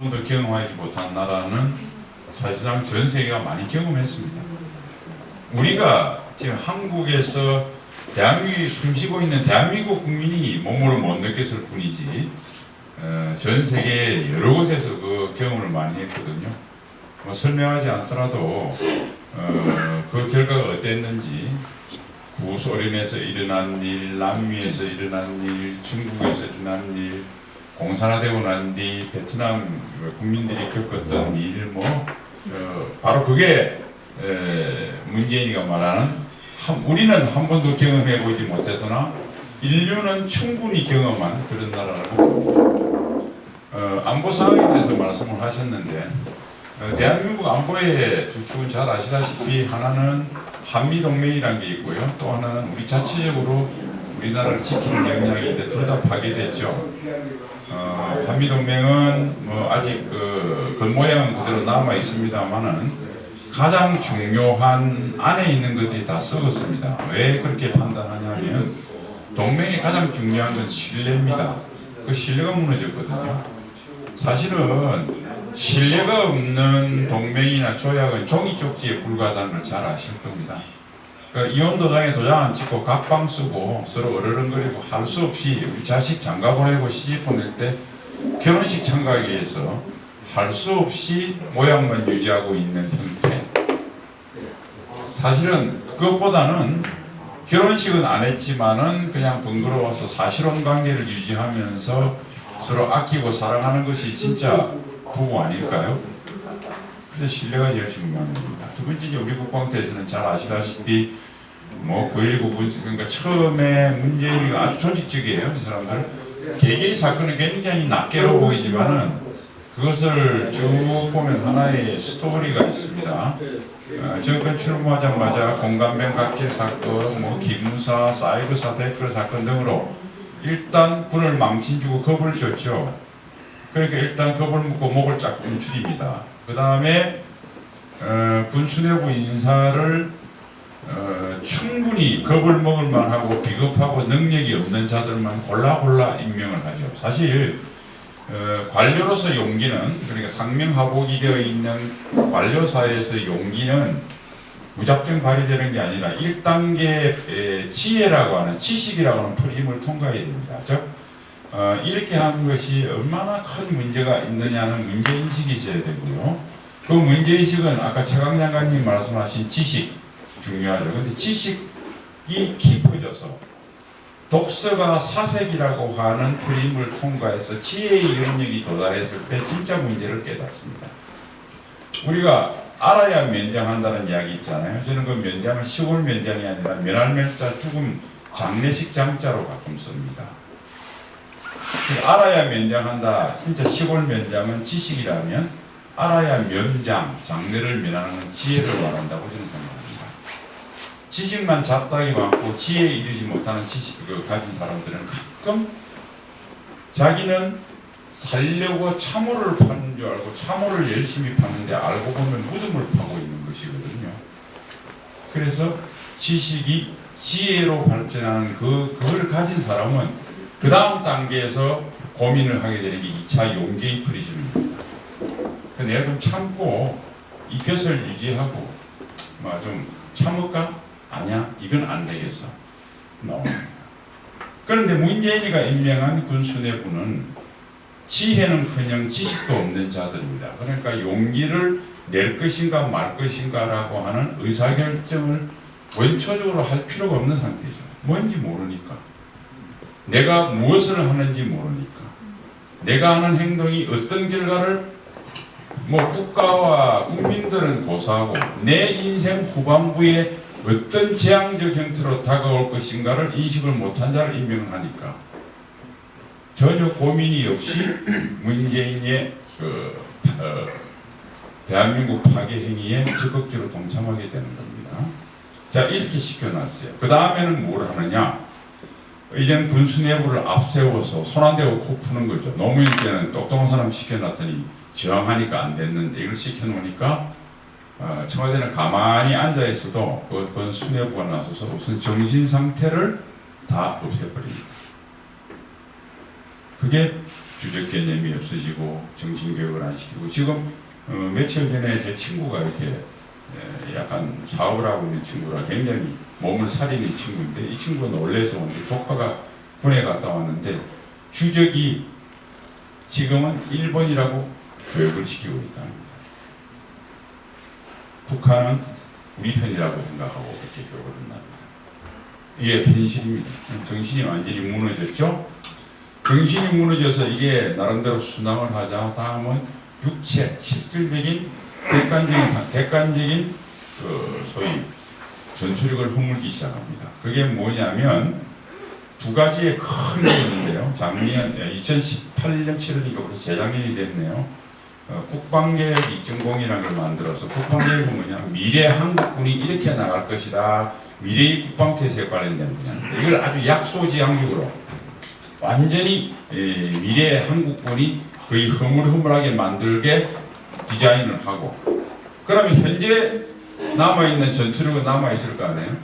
번도 경험하지 못한 나라는 사실상 전 세계가 많이 경험했습니다. 우리가 지금 한국에서 대한민국이 숨쉬고 있는 대한민국 국민이 몸으로 못 느꼈을 뿐이지 전 세계 여러 곳에서 그 경험을 많이 했거든요. 뭐 설명하지 않더라도 그 결과가 어땠는지 구소련에서 일어난 일, 남미에서 일어난 일, 중국에서 일어난 일, 공산화되고 난 뒤 베트남 국민들이 겪었던 일, 바로 그게 문재인이가 말하는 우리는 한 번도 경험해보지 못해서나 인류는 충분히 경험한 그런 나라라고 안보 상황에 대해서 말씀을 하셨는데 대한민국 안보의 주축은 잘 아시다시피 하나는 한미동맹이라는 게 있고요. 또 하나는 우리 자체적으로 우리나라를 지키는 역량인데 둘 다 파괴됐죠. 한미동맹은 아직 겉모양은 그대로 남아 있습니다만은 가장 중요한 안에 있는 것들이 다 썩었습니다. 왜 그렇게 판단하냐면 동맹이 가장 중요한 건 신뢰입니다. 그 신뢰가 무너졌거든요. 사실은 신뢰가 없는 동맹이나 조약은 종이 쪽지에 불과하다는 걸 잘 아실 겁니다. 그러니까 이혼 도장에 도장 안 찍고 각방 쓰고 서로 어르렁거리고 할 수 없이 우리 자식 장가 보내고 시집 보낼 때 결혼식 참가하기 위해서 할 수 없이 모양만 유지하고 있는 형태. 사실은 그것보다는 결혼식은 안 했지만은 그냥 번거로워서 사실혼 관계를 유지하면서 서로 아끼고 사랑하는 것이 진짜 부부 아닐까요? 그래서 신뢰가 제일 중요한 겁니다. 두 번째, 우리 국방부에서는 잘 아시다시피 9.19 그러니까 처음에 문재인이가 아주 조직적이에요. 이 사람들 개개인 사건은 굉장히 낱개로 보이지만은 그것을 쭉 보면 하나의 스토리가 있습니다. 정권 출범하자마자 공감병 각질 사건, 기무사, 사이버사 댓글 사건 등으로 일단 군을 망신주고 겁을 줬죠. 그러니까 일단 겁을 먹고 목을 쫙 움츠립니다. 그 다음에 군 수뇌부 인사를 충분히 겁을 먹을 만하고 비겁하고 능력이 없는 자들만 골라 임명을 하죠. 사실 관료로서 용기는, 그러니까 상명하복이 되어 있는 관료사회에서 용기는 무작정 발휘되는 게 아니라 1단계 지혜라고 하는, 지식이라고 하는 프림을 통과해야 됩니다. 즉 이렇게 하는 것이 얼마나 큰 문제가 있느냐는 문제인식이 있어야 되고요. 그 문제인식은 아까 최강 장관님 말씀하신 지식 중요하죠. 근데 지식이 깊어져서 독서가 사색이라고 하는 프림을 통과해서 지혜의 영역이 도달했을 때 진짜 문제를 깨닫습니다. 우리가 알아야 면장한다는 이야기 있잖아요. 저는 그 면장은 시골 면장이 아니라 면할멸자 죽음 장례식 장자로 가끔 씁니다. 알아야 면장한다. 진짜 시골 면장은 지식이라면 알아야 면장, 장례를 면하는 지혜를 말한다고 저는 생각합니다. 지식만 잡다이 많고 지혜에 이르지 못하는 지식을 가진 사람들은 가끔 자기는 살려고 참호를 파는 줄 알고 참호를 열심히 파는데 알고 보면 무덤을 파고 있는 것이거든요. 그래서 지식이 지혜로 발전하는 그걸 가진 사람은 그 다음 단계에서 고민을 하게 되는 게 2차 용기의 프리즘입니다. 내가 좀 참고 이 곁을 유지하고 좀 참을까? 아니야, 이건 안 되겠어. 그런데 문재인이가 임명한 군 수뇌부는 지혜는커녕 지식도 없는 자들입니다. 그러니까 용기를 낼 것인가 말 것인가라고 하는 의사결정을 원초적으로 할 필요가 없는 상태죠. 뭔지 모르니까. 내가 무엇을 하는지 모르니까. 내가 하는 행동이 어떤 결과를 국가와 국민들은 고사하고 내 인생 후반부에 어떤 재앙적 형태로 다가올 것인가를 인식을 못한 자를 임명을 하니까 전혀 고민이 없이 문재인의 대한민국 파괴 행위에 적극적으로 동참하게 되는 겁니다. 자, 이렇게 시켜놨어요. 그 다음에는 뭘 하느냐? 이젠 군수내부를 앞세워서 손 안 대고 코 푸는 거죠. 노무현 때는 똑똑한 사람 시켜놨더니 저항하니까 안 됐는데 이걸 시켜놓으니까 청와대는 가만히 앉아있어도 그건 수뇌부가 나서서 우선 정신 상태를 다 없애버립니다. 그게 주적 개념이 없어지고 정신교육을 안 시키고 지금 며칠 전에 제 친구가 이렇게 약간 사업을 하고 있는 친구라 굉장히 몸을 사리는 친구인데 이 친구가 놀래서 왔는데 조카가 군에 갔다 왔는데 주적이 지금은 일본이라고 교육을 시키고 있답니다. 북한은 우리 편이라고 생각하고 이렇게 교육을 한답니다. 이게 현실입니다. 정신이 완전히 무너졌죠. 정신이 무너져서 이게 나름대로 순항을 하자 다음은 육체, 실질적인 객관적인 소위 전투력을 허물기 시작합니다. 그게 뭐냐면 두 가지의 큰 게 있는데요. 작년 2018년 7월이니까 벌써 재작년이 됐네요. 국방계획 2.0이라는 걸 만들어서 국방계획은 뭐냐 미래 한국군이 이렇게 나갈 것이다. 미래의 국방태세에 관련된 분야입니다. 이걸 아주 약소지향적으로 완전히 미래 한국군이 거의 허물허물하게 만들게 디자인을 하고 그러면 현재 남아있는 전투력은 남아있을 거 아니에요?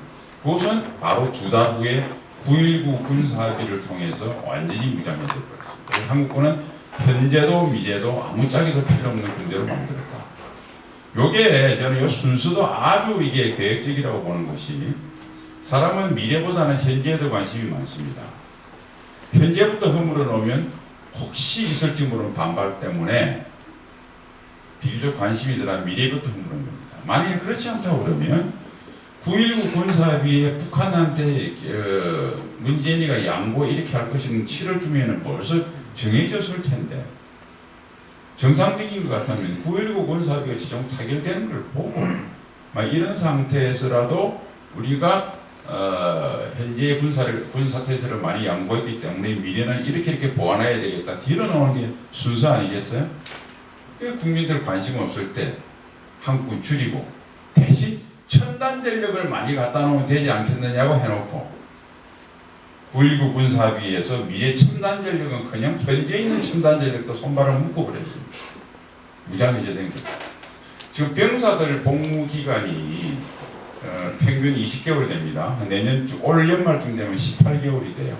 그것은 바로 두 달 후에 9.19 군사합의를 통해서 완전히 무장해질 것입니다. 한국군은 현재도 미래도 아무짝에도 필요 없는 군대로 만들었다. 요게 저는 이 순서도 아주 이게 계획적이라고 보는 것이 사람은 미래보다는 현재에 더 관심이 많습니다. 현재부터 허물어 놓으면 혹시 있을지 모르는 반발 때문에 비교적 관심이 들어 미래부터 허물어 놓습니다. 만일 그렇지 않다고 그러면 9.19 군사합의에 북한한테 문재인이가 양보 이렇게 할 것인 7월 주면은 벌써 정해졌을 텐데 정상적인 것 같으면 9.19 군사합의가 지정 타결되는 걸 보고 이런 상태에서라도 우리가 현재 군사태세를 많이 양보했기 때문에 미래는 이렇게 보완해야 되겠다. 뒤로 놓는 게 순서 아니겠어요? 국민들 관심 없을 때 한국은 줄이고 대신 첨단 전력을 많이 갖다 놓으면 되지 않겠느냐고 해놓고 9.19 군사합의에서 미래 첨단 전력은커녕 현재 있는 첨단 전력도 손발을 묶어버렸습니다. 무장해제된 거죠. 지금 병사들 복무 기간이 평균 20개월 됩니다. 내년 올 연말쯤 되면 18개월이 돼요.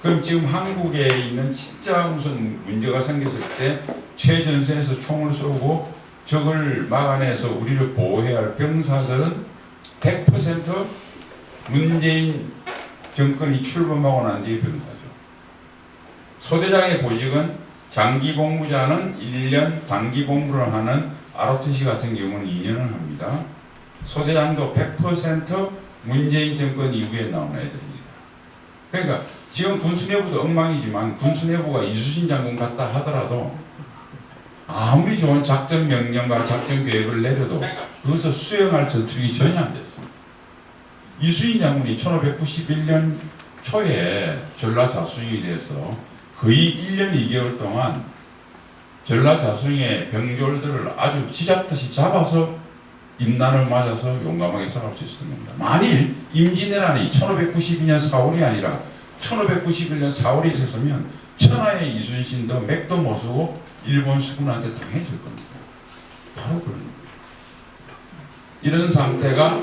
그럼 지금 한국에 있는 진짜 무슨 문제가 생겼을 때 최전선에서 총을 쏘고 적을 막아내서 우리를 보호해야 할 병사들은 100% 문재인 정권이 출범하고 난 뒤에 병사죠. 소대장의 보직은 장기 복무자는 1년, 단기 복무를 하는 ROTC 같은 경우는 2년을 합니다. 소대장도 100% 문재인 정권 이후에 나온 애들입니다. 그러니까 지금 군수내부도 엉망이지만 군수내부가 이수신 장군 같다 하더라도 아무리 좋은 작전 명령과 작전 계획을 내려도 그것을 수행할 전투력이 전혀 안 됐습니다. 이수신 장군이 1591년 초에 전라자수령이 돼서 거의 1년 2개월 동안 전라자수령의 병졸들을 아주 쥐잡듯이 잡아서 임난을 맞아서 용감하게 싸울 수 있었던 겁니다. 만일 임진왜란이 1592년 4월이 아니라 1591년 4월이 있었으면 천하의 이순신도 맥도 못 쓰고 일본 수군한테 당했을 겁니다. 바로 그런 겁니다. 이런 상태가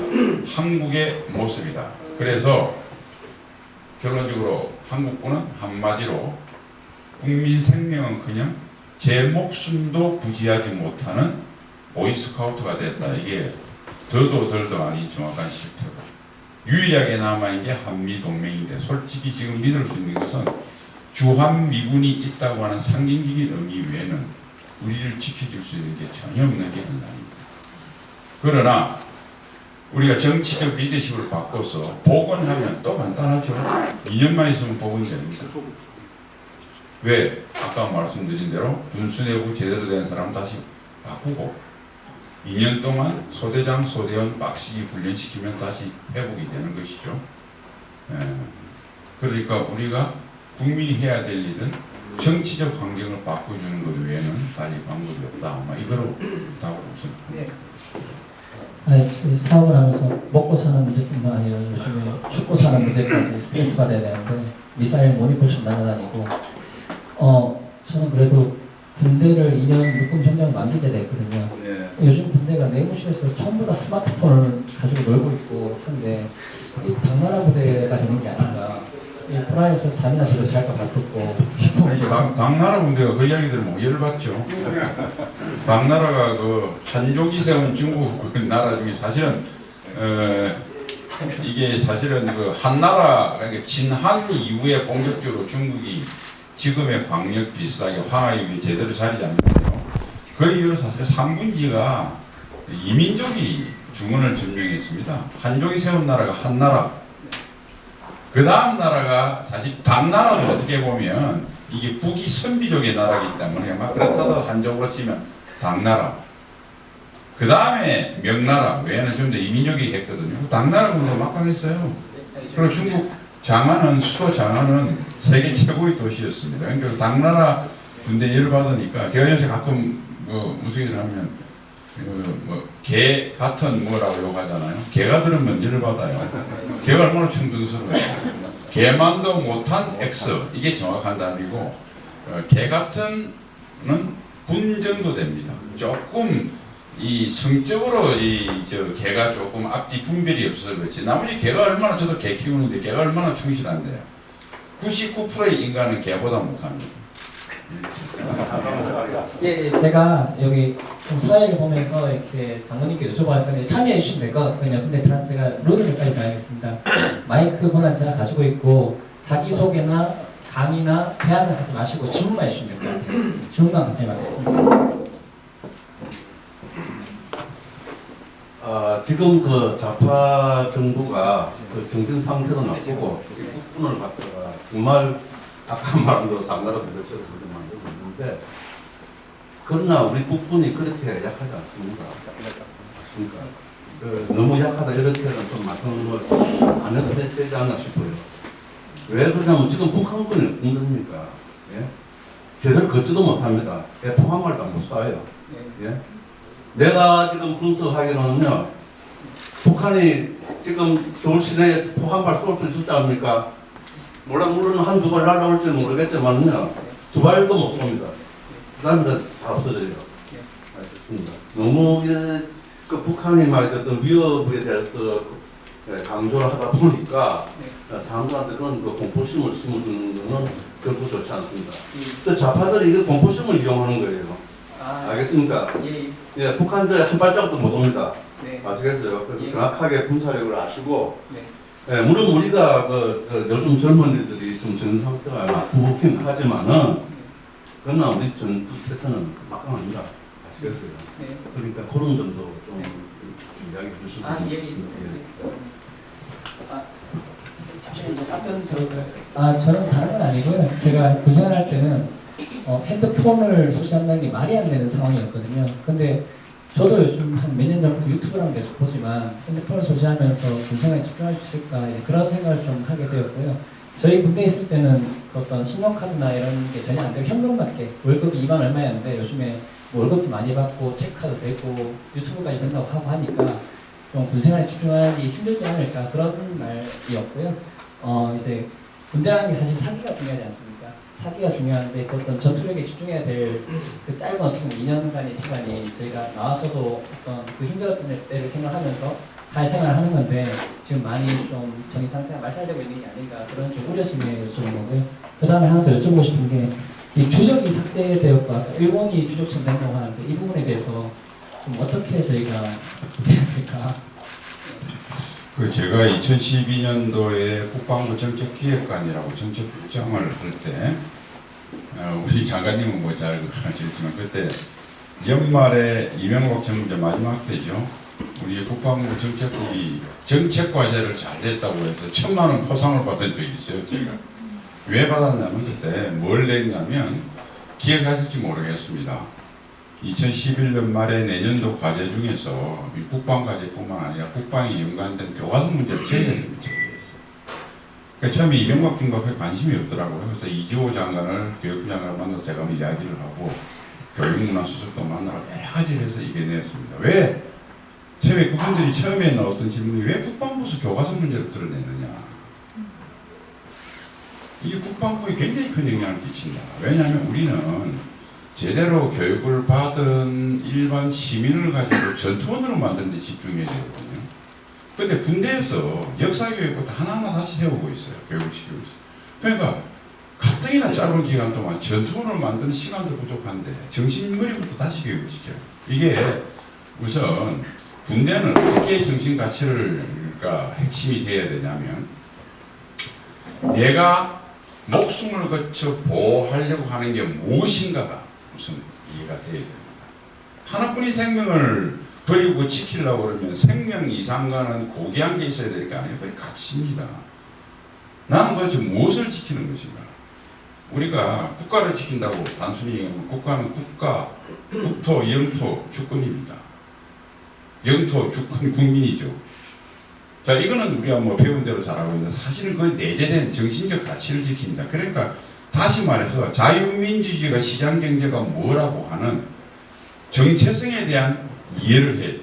한국의 모습이다. 그래서 결론적으로 한국군은 한마디로 국민 생명은커녕 제 목숨도 부지하지 못하는 보이스카우트가 됐다. 이게 더도 덜도 아닌 정확한 실태고 유일하게 남아있는 게 한미동맹인데 솔직히 지금 믿을 수 있는 것은 주한미군이 있다고 하는 상징적인 의미 외에는 우리를 지켜줄 수 있는 게 전혀 없는 게 현상입니다. 그러나 우리가 정치적 리더십을 바꿔서 복원하면 또 간단하죠. 2년만 있으면 복원이 됩니다. 왜? 아까 말씀드린 대로 군수내부 제대로 된 사람 다시 바꾸고 2년 동안 소대장, 소대원 빡시게 훈련시키면 다시 회복이 되는 것이죠. 그러니까 우리가 국민이 해야 될 일은 정치적 환경을 바꿔주는 것 외에는 달리 방법이 없다. 아마 이거로 답을 없습니다. 사업을 하면서 먹고 사는 문제뿐만 아니라 요즘에 죽고 사는 문제까지 스트레스 받아야 되는데 미사일 모니터션 날아다니고 저는 그래도 군대를 2년 육군병장 만기제 됐거든요. 요즘 군대가 내무실에서 전부 다 스마트폰을 가지고 놀고 있고 한데 이 당나라 부대가 되는 게 아닌가. 이 불안해서 잠이나 제대로 잘까 바쁘고 이게 당나라 군대가 그 이야기 들으면 열받죠. 당나라가 그 한족이 세운 중국 그 나라 중에 사실은 이게 사실은 그 한나라 그러니까 진한 이후에 본격적으로 중국이 지금의 광역 비슷하게 황하유에 제대로 자리 잡는데요. 그 이후로 사실 3분지가 이민족이 중원을 점령했습니다. 한족이 세운 나라가 한나라. 그 다음 나라가 사실 당나라도 어떻게 보면 이게 북이 선비족의 나라이기 때문에 막 그렇다고 한족으로 치면 당나라. 그 다음에 명나라 외에는 좀 더 이민족이 했거든요. 당나라 군대 막강했어요. 그리고 중국 장안은 수도 장안은 세계 최고의 도시였습니다. 그러니까 당나라 군대 열받으니까 제가 요새 가끔 무슨 일을 하면 개 같은 뭐라고 욕하잖아요. 개가 들으면 열받아요. 개가 얼마나 충동스러워요. 개만도 못한 X 이게 정확한 단위고 개 같은은 분 정도 됩니다. 조금 이 성적으로 개가 조금 앞뒤 분별이 없어서 그렇지 나머지 개가 얼마나 저도 개 키우는데 개가 얼마나 충실한데요. 99%의 인간은 개보다 못합니다. 예, 제가 여기 좀 사회를 보면서 이렇게 장모님께 여쭤볼 건데 참여해 주시면 될 것 같거든요. 근데 다 제가 룰을 몇 가지 봐야겠습니다. 마이크 권한 제가 가지고 있고 자기소개나 강의나 대안을 하지 마시고 질문만 해주시면 될 것 같아요. 질문만 갑자기 하겠습니다. 지금 그 좌파 정부가 그 정신 상태도 나쁘고 국군을 갖다가 정말 아까 말한 대로 당나라 군대처럼 그렇게 만들고 있는데 그러나 우리 국군이 그렇게 약하지 않습니다. 맞습니까? 너무 약하다 이렇게는 좀 말씀을 안 해도 되지 않나 싶어요. 왜 그러냐면 지금 북한군이 군대입니까? 예? 제대로 걷지도 못합니다. 포함말도 못 쏴요. 예? 내가 지금 분석하기로는요, 북한이 지금 서울 시내에 포함발 쏠 수 있지 않습니까? 물론 한두 발 날아올지 모르겠지만요, 두 발도 못 쏩니다. 그 다음에 다 없어져요. 알겠습니다. 너무 그 북한이 말이죠, 어떤 위협에 대해서 강조를 하다 보니까 사람들한테 그런 그 공포심을 심어주는 것은 결코 좋지 않습니다. 그 좌파들이 이 공포심을 이용하는 거예요. 알겠습니까? 예, 북한 한 발짝도 못 옵니다. 네. 아시겠어요? 그래서 정확하게 군사력을 아시고, 예, 물론 우리가 요즘 젊은이들이 좀 전 상태가 나쁘긴 하지만은, 그러나 우리 전투태세는 막강합니다. 아시겠어요? 네. 그러니까 그런 점도 좀 이야기 주시면 좋겠습니다. 저는 다른 건 아니고요. 제가 군생활할 때는 핸드폰을 소지한다는 게 말이 안 되는 상황이었거든요. 근데 저도 요즘 한 몇 년 전부터 유튜브랑 계속 보지만 핸드폰을 소지하면서 군생활에 집중할 수 있을까 그런 생각을 좀 하게 되었고요. 저희 군대에 있을 때는 어떤 신용카드나 이런 게 전혀 안 되고 현금밖에 월급이 2만 얼마였는데 요즘에 월급도 많이 받고 체크카드 되고 유튜브까지 된다고 하고 하니까 좀 군생활에 집중하기 힘들지 않을까 그런 말이었고요. 이제 군대라는 게 사실 사기가 중요하지 않습니까? 사기가 중요한데 그 어떤 전투력에 집중해야 될 그 짧은 어떻게 보면 2년간의 시간이 저희가 나와서도 어떤 그 힘들었던 때를 생각하면서 사회생활을 하는 건데 지금 많이 좀 정신 상태가 말살되고 있는 게 아닌가 그런 좀 우려심에 여쭤본 거고요. 그 다음에 하나 더 여쭤보고 싶은 게 이 추적이 삭제되었고 일본이 추적선 된다고 하는데 이 부분에 대해서 좀 어떻게 저희가 해야 될까? 제가 2012년도에 국방부 정책기획관이라고 정책국장을 할 때 우리 장관님은 뭐 잘 아시겠지만 그때 연말에 이명박 정부 마지막 때죠. 우리 국방부 정책국이 정책과제를 잘 됐다고 해서 1,000만 원 포상을 받은 적이 있어요. 제가 왜 받았냐면 그때 뭘 냈냐면 기억하실지 모르겠습니다. 2011년 말에 내년도 과제 중에서 국방과제뿐만 아니라 국방에 연관된 교과서 문제를 제기했어요. 그러니까 처음에 이명박 정부가 관심이 없더라고요. 그래서 이주호 장관을 교육부 장관을 만나서 제가 한번 이야기를 하고 교육문화수석도 만나고 여러 가지를 해서 이겨냈습니다. 왜 처음에 그분들이 처음에 나왔던 질문이 왜 국방부에서 교과서 문제를 드러내느냐. 이게 국방부에 굉장히 큰 영향을 끼친다. 왜냐하면 우리는 제대로 교육을 받은 일반 시민을 가지고 전투원으로 만드는 데 집중해야 되거든요. 근데 군대에서 역사교육부터 하나하나 다시 세우고 있어요. 교육을 시키고 있어요. 그러니까 가뜩이나 짧은 기간 동안 전투원을 만드는 시간도 부족한데 정신머리부터 다시 교육을 시켜요. 이게 우선 군대는 어떻게 정신 가치가 핵심이 되어야 되냐면 내가 목숨을 거쳐 보호하려고 하는 게 무엇인가가 우선 이해가 돼야 됩니다. 하나뿐인 생명을 버리고 지키려고 그러면 생명 이상과는 고귀한 게 있어야 될 게 아니에요. 그게 가치입니다. 나는 도대체 무엇을 지키는 것인가? 우리가 국가를 지킨다고 단순히 얘기하면 국가는 국가, 국토, 영토, 주권입니다. 영토, 주권, 국민이죠. 자, 이거는 우리가 뭐 배운 대로 잘하고 있는데 사실은 그 내재된 정신적 가치를 지킵니다. 그러니까 다시 말해서 자유민주주의가 시장경제가 뭐라고 하는 정체성에 대한 이해를 해야 돼요.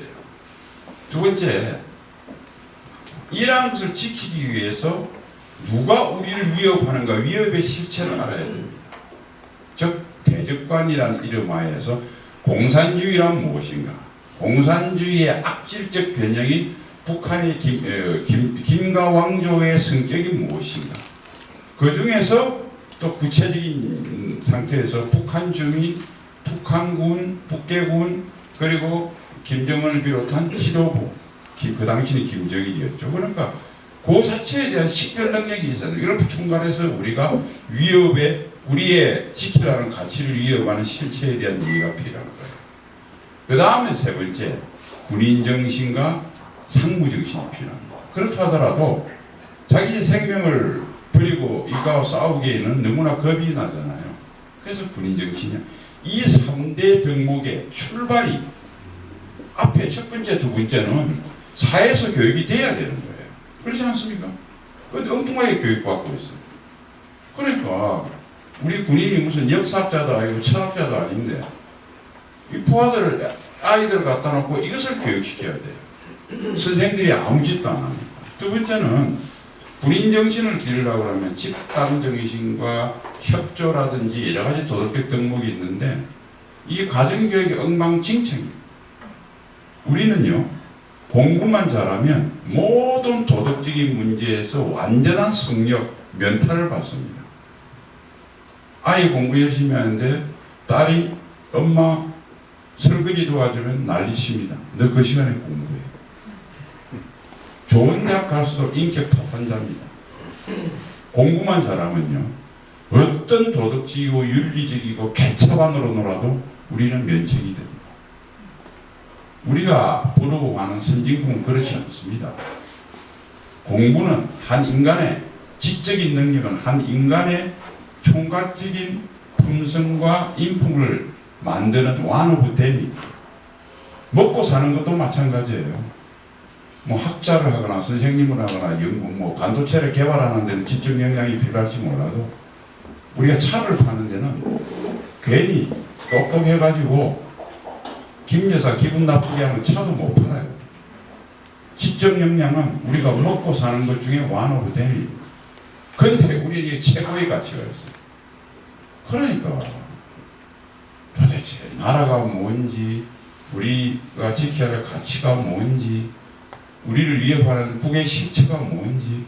두 번째, 이러한 것을 지키기 위해서 누가 우리를 위협하는가, 위협의 실체를 알아야 됩니다. 즉 대적관이라는 이름 하에서 공산주의란 무엇인가, 공산주의의 악질적 변형이 북한의 김가 왕조의 성격이 무엇인가, 그 중에서 또 구체적인 상태에서 북한 주민, 북한군, 북계군, 그리고 김정은을 비롯한 지도부, 그 당시는 김정일이었죠. 그러니까 그 자체에 대한 식별 능력이 있어야 돼요. 이걸 총괄해서 우리가 위협에, 우리의 지키라는 가치를 위협하는 실체에 대한 이해가 필요한 거예요. 그 다음에 세 번째, 군인정신과 상무정신이 필요합니다. 그렇다 하더라도 자기 생명을 버리고 이가와 싸우기에는 너무나 겁이 나잖아요. 그래서 군인정신이야. 이 3대 덕목의 출발이 앞에 첫 번째, 두 번째는 사회에서 교육이 돼야 되는 거예요. 그렇지 않습니까? 근데 엉뚱하게 교육받고 있어요. 그러니까 우리 군인이 무슨 역사학자도 아니고 철학자도 아닌데 이 부하들을, 아이들을 갖다 놓고 이것을 교육시켜야 돼요. 선생들이 아무 짓도 안 합니다. 두 번째는 군인 정신을 기르려고 하면 집단 정신과 협조라든지 여러 가지 도덕적 덕목이 있는데 이게 가정교육의 엉망진창입니다. 우리는요, 공부만 잘하면 모든 도덕적인 문제에서 완전한 성력, 면탈을 받습니다. 아이 공부 열심히 하는데 딸이 엄마 설거지 도와주면 난리칩니다. 너 그 시간에 공부해. 좋은 대학 갈수록 인격 타판자입니다. 공부만 잘하면요, 어떤 도덕적이고 윤리적이고 개차반으로 놀아도 우리는 면책이 됩니다. 우리가 부러워하는 선진국은 그렇지 않습니다. 공부는 한 인간의, 지적인 능력은 한 인간의 총괄적인 품성과 인품을 만드는 one of them입니다. 먹고 사는 것도 마찬가지예요. 뭐 학자를 하거나 선생님을 하거나 연구, 뭐 반도체를 개발하는 데는 지적 역량이 필요할지 몰라도 우리가 차를 파는 데는 괜히 똑똑해가지고 김 여사 기분 나쁘게 하면 차도 못 팔아요. 지적 역량은 우리가 먹고 사는 것 중에 one of them입니다. 근데 우리에게 최고의 가치가 있어요. 그러니까 도대체 나라가 뭔지, 우리가 지켜야 할 가치가 뭔지, 우리를 위협하는 북의 실체가 뭔지,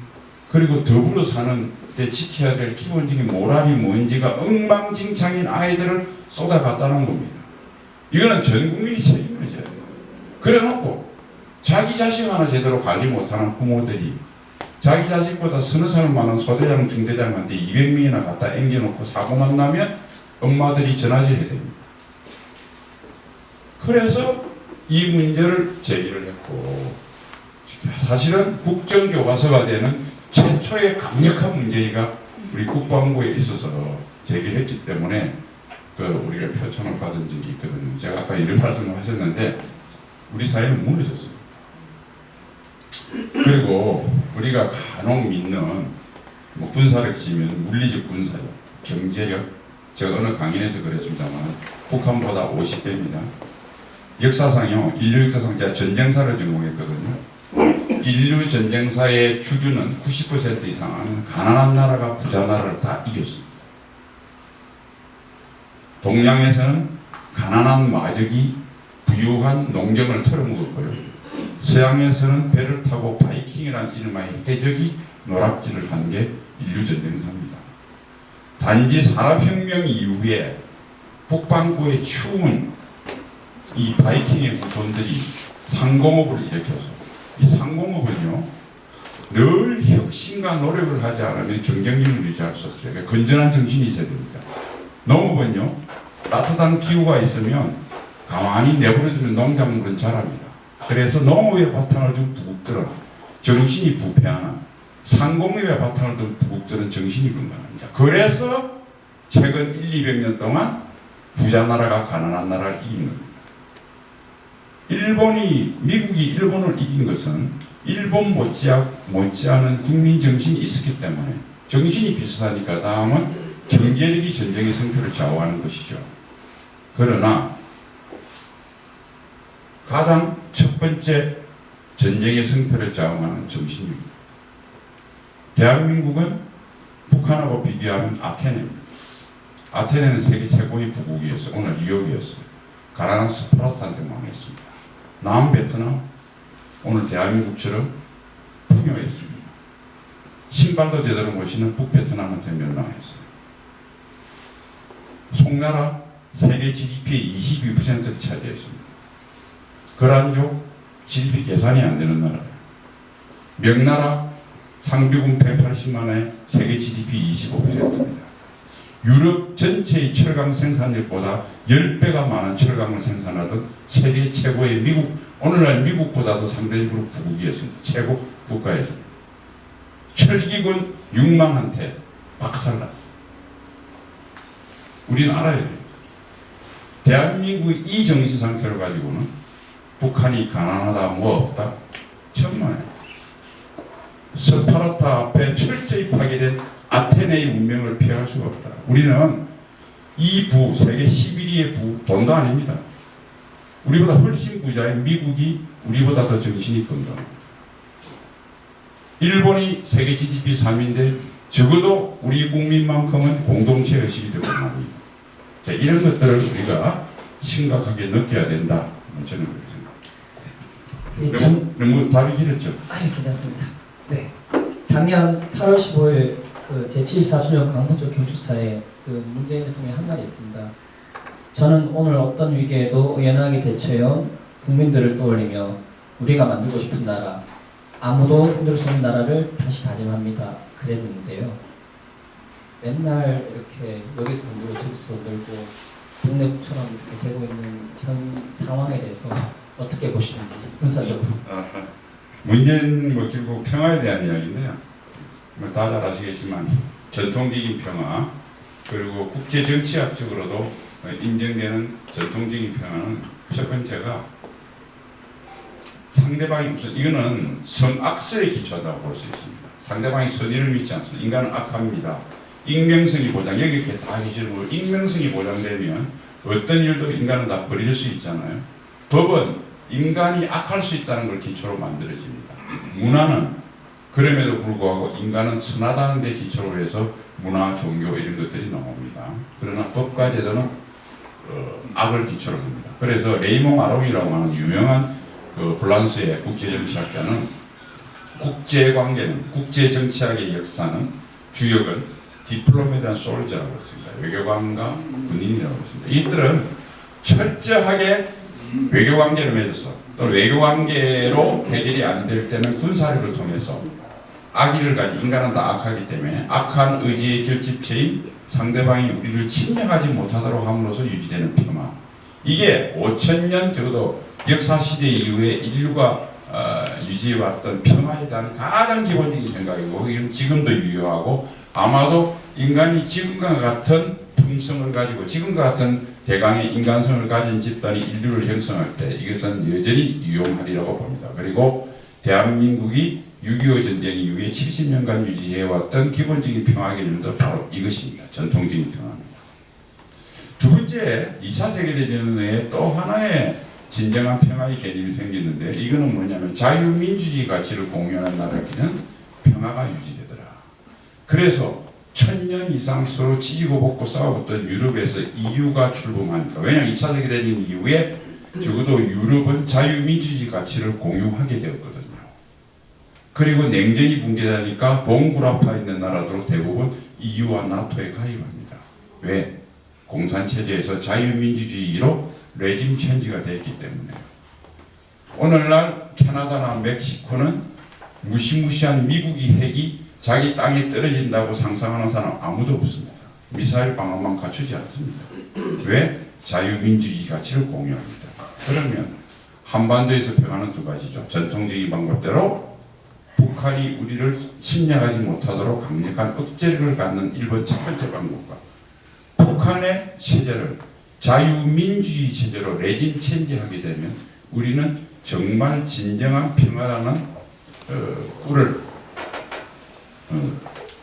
그리고 더불어 사는 데 지켜야 될 기본적인 모랄이 뭔지가 엉망진창인 아이들을 쏟아 갖다 놓은 겁니다. 이거는 전 국민이 책임을 져야 돼요. 그래 놓고 자기 자식 하나 제대로 관리 못하는 부모들이 자기 자식보다 서너 살 많은 소대장, 중대장한테 200명이나 갖다 앵겨놓고 사고만 나면 엄마들이 전화질 해야 됩니다. 그래서 이 문제를 제기를 했고, 사실은 국정교과서가 되는 최초의 강력한 문제가 우리 국방부에 있어서 제기했기 때문에 우리가 표창을 받은 적이 있거든요. 제가 아까 이런 말씀을 하셨는데 우리 사회는 무너졌어요. 그리고 우리가 간혹 믿는 뭐 군사력 치면 물리적 군사력, 경제력, 제가 어느 강연에서 그랬습니다만 북한보다 50배입니다. 역사상요, 인류 역사상 제가 전쟁사를 전공했거든요. 인류 전쟁사의 주류는 90% 이상은 가난한 나라가 부자 나라를 다 이겼습니다. 동양에서는 가난한 마적이 부유한 농경을 털어먹었고요. 서양에서는 배를 타고 바이킹이라는 이름의 해적이 노락질을 한 게 인류 전쟁사입니다. 단지 산업혁명 이후에 북반구의 추운 이 바이킹의 후손들이 상공업을 일으켜서 이 상공업은요 늘 혁신과 노력을 하지 않으면 경쟁력을 유지할 수 없어요. 그러니까 건전한 정신이 있어야 됩니다. 농업은요 따뜻한 기후가 있으면 가만히 내버려두면 농작물은 자랍니다. 그래서 농업의 바탕을 둔 부국들은 정신이 부패하나 상공업의 바탕을 둔 부국들은 정신이 건강합니다. 그래서 최근 200년 동안 부자 나라가 가난한 나라를 이긴 겁니다. 미국이 일본을 이긴 것은 일본 못지않은 국민 정신이 있었기 때문에 정신이 비슷하니까 다음은 경제력이 전쟁의 승패를 좌우하는 것이죠. 그러나 가장 첫 번째 전쟁의 승패를 좌우하는 정신입니다. 대한민국은 북한하고 비교하면 아테네입니다. 아테네는 세계 최고의 부국이었어요. 오늘 뉴욕이었어요. 가난한 스파르타한테 망했습니다. 남베트남 오늘 대한민국처럼 풍요했습니다. 신발도 제대로 못 신는 북베트남한테 멸망했어요. 송나라 세계 GDP의 22%를 차지했습니다. 거란족 GDP 계산이 안 되는 나라예요. 명나라 상비군 180만에 세계 GDP 25%입니다. 유럽 전체의 철강 생산력보다 10배가 많은 철강을 생산하던 세계 최고의 미국, 오늘날 미국보다도 상대적으로 부국이었습니다. 최고 국가였습니다. 철기군 6만한테 박살났습니다. 우리는 알아야 돼요. 대한민국의 이 정신 상태를 가지고는 북한이 가난하다 뭐 없다 천만에 스파르타 앞에 철저히 파괴된 아테네의 운명을 피할 수가 없다. 우리는 이 부, 세계 11위의 부, 돈도 아닙니다. 우리보다 훨씬 부자인 미국이 우리보다 더 정신이 건강합니다. 일본이 세계 GDP 3위인데 적어도 우리 국민만큼은 공동체 의식이 되고 말입니다. 자, 이런 것들을 우리가 심각하게 느껴야 된다. 저는 그렇게 생각합니다. 너무 답이 길었죠? 아니, 괜찮습니다. 네. 작년 8월 15일 제74수년 강원도 교주사에 문재인 대통령이 한 말이 있습니다. 저는 오늘 어떤 위기에도 의연하게 대처해온 국민들을 떠올리며 우리가 만들고 싶은 나라, 아무도 흔들 수 없는 나라를 다시 다짐합니다. 그랬는데요. 맨날 이렇게 여기서 흔들고 저기서 흔들고 동네처럼 이렇게 되고 있는 현 상황에 대해서 어떻게 보시는지 군사적으로. 문재인 결국 평화에 대한 이야기인데요. 다 잘 아시겠지만 전통적인 평화 그리고 국제 정치학적으로도 인정되는 전통적인 평화는 첫 번째가 상대방이 무슨 이거는 선악설에 기초하다고 볼 수 있습니다. 상대방이 선의를 믿지 않습니다. 인간은 악합니다. 익명성이 보장 여기 이렇게 다 계시는 익명성이 보장되면 어떤 일도 인간은 다 버릴 수 있잖아요. 법은 인간이 악할 수 있다는 걸 기초로 만들어집니다. 문화는 그럼에도 불구하고 인간은 선하다는 데 기초로 해서 문화, 종교 이런 것들이 나옵니다. 그러나 법과 제도는 악을 기초로 합니다. 그래서 레이몽 아롱이라고 하는 유명한 프랑스의 국제정치학자는 국제관계는 국제정치학의 역사는 주역은 디플로메이트 앤 솔저라고 했습니다. 외교관과 군인이라고 했습니다. 이들은 철저하게 외교관계를 맺어서 또 외교관계로 해결이 안 될 때는 군사력을 통해서 악의를 가진 인간은 다 악하기 때문에 악한 의지의 결집체인 상대방이 우리를 침략하지 못하도록 함으로써 유지되는 평화. 이게 5000년 적어도 역사시대 이후에 인류가 유지해왔던 평화에 대한 가장 기본적인 생각이고 이건 지금도 유효하고 아마도 인간이 지금과 같은 품성을 가지고 지금과 같은 대강의 인간성을 가진 집단이 인류를 형성할 때 이것은 여전히 유용하리라고 봅니다. 그리고 대한민국이 6.25 전쟁 이후에 70년간 유지해왔던 기본적인 평화 개념도 바로 이것입니다. 전통적인 평화입니다. 두 번째, 2차 세계대전 후에 또 하나의 진정한 평화의 개념이 생겼는데 이거는 뭐냐면 자유민주주의 가치를 공유하는 나라끼리는 평화가 유지되더라. 그래서 1000년 이상 서로 지지고 볶고 싸워봤던 유럽에서 EU가 출범하니까 왜냐하면 2차 세계대전 이후에 적어도 유럽은 자유민주주의 가치를 공유하게 되었거든요. 그리고 냉전이 붕괴되니까 동굴압화 있는 나라들은 대부분 EU와 나토에 가입합니다. 왜? 공산체제에서 자유민주주의로 레짐 체인지가 됐기 때문에요. 오늘날 캐나다나 멕시코는 무시무시한 미국이 핵이 자기 땅에 떨어진다고 상상하는 사람 아무도 없습니다. 미사일 방어만 갖추지 않습니다. 왜? 자유민주주의 가치를 공유합니다. 그러면 한반도에서 평화는 두 가지죠. 전통적인 방법대로 북한이 우리를 침략하지 못하도록 강력한 억제력을 갖는 일본 첫 번째 방법과 북한의 체제를 자유민주주의 체제로 레짐 체인지하게 되면 우리는 정말 진정한 평화라는 꿀을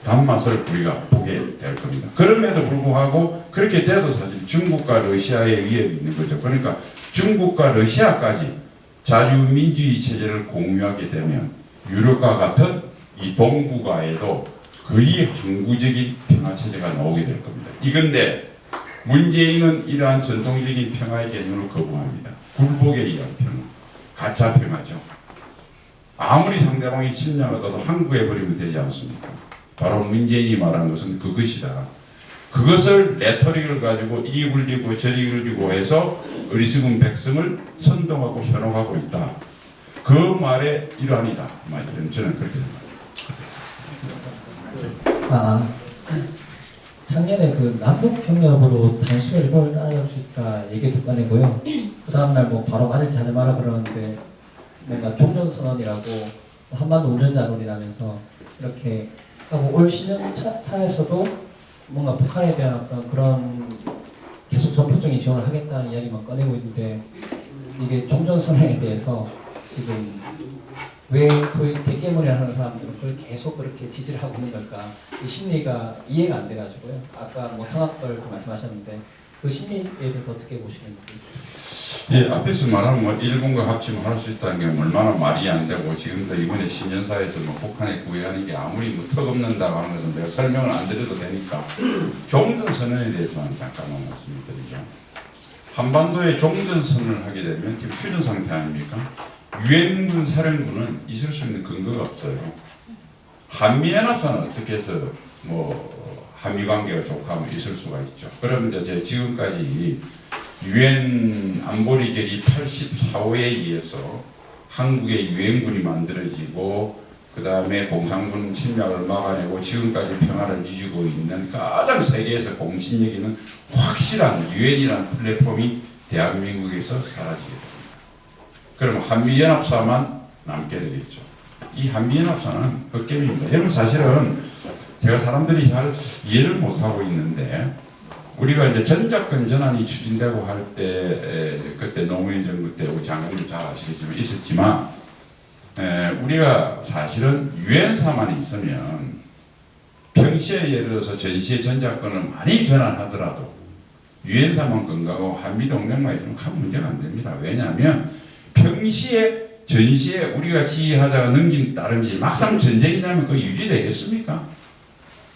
단맛을 우리가 보게 될 겁니다. 그럼에도 불구하고 그렇게 돼도 사실 중국과 러시아의 위협이 있는 거죠. 그러니까 중국과 러시아까지 자유민주주의 체제를 공유하게 되면 유럽과 같은 이 동북아에도 거의 항구적인 평화체제가 나오게 될 겁니다. 이건데 문재인은 이러한 전통적인 평화의 개념을 거부합니다. 굴복에 의한 평화, 가짜 평화죠. 아무리 상대방이 침략하더라도 항구해버리면 되지 않습니까? 바로 문재인이 말한 것은 그것이다. 그것을 레토릭을 가지고 이리 굴리고 저리 굴리고 해서 어리석은 백성을 선동하고 현혹하고 있다. 그 말의 일환이다. 저는 그렇게 생각합니다. 작년에 그 남북 협력으로 단숨에 일본을 따라잡을 수 있다 얘기 듣고내고요. 그 다음날 뭐 바로 맞을지 하지 마라 그러는데 뭔가 종전선언이라고 한반도 운전자론이라면서 이렇게 하고 올 신년사에서도 뭔가 북한에 대한 어떤 그런 계속 전폭적인 지원을 하겠다는 이야기만 꺼내고 있는데 이게 종전선언에 대해서 지금 왜 소위 대깨물이라 하는 사람들은 그걸 계속 그렇게 지지를 하고 있는 걸까? 이 심리가 이해가 안 돼가지고요. 아까 뭐 성악설 말씀하셨는데 그 심리에 대해서 어떻게 보시는지. 예, 앞에서 말하는 뭐 일본과 합치면 할 수 있다는 게 얼마나 말이 안 되고 지금도 이번에 신년사에서 뭐 북한에 구애하는 게 아무리 뭐 턱없는다고 하는 것은 내가 설명을 안 드려도 되니까 종전선언에 대해서만 잠깐만 말씀드리죠. 한반도에 종전선언을 하게 되면 지금 휴전 상태 아닙니까? 유엔군 사령부는 있을 수 있는 근거가 없어요. 한미연합사는 어떻게 해서 뭐 한미 관계가 좋고 하면 있을 수가 있죠. 그럼 이제 지금까지 유엔 안보리 결의 84호에 의해서 한국의 유엔군이 만들어지고 그 다음에 공산군 침략을 막아내고 지금까지 평화를 유지고 있는 가장 세계에서 공신력 있는 확실한 유엔이라는 플랫폼이 대한민국에서 사라지게 됩니다. 그럼 한미연합사만 남게 되겠죠. 이 한미연합사는 헛개입니다. 여러분 사실은 제가 사람들이 잘 이해를 못하고 있는데 우리가 이제 전작권 전환이 추진되고 할 때 그때 노무현 정부 때 우리 장관도 잘 아시겠지만 있었지만 우리가 사실은 유엔사만 있으면 평시에 예를 들어서 전시의 전작권을 많이 전환하더라도 유엔사만 건강하고 한미동맹만 있으면 큰 문제가 안 됩니다. 왜냐하면 평시에 전시에 우리가 지휘하자가 넘긴 따름이지 막상 전쟁이 나면 그거 유지되겠습니까?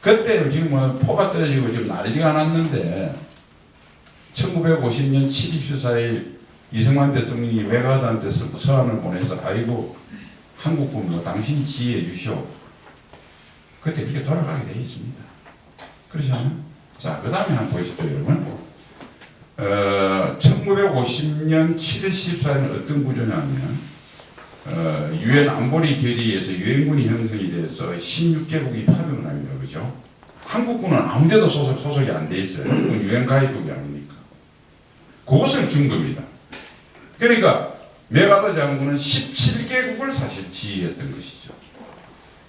그때 지금 뭐 포가 떨어지고 지금 난리가 났는데 1950년 7월 14일 이승만 대통령이 메가드한테 서한을 보내서 아이고 한국군 뭐 당신이 지휘해 주시오. 그때 이렇게 돌아가게 되어 있습니다. 그렇지 않아요? 자, 그 다음에 한번 보십시오, 여러분. 1950년 7월 14일은 어떤 구조냐면 유엔 안보리 결의에서 유엔군이 형성이 돼서 16개국이 파병을 합니다. 그죠? 한국군은 아무데도 소속이 안 돼 있어요. 한국은 유엔 가입국이 아니니까. 그것을 준 겁니다. 그러니까 메가더 장군은 17개국을 사실 지휘했던 것이죠.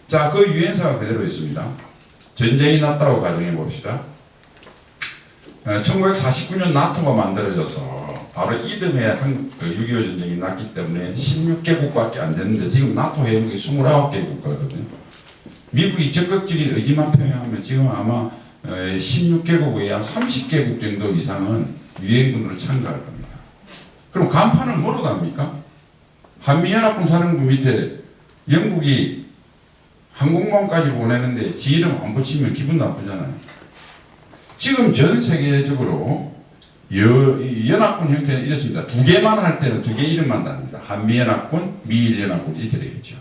자, 그 유엔사가 그대로 있습니다. 전쟁이 났다고 가정해 봅시다. 1949년 나토가 만들어져서 바로 이듬해 6.25 전쟁이 났기 때문에 16개국밖에 안 됐는데 지금 나토 회원국이 29개국거든요. 미국이 적극적인 의지만 표명하면 지금 아마 16개국의 한 30개국 정도 이상은 유엔군으로 참가할 겁니다. 그럼 간판은 뭐로 답니까? 한미연합군 사령부 밑에 영국이 항공모함까지 보내는데 지 이름 안 붙이면 기분 나쁘잖아요. 지금 전 세계적으로 연합군 형태는 이렇습니다. 두 개만 할 때는 두 개 이름만 답니다. 한미연합군, 미일연합군 이렇게 되겠죠.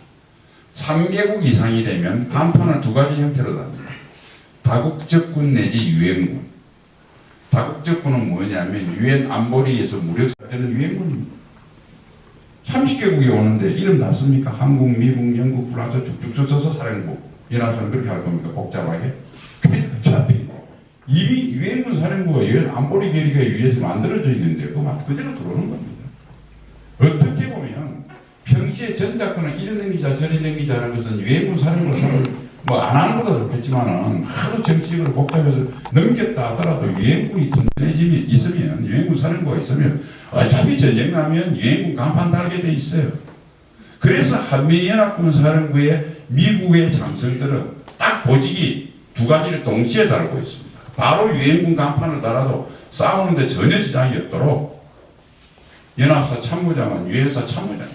3개국 이상이 되면 간판을 두 가지 형태로 답니다. 다국적군 내지 유엔군. 다국적군은 뭐냐면 유엔 안보리에서 무력사되는 유엔군입니다. 30개국이 오는데 이름 다 씁니까? 한국, 미국, 영국, 프랑스 쭉쭉 써서 사령부. 연합사는 그렇게 할 겁니까? 복잡하게? 어차피 이미 유엔군 사령부가 유엔 안보리 결의에 의해서 만들어져 있는데 그거 그대로 들어오는 겁니다. 어떻게 보면 평시에 전작권은 이런 행기자 저런 행기자라는 것은 유엔군 사령부를 뭐안 하는 것도 좋겠지만은 하도 정치적으로 복잡해서 넘겼다 하더라도 유엔군이 든든해지면 있으면 유엔군 사령부가 있으면 어차피 전쟁 나면 유엔군 간판 달게 돼 있어요. 그래서 한미연합군 사령부에 미국의 장성들은 딱 보직이 두 가지를 동시에 달고 있습니다. 바로 유엔군 간판을 달아도 싸우는데 전혀 지장이 없도록 연합사 참모장은 유엔사 참모장,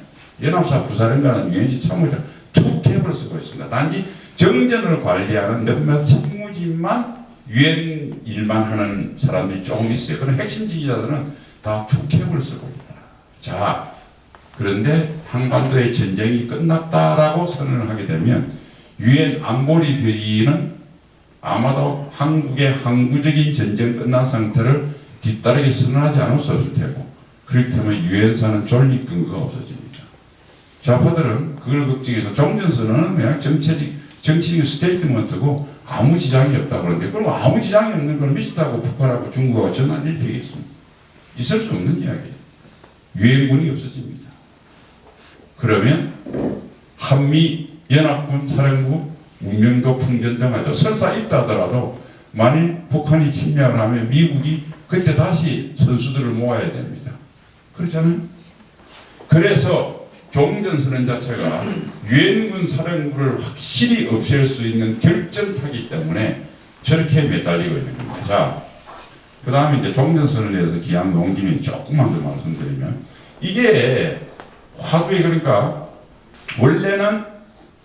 연합사 부사령관은 유엔시 참모장 두 캡을 쓰고 있습니다. 단지 정전을 관리하는 몇몇 참모진만 유엔 일만 하는 사람들이 조금 있어요. 그런 핵심 지지자들은 다 두 캡을 쓰고 있다. 자, 그런데 한반도의 전쟁이 끝났다라고 선언을 하게 되면 유엔 안보리 회의는 아마도 한국의 항구적인 전쟁 끝난 상태를 뒤따르게 선언하지 않을 수 없을 테고, 그렇기 때문에 유엔사는 존립 근거가 없어집니다. 좌파들은 그걸 걱정해서 종전선언은 그냥 정치적 스테이트먼트고 아무 지장이 없다고 그러는데, 그럼 아무 지장이 없는 걸 미쳤다고 북한하고 중국하고 전환 일패겠습니다. 있을 수 없는 이야기예요. 유엔군이 없어집니다. 그러면 한미 연합군 사령부 운명도 풍전등하죠. 설사 있다 하더라도 만일 북한이 침략을 하면 미국이 그때 다시 선수들을 모아야 됩니다. 그렇잖아요. 그래서 종전선언 자체가 유엔군 사령부를 확실히 없앨 수 있는 결정타기 때문에 저렇게 매달리고 있는 겁니다. 자, 그 다음에 이제 종전선언에 대해서 기왕 놓은 김에 조금만 더 말씀드리면, 이게 화두에, 그러니까 원래는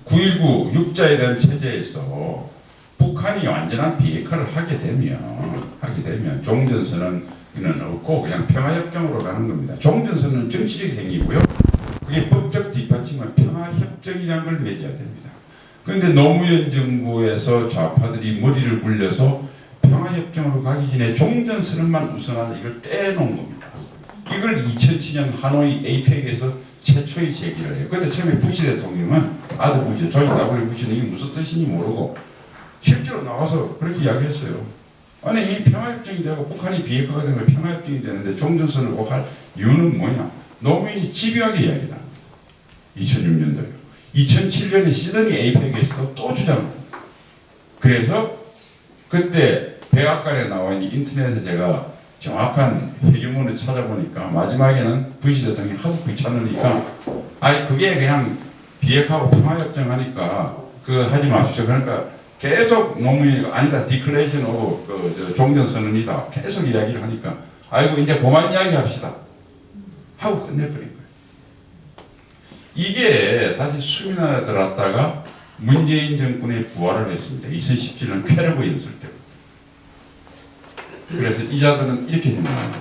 9.19 육자에 대한 체제에서 북한이 완전한 비핵화를 하게 되면 종전선언은 없고 그냥 평화협정으로 가는 겁니다. 종전선언은 정치적 행위고요. 그게 법적 뒷받침은 평화협정이라는 걸 맺어야 됩니다. 그런데 노무현 정부에서 좌파들이 머리를 굴려서 평화협정으로 가기 전에 종전선언만 우선하자 이걸 떼놓은 겁니다. 이걸 2007년 하노이 에이펙에서 최초의 제기를 해요. 그런데 처음에 부시 대통령은 아들 부시, 조지 W 부시는 이게 무슨 뜻인지 모르고 실제로 나와서 그렇게 이야기했어요. 아니 이 평화협정이 되고 북한이 비핵화가 되면 평화협정이 되는데 종전선언을 꼭 할 이유는 뭐냐? 노무현이 집요하게 이야기다. 2006년도에. 2007년에 시드니 에이펙에서도 또 주장합니다. 그래서 그때 백악관에 나와 있는 인터넷에 제가 정확한 회계문을 찾아보니까 마지막에는 부시 대통령이 하도 귀찮으니까 아니 그게 그냥 비핵화하고 평화협정 하니까 그거 하지 마십시오. 그러니까 계속 노무현이 아니다 디클레이션 오브 종전선언이다 계속 이야기를 하니까 아이고 이제 그만 이야기합시다 하고 끝내버린 거예요. 이게 다시 수민하에 들어왔다가 문재인 정권에 부활을 했습니다. 2017년 쾌러브 연설 때부터. 그래서 이자들은 이렇게 생각합니다.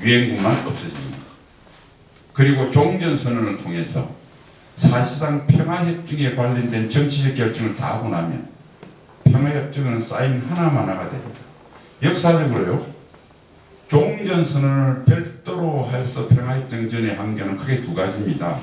유엔군만 없어집니다. 그리고 종전선언을 통해서 사실상 평화협정에 관련된 정치적 결정을 다 하고 나면 평화협정은 사인 하나만화가 됩니다. 역사적으로요. 종전선언을 별도로 해서 평화협정 전의 환경은 크게 두 가지입니다.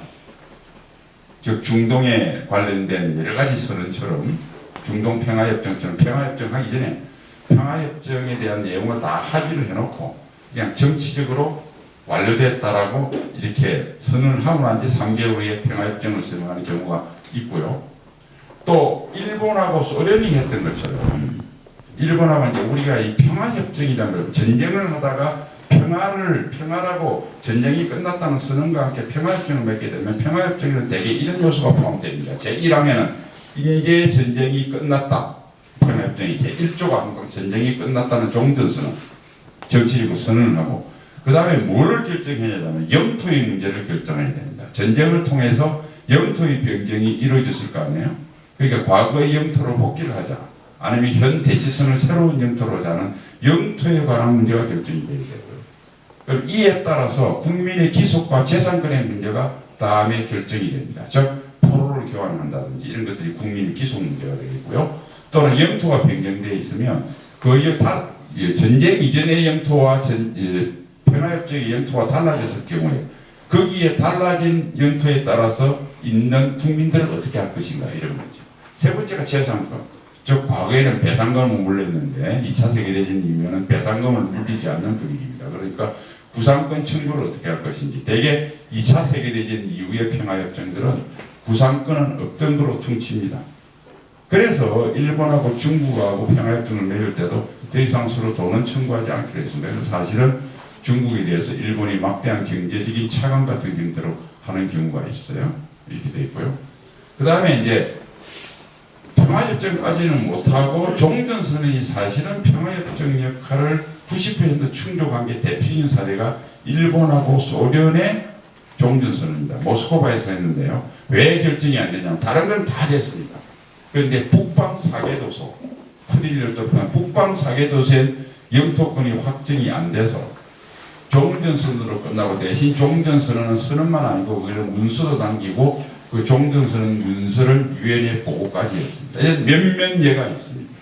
즉 중동에 관련된 여러 가지 선언처럼 중동 평화협정처럼 평화협정 하기 전에 평화협정에 대한 내용을 다 합의를 해놓고 그냥 정치적으로 완료됐다라고 이렇게 선언을 하고 난 뒤 3개월 후에 평화협정을 서명하는 경우가 있고요. 또 일본하고 소련이 했던 것처럼 일본하고 이제 우리가 이 평화협정이라는 걸 전쟁을 하다가 평화라고 전쟁이 끝났다는 선언과 함께 평화협정을 맺게 되면 평화협정에는 대개 이런 요소가 포함됩니다. 제1항에는 이제 전쟁이 끝났다. 평화협정이 제1조가 항상 전쟁이 끝났다는 종전선언 정치적으로 선언을 하고 그 다음에 뭐를 결정해야냐면 영토의 문제를 결정해야 됩니다. 전쟁을 통해서 영토의 변경이 이루어졌을 거 아니에요. 그러니까 과거의 영토로 복귀를 하자 아니면 현 대치선을 새로운 영토로 하자는 영토에 관한 문제가 결정이 되게 되고요. 그럼 이에 따라서 국민의 기속과 재산권의 문제가 다음에 결정이 됩니다. 즉 포로를 항구를 교환한다든지 이런 것들이 국민의 기속 문제가 되겠고요. 또는 영토가 변경되어 있으면 그 전쟁 이전의 영토와 평화협정의 영토가 달라졌을 경우에 거기에 달라진 영토에 따라서 있는 국민들을 어떻게 할 것인가 이런 거죠. 세 번째가 재산권. 즉 과거에는 배상금을 물렸는데 2차 세계대전 이후에는 배상금을 물리지 않는 분위기입니다. 그러니까 구상권 청구를 어떻게 할 것인지. 대개 2차 세계대전 이후의 평화협정들은 구상권은 없던 거로 퉁칩니다. 그래서 일본하고 중국하고 평화협정을 맺을 때도 더 이상 서로 돈은 청구하지 않기로 했습니다. 그래서 사실은 중국에 대해서 일본이 막대한 경제적인 차감 같은 경제로 하는 경우가 있어요. 이렇게 돼 있고요. 그 다음에 이제 평화협정까지는 못하고 종전선언이 사실은 평화협정 역할을 90% 충족한 게 대표적인 사례가 일본하고 소련의 종전선언입니다. 모스크바에서 했는데요. 왜 결정이 안 되냐면 다른 건 다 됐습니다. 그런데 북방 사개도소, 프리를 뜻하는 북방 사개도소의 영토권이 확정이 안 돼서 종전선언으로 끝나고 대신 종전선언은 선언만 아니고 그런 문서도 남기고 그 종전선언 문서를 유엔에 보고까지 했습니다. 몇몇 예가 있습니다.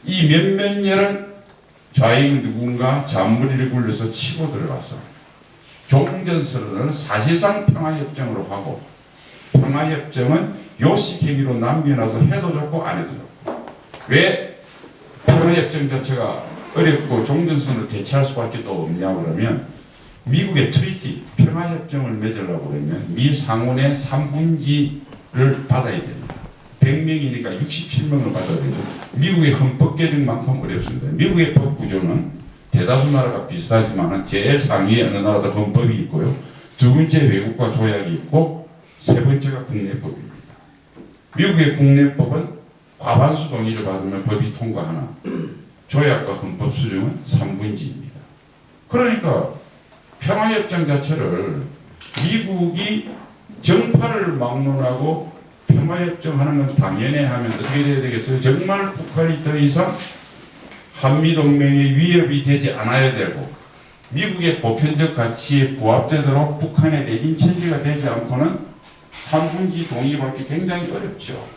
이 몇몇 예를 좌익 누군가 잔머리를 굴려서 치고 들어가서 종전선언을 사실상 평화협정으로 하고 평화협정은 요식행위로 남겨놔서 해도 좋고 안 해도 좋고 왜 평화협정 자체가 어렵고 종전선언을 대체할 수밖에 또 없냐 그러면 미국의 트리티, 평화협정을 맺으려고 그러면 미 상원의 3분지를 받아야 됩니다. 100명이니까 67명을 받아야 되죠. 미국의 헌법 개정만큼 어렵습니다. 미국의 법 구조는 대다수 나라가 비슷하지만 제일 상위에 어느 나라도 헌법이 있고요. 두 번째 외국과 조약이 있고 세 번째가 국내법입니다. 미국의 국내법은 과반수 동의를 받으면 법이 통과하나 조약과 헌법 수정은 3분지입니다. 그러니까 평화협정 자체를 미국이 정파를 막론하고 평화협정 하는 건 당연히 하면 어떻게 돼야 되겠어요? 정말 북한이 더 이상 한미동맹의 위협이 되지 않아야 되고 미국의 보편적 가치에 부합되도록 북한의 내진 체제가 되지 않고는 3분지 동의받기 굉장히 어렵죠.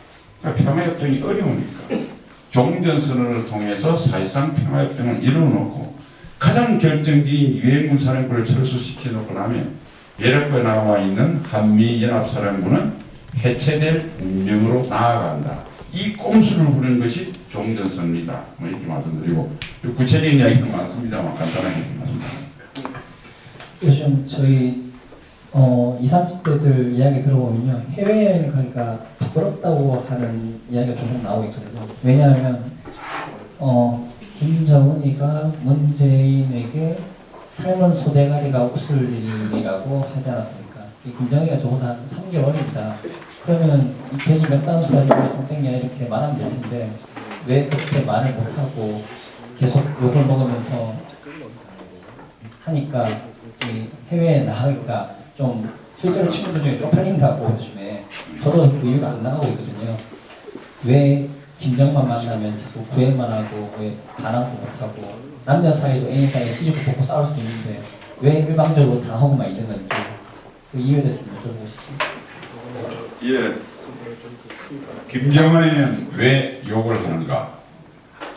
그러니까 평화협정이 어려우니까 종전선언을 통해서 사실상 평화협정을 이루어놓고 가장 결정적인 유엔군사령부를 철수시켜놓고 나면 예력에 나와 있는 한미연합사령부는 해체될 운명으로 나아간다. 이 꼼수를 부르는 것이 종전선언이다. 뭐 이렇게 말씀드리고 구체적인 이야기는 많습니다만 간단하게 말씀드립니다. 요즘 저희 20, 30대들 이야기 들어보면요. 해외여행 가기가 부끄럽다고 하는 이야기가 계속 나오고 있거든요. 왜냐하면 김정은이가 문재인에게 삶은 소대가리가 웃을 일이라고 하지 않았습니까? 이 김정은이가 적어도 한 3개월입니다. 그러면 이 계속 맥단수가 동생이야 이렇게 말하면 될 텐데 왜 그렇게 말을 못하고 계속 욕을 먹으면서 하니까 이 해외에 나가기가 좀 실제로 친구들 중에 쪽팔린다고 요즘에 저도 그 이유가 안 나오고 있거든요. 왜 김정만 만나면 계속 구애만 하고 왜 반항도 못하고 남녀 사이도 애인 사이에 시집을 벗고 싸울 수도 있는데 왜 일방적으로 다 하고만 있는 건지 그 이유에 대해서 좀 여쭤보고 싶습니다. 예. 김정은이는 왜 욕을 하는가?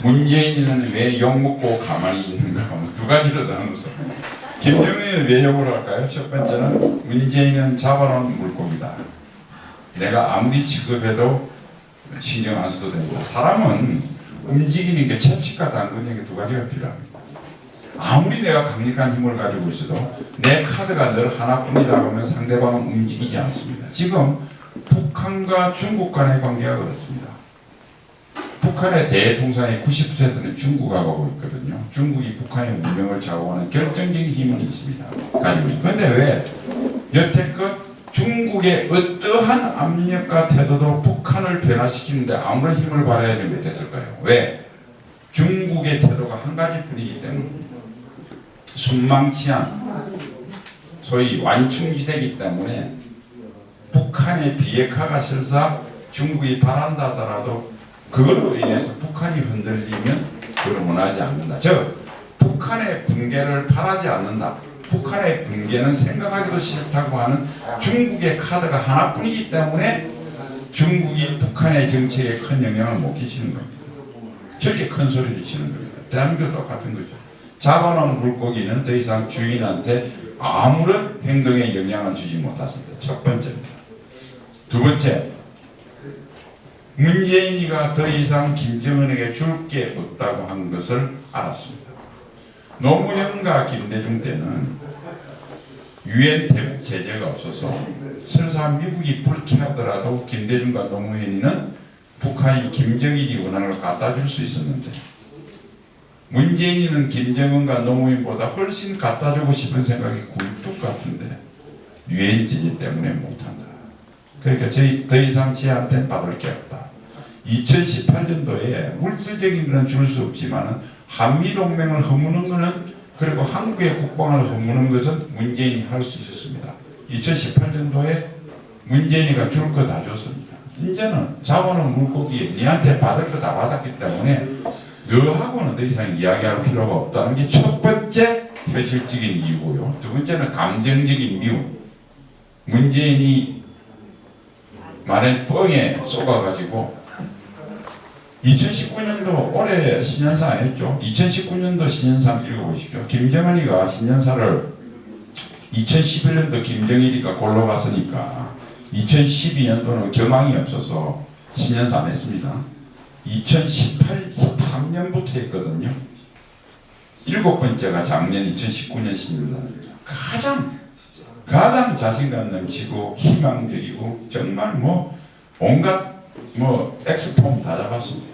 문재인은 왜 욕먹고 가만히 있는가? 두 가지로 나누면서 김정은이는 왜 욕을 할까요? 첫 번째는 문재인은 잡아놓은 물고기다. 내가 아무리 취급해도 신경 안 써도 된다. 사람은 움직이는 게 채찍과 당근에게 두 가지가 필요합니다. 아무리 내가 강력한 힘을 가지고 있어도 내 카드가 늘 하나뿐이라고 하면 상대방은 움직이지 않습니다. 지금 북한과 중국 간의 관계가 그렇습니다. 북한의 대통상의 90%는 중국하고 하고 있거든요. 중국이 북한의 운명을 좌우하는 결정적인 힘은 있습니다. 가지고 있습니다. 그런데 왜 여태껏 중국의 어떠한 압력과 태도도 북한을 변화시키는데 아무런 힘을 발휘하지 못했을까요? 왜? 중국의 태도가 한 가지뿐이기 때문입니다. 순망치한 소위 완충지대이기 때문에 북한의 비핵화가 설사 중국이 바란다 하더라도 그걸로 인해서 북한이 흔들리면 그걸 원하지 않는다. 즉 북한의 붕괴를 바라지 않는다. 북한의 붕괴는 생각하기도 싫다고 하는 중국의 카드가 하나뿐이기 때문에 중국이 북한의 정책에 큰 영향을 못 끼치는 겁니다. 저렇게 큰 소리를 치는 겁니다. 대한민국도 똑같은 거죠. 잡아놓은 물고기는 더 이상 주인한테 아무런 행동에 영향을 주지 못했습니다. 첫 번째입니다. 두 번째, 문재인이가 더 이상 김정은에게 줄 게 없다고 한 것을 알았습니다. 노무현과 김대중 때는 유엔 대북 제재가 없어서 설사 미국이 불쾌하더라도 김대중과 노무현이는 북한이 김정일이 원하는 걸 갖다 줄 수 있었는데, 문재인이는 김정은과 노무현보다 훨씬 갖다 주고 싶은 생각이 굴뚝 같은데 유엔 제재 때문에 못한다. 그러니까 더 이상 쟤한테는 받을 게 없다. 2018년도에 물질적인 건 줄 수 없지만 한미동맹을 허무는 것은, 그리고 한국의 국방을 허무는 것은 문재인이 할 수 있었습니다. 2018년도에 문재인이가 줄 거 다 줬습니다. 이제는 잡아놓은 물고기에 니한테 받을 거 다 받았기 때문에 너하고는 더 이상 이야기할 필요가 없다는 게 첫 번째 현실적인 이유고요. 두 번째는 감정적인 미움. 문재인이 말한 뻥에 쏘가가지고 2019년도 올해 신년사 안 했죠. 2019년도 신년사 읽어보십시오. 김정은이가 신년사를 2011년도 김정일이가 골로 갔으니까 2012년도는 경황이 없어서 신년사 안 했습니다. 2013년부터 했거든요. 일곱 번째가 작년 2019년 신년사입니다. 가장 자신감 넘치고 희망적이고 정말 온갖 엑스폼 다 잡았습니다.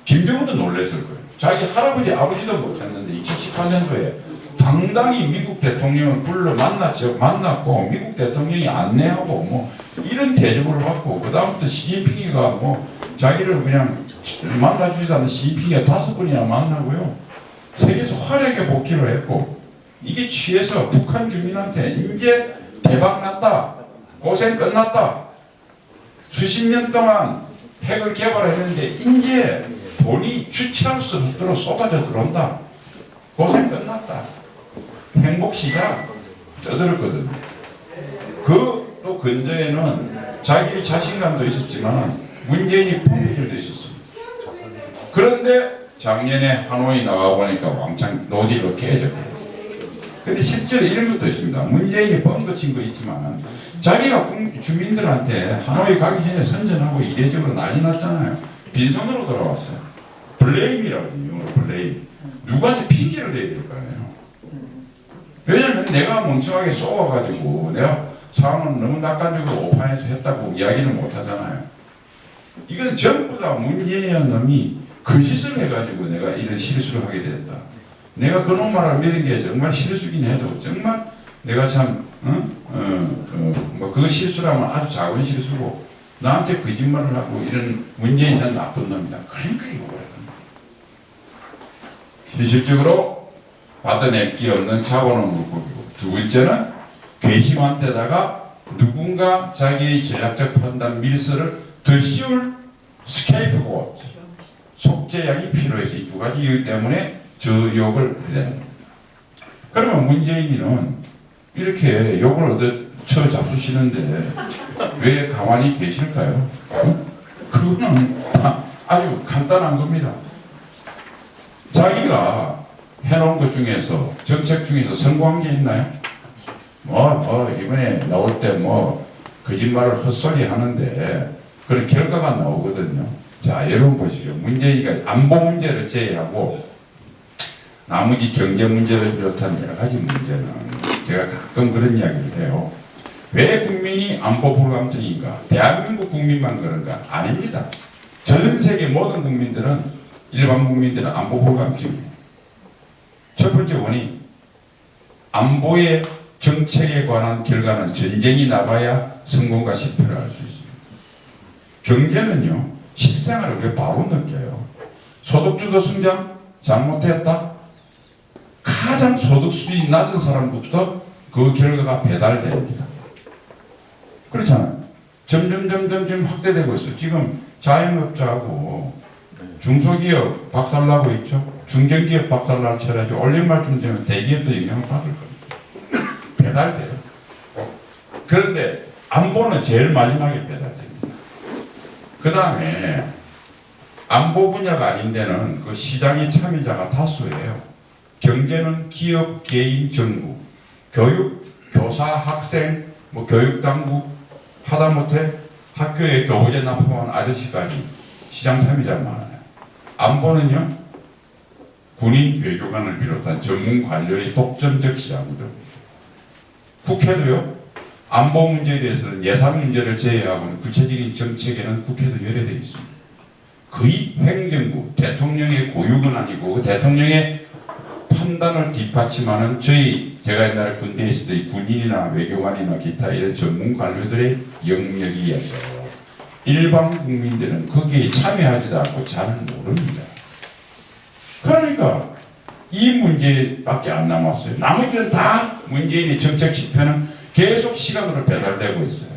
김정은도 놀랐을 거예요. 자기 할아버지 아버지도 못했는데 2018년도에 당당히 미국 대통령을 불러 만났고 미국 대통령이 안내하고 이런 대접을 받고, 그 다음부터 시진핑이가 자기를 그냥 만나주지도 않는 시진핑이 5번이나 만나고요. 세계에서 화려하게 복귀를 했고, 이게 취해서 북한 주민한테 이제 대박 났다, 고생 끝났다, 수십 년 동안 핵을 개발했는데 이제 돈이 주체할 수 없도록 쏟아져 들어온다, 고생 끝났다, 행복 시작 떠들었거든요. 또 근저에는 자기 자신감도 있었지만 문재인이 펑기질도 있었습니다. 그런데 작년에 하노이 나가보니까 왕창 노디로 깨졌거든요. 근데 실제로 이런 것도 있습니다. 문재인이 뻥도 친 거 있지만 자기가 주민들한테 하노이 가기 전에 선전하고 이례적으로 난리 났잖아요. 빈손으로 돌아왔어요. 블레임이라고 해요. 블레임. 누구한테 핑계를 대야 될 거 아니에요. 왜냐면 내가 멍청하게 쏘아가지고 내가 상황을 너무 낚아주고 오판에서 했다고 이야기는 못하잖아요. 이건 전부 다 문재인 놈이 거짓을 해가지고 내가 이런 실수를 하게 됐다. 내가 그놈 말을 믿은 게 정말 실수긴 해도 정말 내가 참 그 실수라면 아주 작은 실수고 나한테 거짓말을 하고 이런 문재인은 나쁜 놈이다. 그러니까 이거 그래. 현실적으로 받아낼 게 없는 차고는 물고기고, 두 번째는 괘씸한 데다가 누군가 자기의 전략적 판단 밀서를 더 씌울 스케이프고 속죄양이 필요해서 이 두 가지 이유 때문에 저 욕을 해야 그러면 문재인이는 이렇게 욕을 얻어 잡수시는데 왜 가만히 계실까요? 그거는 아주 간단한 겁니다. 자기가 해놓은 것 중에서, 정책 중에서 성공한 게 있나요? 이번에 나올 때 거짓말을 헛소리 하는데 그런 결과가 나오거든요. 자, 여러분 보시죠. 문재인이가 안보 문제를 제외하고 나머지 경제 문제를 비롯한 여러 가지 문제는 제가 가끔 그런 이야기를 해요. 왜 국민이 안보 불감증인가? 대한민국 국민만 그런가? 아닙니다. 전 세계 모든 국민들은, 일반 국민들은 안보 불감증이에요. 첫 번째 원인, 안보의 정책에 관한 결과는 전쟁이 나봐야 성공과 실패를 알 수 있습니다. 경제는요, 실생활을 왜 바로 느껴요? 소득주도 성장 잘못했다? 가장 소득 수준이 낮은 사람부터 그 결과가 배달됩니다. 그렇잖아요. 점점 확대되고 있어요. 지금 자영업자하고 중소기업 박살나고 있죠. 중견기업 박살날 차례죠. 올림말 준다면 대기업도 영향을 받을 겁니다. 배달돼요. 그런데 안보는 제일 마지막에 배달됩니다. 그 다음에 안보 분야가 아닌 데는 그 시장의 참여자가 다수예요. 경제는 기업, 개인, 정부, 교육, 교사, 학생, 뭐 교육당국, 하다못해 학교에 교부제 납품한 아저씨까지 시장 참여자가 많아요. 안보는요, 군인, 외교관을 비롯한 전문 관료의 독점적 시장이죠. 국회도요, 안보 문제에 대해서는 예산 문제를 제외하고는 구체적인 정책에는 국회도 열애되어 있습니다. 거의 행정부, 대통령의 고유는 아니고 그 대통령의 판단을 뒷받침하는 제가 옛날에 군대에 있을 때 군인이나 외교관이나 기타 이런 전문 관료들의 영역에 의해서 일반 국민들은 거기에 참여하지도 않고 잘 모릅니다. 그러니까 이 문제밖에 안 남았어요. 나머지는 다 문재인의 정책 실패는 계속 시간으로 배달되고 있어요.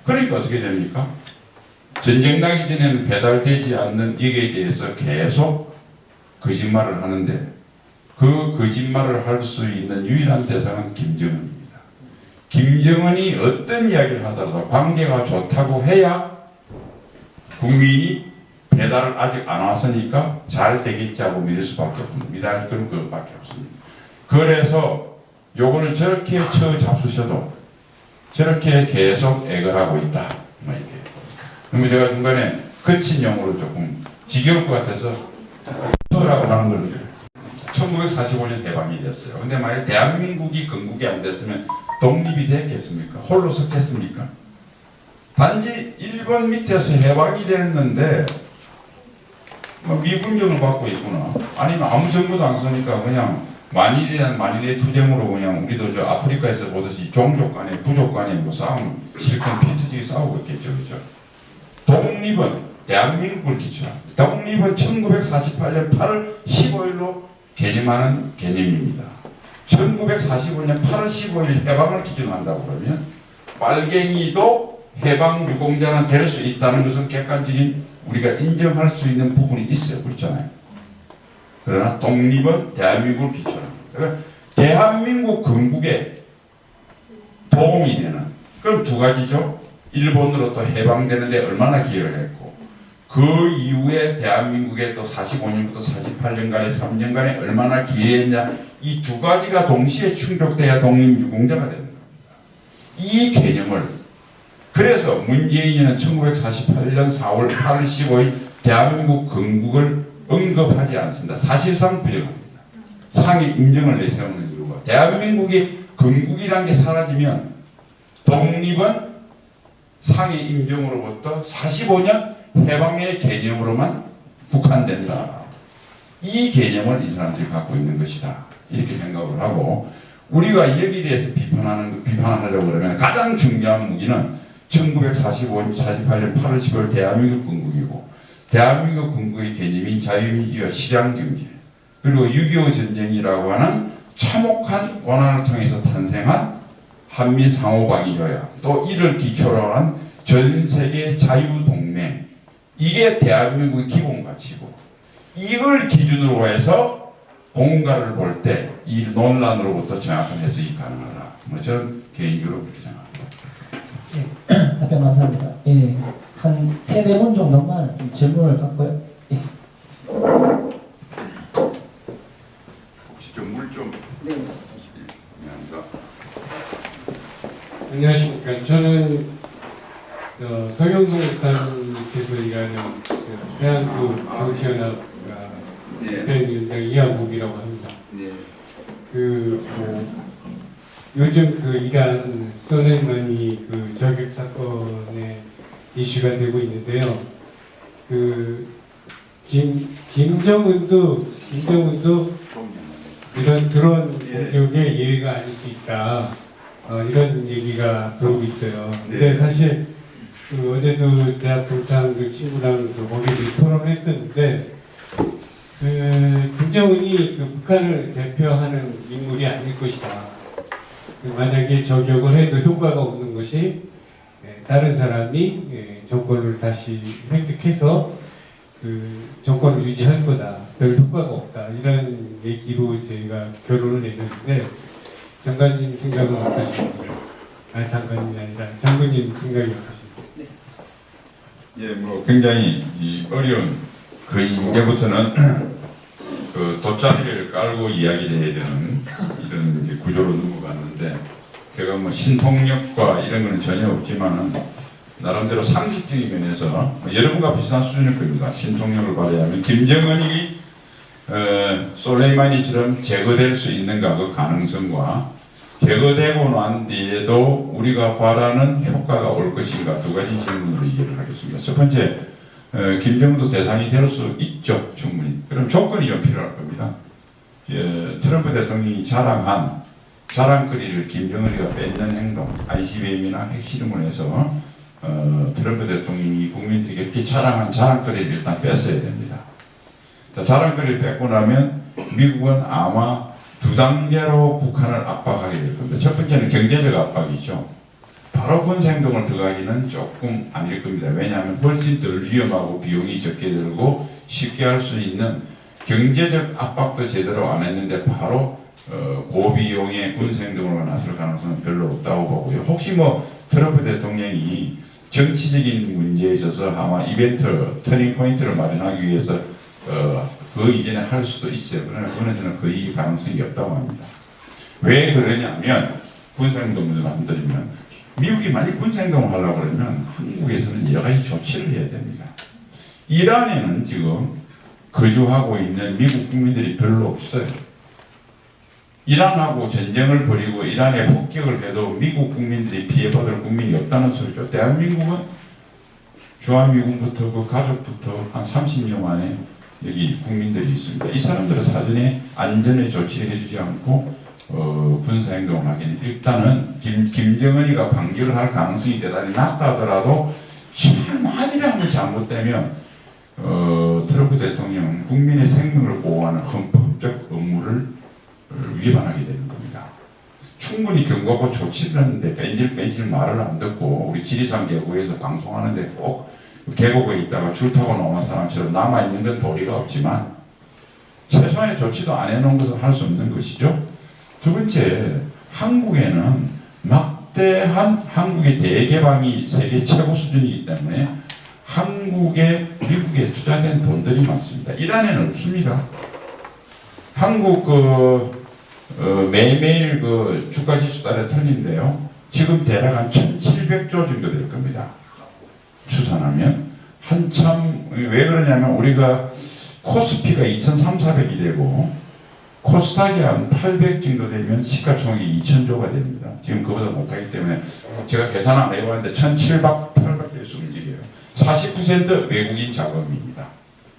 그러니까 어떻게 됩니까? 전쟁 나기 전에는 배달되지 않는 이에 대해서 계속 거짓말을 하는데 그 거짓말을 할 수 있는 유일한 대상은 김정은입니다. 김정은이 어떤 이야기를 하더라도 관계가 좋다고 해야 국민이 배달을 아직 안 왔으니까 잘 되겠지 하고 믿을 수밖에 없습니다. 믿을 건 그것밖에 없습니다. 그래서 요거는 저렇게 쳐잡수셔도 저렇게 계속 애걸하고 있다. 뭐 이렇게. 그러면 제가 중간에 거친 용어로 조금 지겨울 것 같아서 라고 하는 걸 1945년 해방이 됐어요. 근데 만약 대한민국이 건국이 안 됐으면 독립이 됐겠습니까? 홀로 섰겠습니까? 단지 일본 밑에서 해방이 됐는데 뭐 미군정을 받고 있구나. 아니면 아무 정부도 안 쓰니까 그냥 만일의 투쟁으로 그냥 우리도 저 아프리카에서 보듯이 종족 간에 부족 간에 뭐 싸움 실컷 피터지게 싸우고 있겠죠. 그죠? 독립은 대한민국을 기초합니다. 독립은 1948년 8월 15일로 개념하는 개념입니다. 1945년 8월 15일 해방을 기준으로 한다고 그러면 빨갱이도 해방 유공자는 될 수 있다는 것은 객관적인 우리가 인정할 수 있는 부분이 있어요. 그렇잖아요. 그러나 독립은 대한민국을 기초로 합니다. 그러니까 대한민국 건국에 도움이 되는 그럼 두 가지죠. 일본으로부터 해방되는데 얼마나 기여를 했고 그 이후에 대한민국에 또 45년부터 48년간의 3년간에 얼마나 기여했냐 이 두 가지가 동시에 충족돼야 독립유공자가 되는 겁니다. 이 개념을 그래서 문재인은 1948년 4월 8월 15일 대한민국 건국을 언급하지 않습니다. 사실상 부정합니다. 상위 임정을 내세우는 이유가 대한민국이 건국이라는 게 사라지면 독립은 상위 임정으로부터 45년 해방의 개념으로만 국한된다. 이 개념을 이 사람들이 갖고 있는 것이다. 이렇게 생각을 하고 우리가 여기에 대해서 비판하려고 그러면 가장 중요한 무기는 1948년 8월 10일 대한민국 건국이고 대한민국 건국의 개념인 자유민주와 시장경제 그리고 6.25 전쟁이라고 하는 참혹한 고난을 통해서 탄생한 한미 상호방위조약 또 이를 기초로 한 전 세계 자유동맹 이게 대한민국의 기본 가치고 이걸 기준으로 해서 공가를 볼 때 이 논란으로부터 정확한 해석이 가능하다. 뭐 저는 개인적으로 그렇게 생각합니다. 답변 감사합니다. 예, 한 3-4분 정도만 질문을 갖고요. 예. 혹시 좀 물 좀. 네. 미안합니다. 안녕하십니까. 저는 서경동 목사님께서 일하는 대한민국 정치연합 대표위원장 이한복이라고 합니다. 네. 요즘 이란 소레이마니 저격 사건에 이슈가 되고 있는데요. 김정은도 이런 드론 공격의 예외가 아닐 수 있다. 이런 얘기가 들어오고 있어요. 근데 사실 어제도 대학 동창 친구랑 거기서 토론을 했었는데 김정은이 북한을 대표하는 인물이 아닐 것이다. 만약에 저격을 해도 효과가 없는 것이 다른 사람이 정권을 다시 획득해서 정권을 유지할 거다. 별 효과가 없다. 이런 얘기로 저희가 결론을 내렸는데 장관님 생각은 어떠십니까? 아니, 장관님이 아니라 장군님 생각이 어떠십니까? 예, 뭐 굉장히 이 어려운 이제부터는 그 돗자리를 깔고 이야기를 해야 되는 이런 이제 구조로 넘어갔는데 제가 뭐 신통력과 이런 거는 전혀 없지만은 나름대로 상식적인 면에서 뭐 여러분과 비슷한 수준일 겁니다. 신통력을 받아야 하면 김정은이 솔레이마니처럼 제거될 수 있는가 그 가능성과 제거되고 난 뒤에도 우리가 바라는 효과가 올 것인가 두 가지 질문으로 이해를 하겠습니다. 첫 번째, 김정은도 대상이 될 수 있죠, 충분히. 그럼 조건이 좀 필요할 겁니다. 트럼프 대통령이 자랑한 자랑거리를 김정은이가 뺏는 행동, ICBM이나 핵실험을 해서 트럼프 대통령이 국민들에게 이렇게 자랑한 자랑거리를 일단 뺐어야 됩니다. 자, 자랑거리를 뺏고 나면 미국은 아마 두 단계로 북한을 압박하게 될 겁니다. 첫 번째는 경제적 압박이죠. 바로 군사행동을 들어가기는 조금 아닐 겁니다. 왜냐하면 훨씬 덜 위험하고 비용이 적게 들고 쉽게 할 수 있는 경제적 압박도 제대로 안 했는데 바로 고비용의 군사행동으로 나설 가능성은 별로 없다고 보고요. 혹시 뭐 트럼프 대통령이 정치적인 문제에 있어서 아마 이벤트, 터닝 포인트를 마련하기 위해서 그 이전에 할 수도 있어요. 그러나 그거는 저는 거의 가능성이 없다고 합니다. 왜 그러냐면 군사행동을 만들면 미국이 만약 군사행동을 하려고 그러면 한국에서는 여러 가지 조치를 해야 됩니다. 이란에는 지금 거주하고 있는 미국 국민들이 별로 없어요. 이란하고 전쟁을 벌이고 이란에 폭격을 해도 미국 국민들이 피해받을 국민이 없다는 소리죠. 대한민국은 주한미군부터 그 가족부터 한 30년 만에 여기 국민들이 있습니다. 이 사람들은 사전에 안전의 조치를 해주지 않고 군사행동을 하기는 일단은 김정은이가 반격을 할 가능성이 대단히 낮다 하더라도 만일에 한번 잘못되면 트럼프 대통령은 국민의 생명을 보호하는 헌법적 의무를 위반하게 되는 겁니다. 충분히 경고하고 조치를 하는데 뺀질 말을 안 듣고 우리 지리산 계곡에서 방송하는데 꼭 계곡에 있다가 줄 타고 나온 사람처럼 남아있는 건 도리가 없지만 최소한의 조치도 안 해놓은 것은 할 수 없는 것이죠. 두 번째, 한국에는 막대한 한국의 대개방이 세계 최고 수준이기 때문에 한국에 미국에 투자된 돈들이 많습니다. 이란에는 없습니다. 한국 매일매일 주가지수 따라 틀린데요. 지금 대략 한 1,700조 정도 될 겁니다. 추산하면 한참 왜 그러냐면 우리가 코스피가 2,300~400이 되고 코스닥이 한 800 정도 되면 시가총액이 2,000조가 됩니다. 지금 그보다 못하기 때문에 제가 계산 안 해봤는데 1,700, 800대에서 움직여요. 40% 외국인 자금입니다.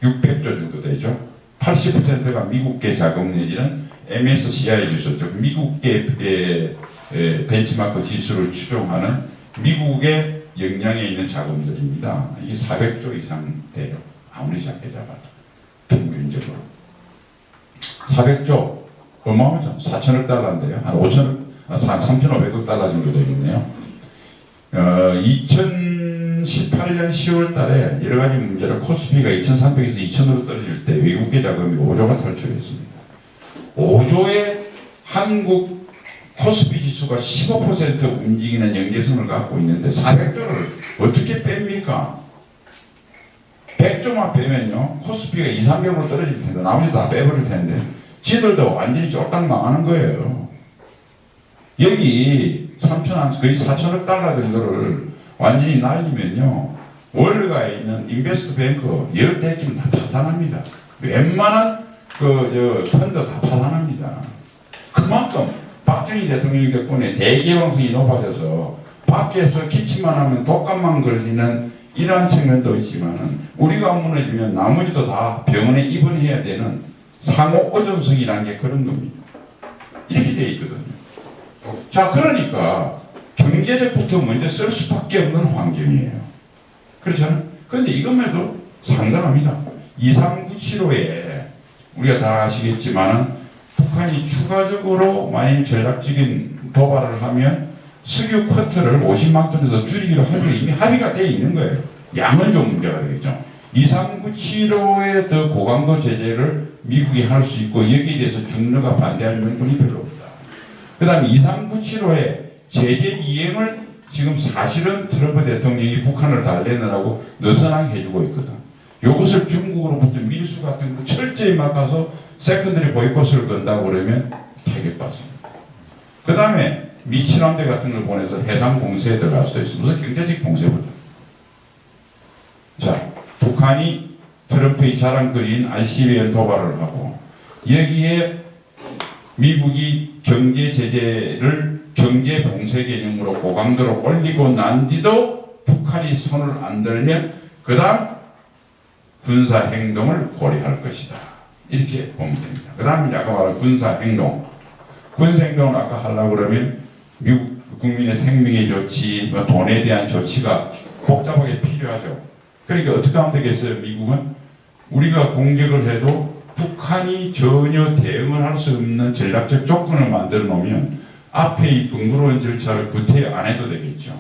600조 정도 되죠. 80%가 미국계 자금 내지는 MSCI 지수, 즉 미국계 벤치마크 지수를 추종하는 미국의 역량에 있는 자금들입니다. 이게 400조 이상 돼요. 아무리 작게 잡아도 평균적으로 400조 어마어마하죠. 4천억 달러인데요. 한 3,500억 달러 정도 되겠네요. 2018년 10월 달에 여러 가지 문제로 코스피가 2,300에서 2,000으로 떨어질 때 외국계 자금이 5조가 탈출했습니다. 5조의 한국 코스피 지수가 15% 움직이는 연계성을 갖고 있는데 400조를 어떻게 뺍니까? 100조만 빼면요 코스피가 200~300으로 떨어질 텐데 나머지 다 빼버릴 텐데 지들도 완전히 쫄딱 망하는 거예요. 여기 3,000원 거의 4천억 달러 정도를 완전히 날리면요 월가에 있는 인베스트 뱅크 10대쯤 다 파산합니다. 웬만한 펀드 다 파산합니다. 그만큼 박정희 대통령 덕분에 대개방성이 높아져서 밖에서 기침만 하면 독감만 걸리는 이러한 측면도 있지만 우리가 무너지면 나머지도 다 병원에 입원해야 되는 상호 의존성이라는 게 그런 겁니다. 이렇게 돼 있거든요. 자, 그러니까 경제적부터 먼저 쓸 수밖에 없는 환경이에요. 그렇잖아요. 그런데 이것만도 상당합니다. 2397호에 우리가 다 아시겠지만은 북한이 추가적으로 만일 전략적인 도발을 하면 석유 쿼터를 50만 톤에서 줄이기로 이미 합의가 되어 있는 거예요. 양은 좀 문제가 되겠죠. 2397호의 더 고강도 제재를 미국이 할 수 있고 여기에 대해서 중러가 반대할 명분이 별로 없다. 그 다음에 2397호의 제재 이행을 지금 사실은 트럼프 대통령이 북한을 달래느라고 느슨하게 해주고 있거든. 이것을 중국으로부터 밀수 같은 거 철저히 막아서 세컨더리 보이콧을 건다고 그러면 타격받습니다. 그 다음에 미친함대 같은 걸 보내서 해상 봉쇄에 들어갈 수도 있습니다. 무슨 경제적 봉쇄보다. 자, 북한이 트럼프의 자랑거리인 ICBM 도발을 하고 여기에 미국이 경제 제재를 경제 봉쇄 개념으로 고강도로 올리고 난 뒤도 북한이 손을 안 들면 그 다음 군사 행동을 고려할 것이다. 이렇게 보면 됩니다. 그 다음에 아까 말한 군사 행동. 군사 행동을 아까 하려고 그러면 미국 국민의 생명의 조치, 뭐 돈에 대한 조치가 복잡하게 필요하죠. 그러니까 어떻게 하면 되겠어요? 미국은 우리가 공격을 해도 북한이 전혀 대응을 할 수 없는 전략적 조건을 만들어 놓으면 앞에 이 번거로운 절차를 구태 안 해도 되겠죠.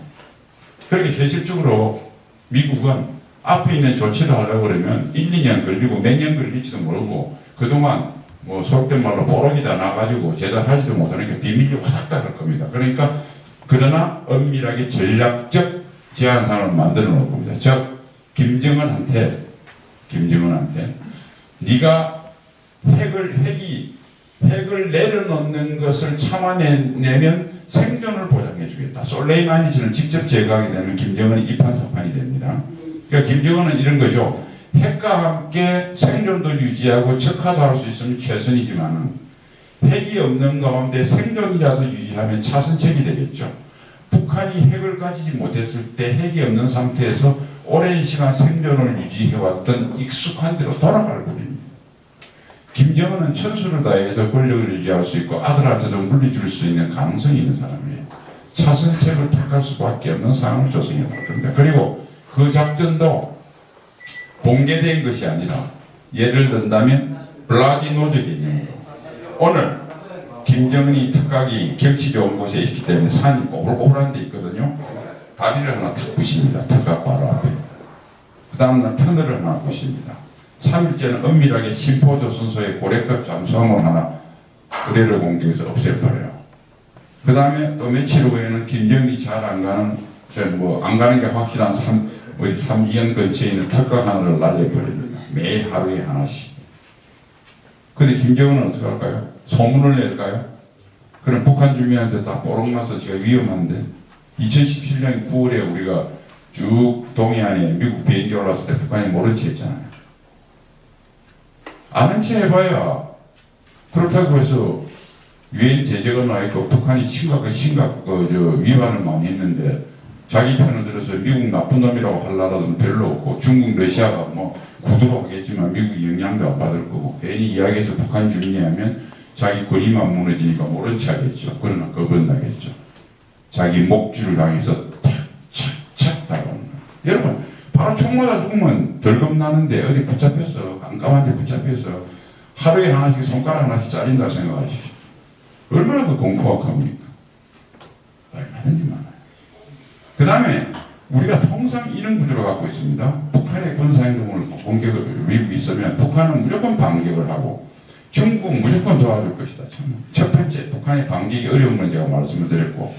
그러니까 현실적으로 미국은 앞에 있는 조치를 하려고 그러면 1, 2년 걸리고 몇 년 걸릴지도 모르고 그동안 뭐 속된 말로 뽀록이다 나가지고 제대로 하지도 못하니까 비밀리 화닥다 할 겁니다. 그러니까 그러나 엄밀하게 전략적 제한상을 만들어 놓을 겁니다. 즉 김정은한테 네가 핵을 내려놓는 것을 참아내면 생존을 보장해 주겠다. 솔레이마니 지는 직접 제거하게 되면 김정은이 이판사판이 됩니다. 그러니까 김정은은 이런 거죠. 핵과 함께 생존도 유지하고 척화도 할 수 있으면 최선이지만 핵이 없는 가운데 생존이라도 유지하면 차선책이 되겠죠. 북한이 핵을 가지지 못했을 때 핵이 없는 상태에서 오랜 시간 생존을 유지해왔던 익숙한 대로 돌아갈 뿐입니다. 김정은은 천수를 다해서 권력을 유지할 수 있고 아들한테도 물리줄 수 있는 가능성이 있는 사람이에요. 차선책을 택할 수밖에 없는 상황을 조성해 놓을 겁니다. 그리고 그 작전도 공개된 것이 아니라 예를 든다면 블라디노즈 개념으로 오늘 김정은이 특각이 경치 좋은 곳에 있기 때문에 산이 꼬불꼬불한 데 있거든요. 다리를 하나 탁 부십니다. 특각 바로 앞에. 그 다음날 터널을 하나 부십니다. 3일째는 엄밀하게 심포조선소의 고래급 잠수함을 하나 의뢰를 공격해서 없애버려요. 그 다음에 또 며칠 후에는 김정은이 잘 안 가는 안 가는 게 확실한 우리 삼지연 근처에 있는 특각 하나를 날려버립니다. 매일 하루에 하나씩. 근데 김정은은 어떻게 할까요? 소문을 낼까요? 그럼 북한 주민한테 다 뽀록나서 제가 위험한데 2017년 9월에 우리가 쭉 동해안에 미국 비행기 올랐을 때 북한이 모른 체 했잖아요. 아는 체 해봐야 그렇다고 해서 유엔 제재가 나있고 북한이 심각한 위반을 많이 했는데 자기 편을 들어서 미국 나쁜 놈이라고 할 나라는 별로 없고 중국, 러시아가 뭐 구두로 하겠지만 미국이 영향도 안 받을 거고 괜히 이야기해서 북한 주민이 하면 자기 권위만 무너지니까 모른 체 하겠죠. 그러나 겁은나겠죠. 자기 목줄을 당해서 탁착착 다가오는 거예요. 여러분 바로 총 맞아 죽으면 덜 겁나는데 어디 붙잡혀서 깜깜한 데 붙잡혀서 하루에 하나씩 손가락 하나씩 잘린다 생각하십시오. 얼마나 그 공포악합니까? 얼마든지 많아요. 그 다음에 우리가 통상 이런 구조를 갖고 있습니다. 북한의 군사행동을 공격을 미국이 있으면 북한은 무조건 반격을 하고 중국은 무조건 도와줄 것이다. 첫 번째 북한의 반격이 어려운 건 제가 말씀을 드렸고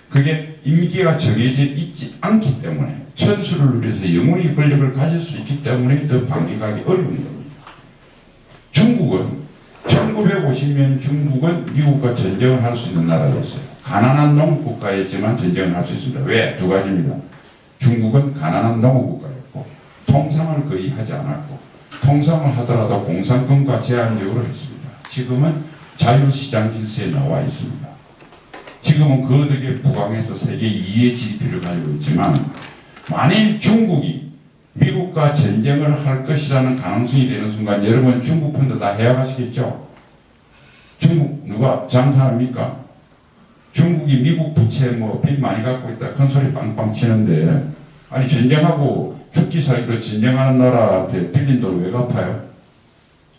그게 임기가 정해져 있지 않기 때문에 천수를 위해서 영원히 권력을 가질 수 있기 때문에 더 반격하기 어려운 겁니다. 중국은 1950년 중국은 미국과 전쟁을 할 수 있는 나라였어요. 가난한 농업국가였지만 전쟁을 할 수 있습니다. 왜? 두 가지입니다. 중국은 가난한 농업국가였고 통상을 거의 하지 않았고 통상을 하더라도 공산권과 제한적으로 했습니다. 지금은 자유시장 질서에 나와 있습니다. 지금은 그 덕에 부강해서 세계 2의 GDP를 가지고 있지만 만일 중국이 미국과 전쟁을 할 것이라는 가능성이 되는 순간 여러분 중국 펀드 다 해약하시겠죠? 중국 누가 장사합니까? 중국이 미국 부채 빚 많이 갖고 있다 큰 소리 빵빵 치는데 아니 전쟁하고 죽기 살기로 전쟁하는 나라한테 빌린 돈 왜 갚아요?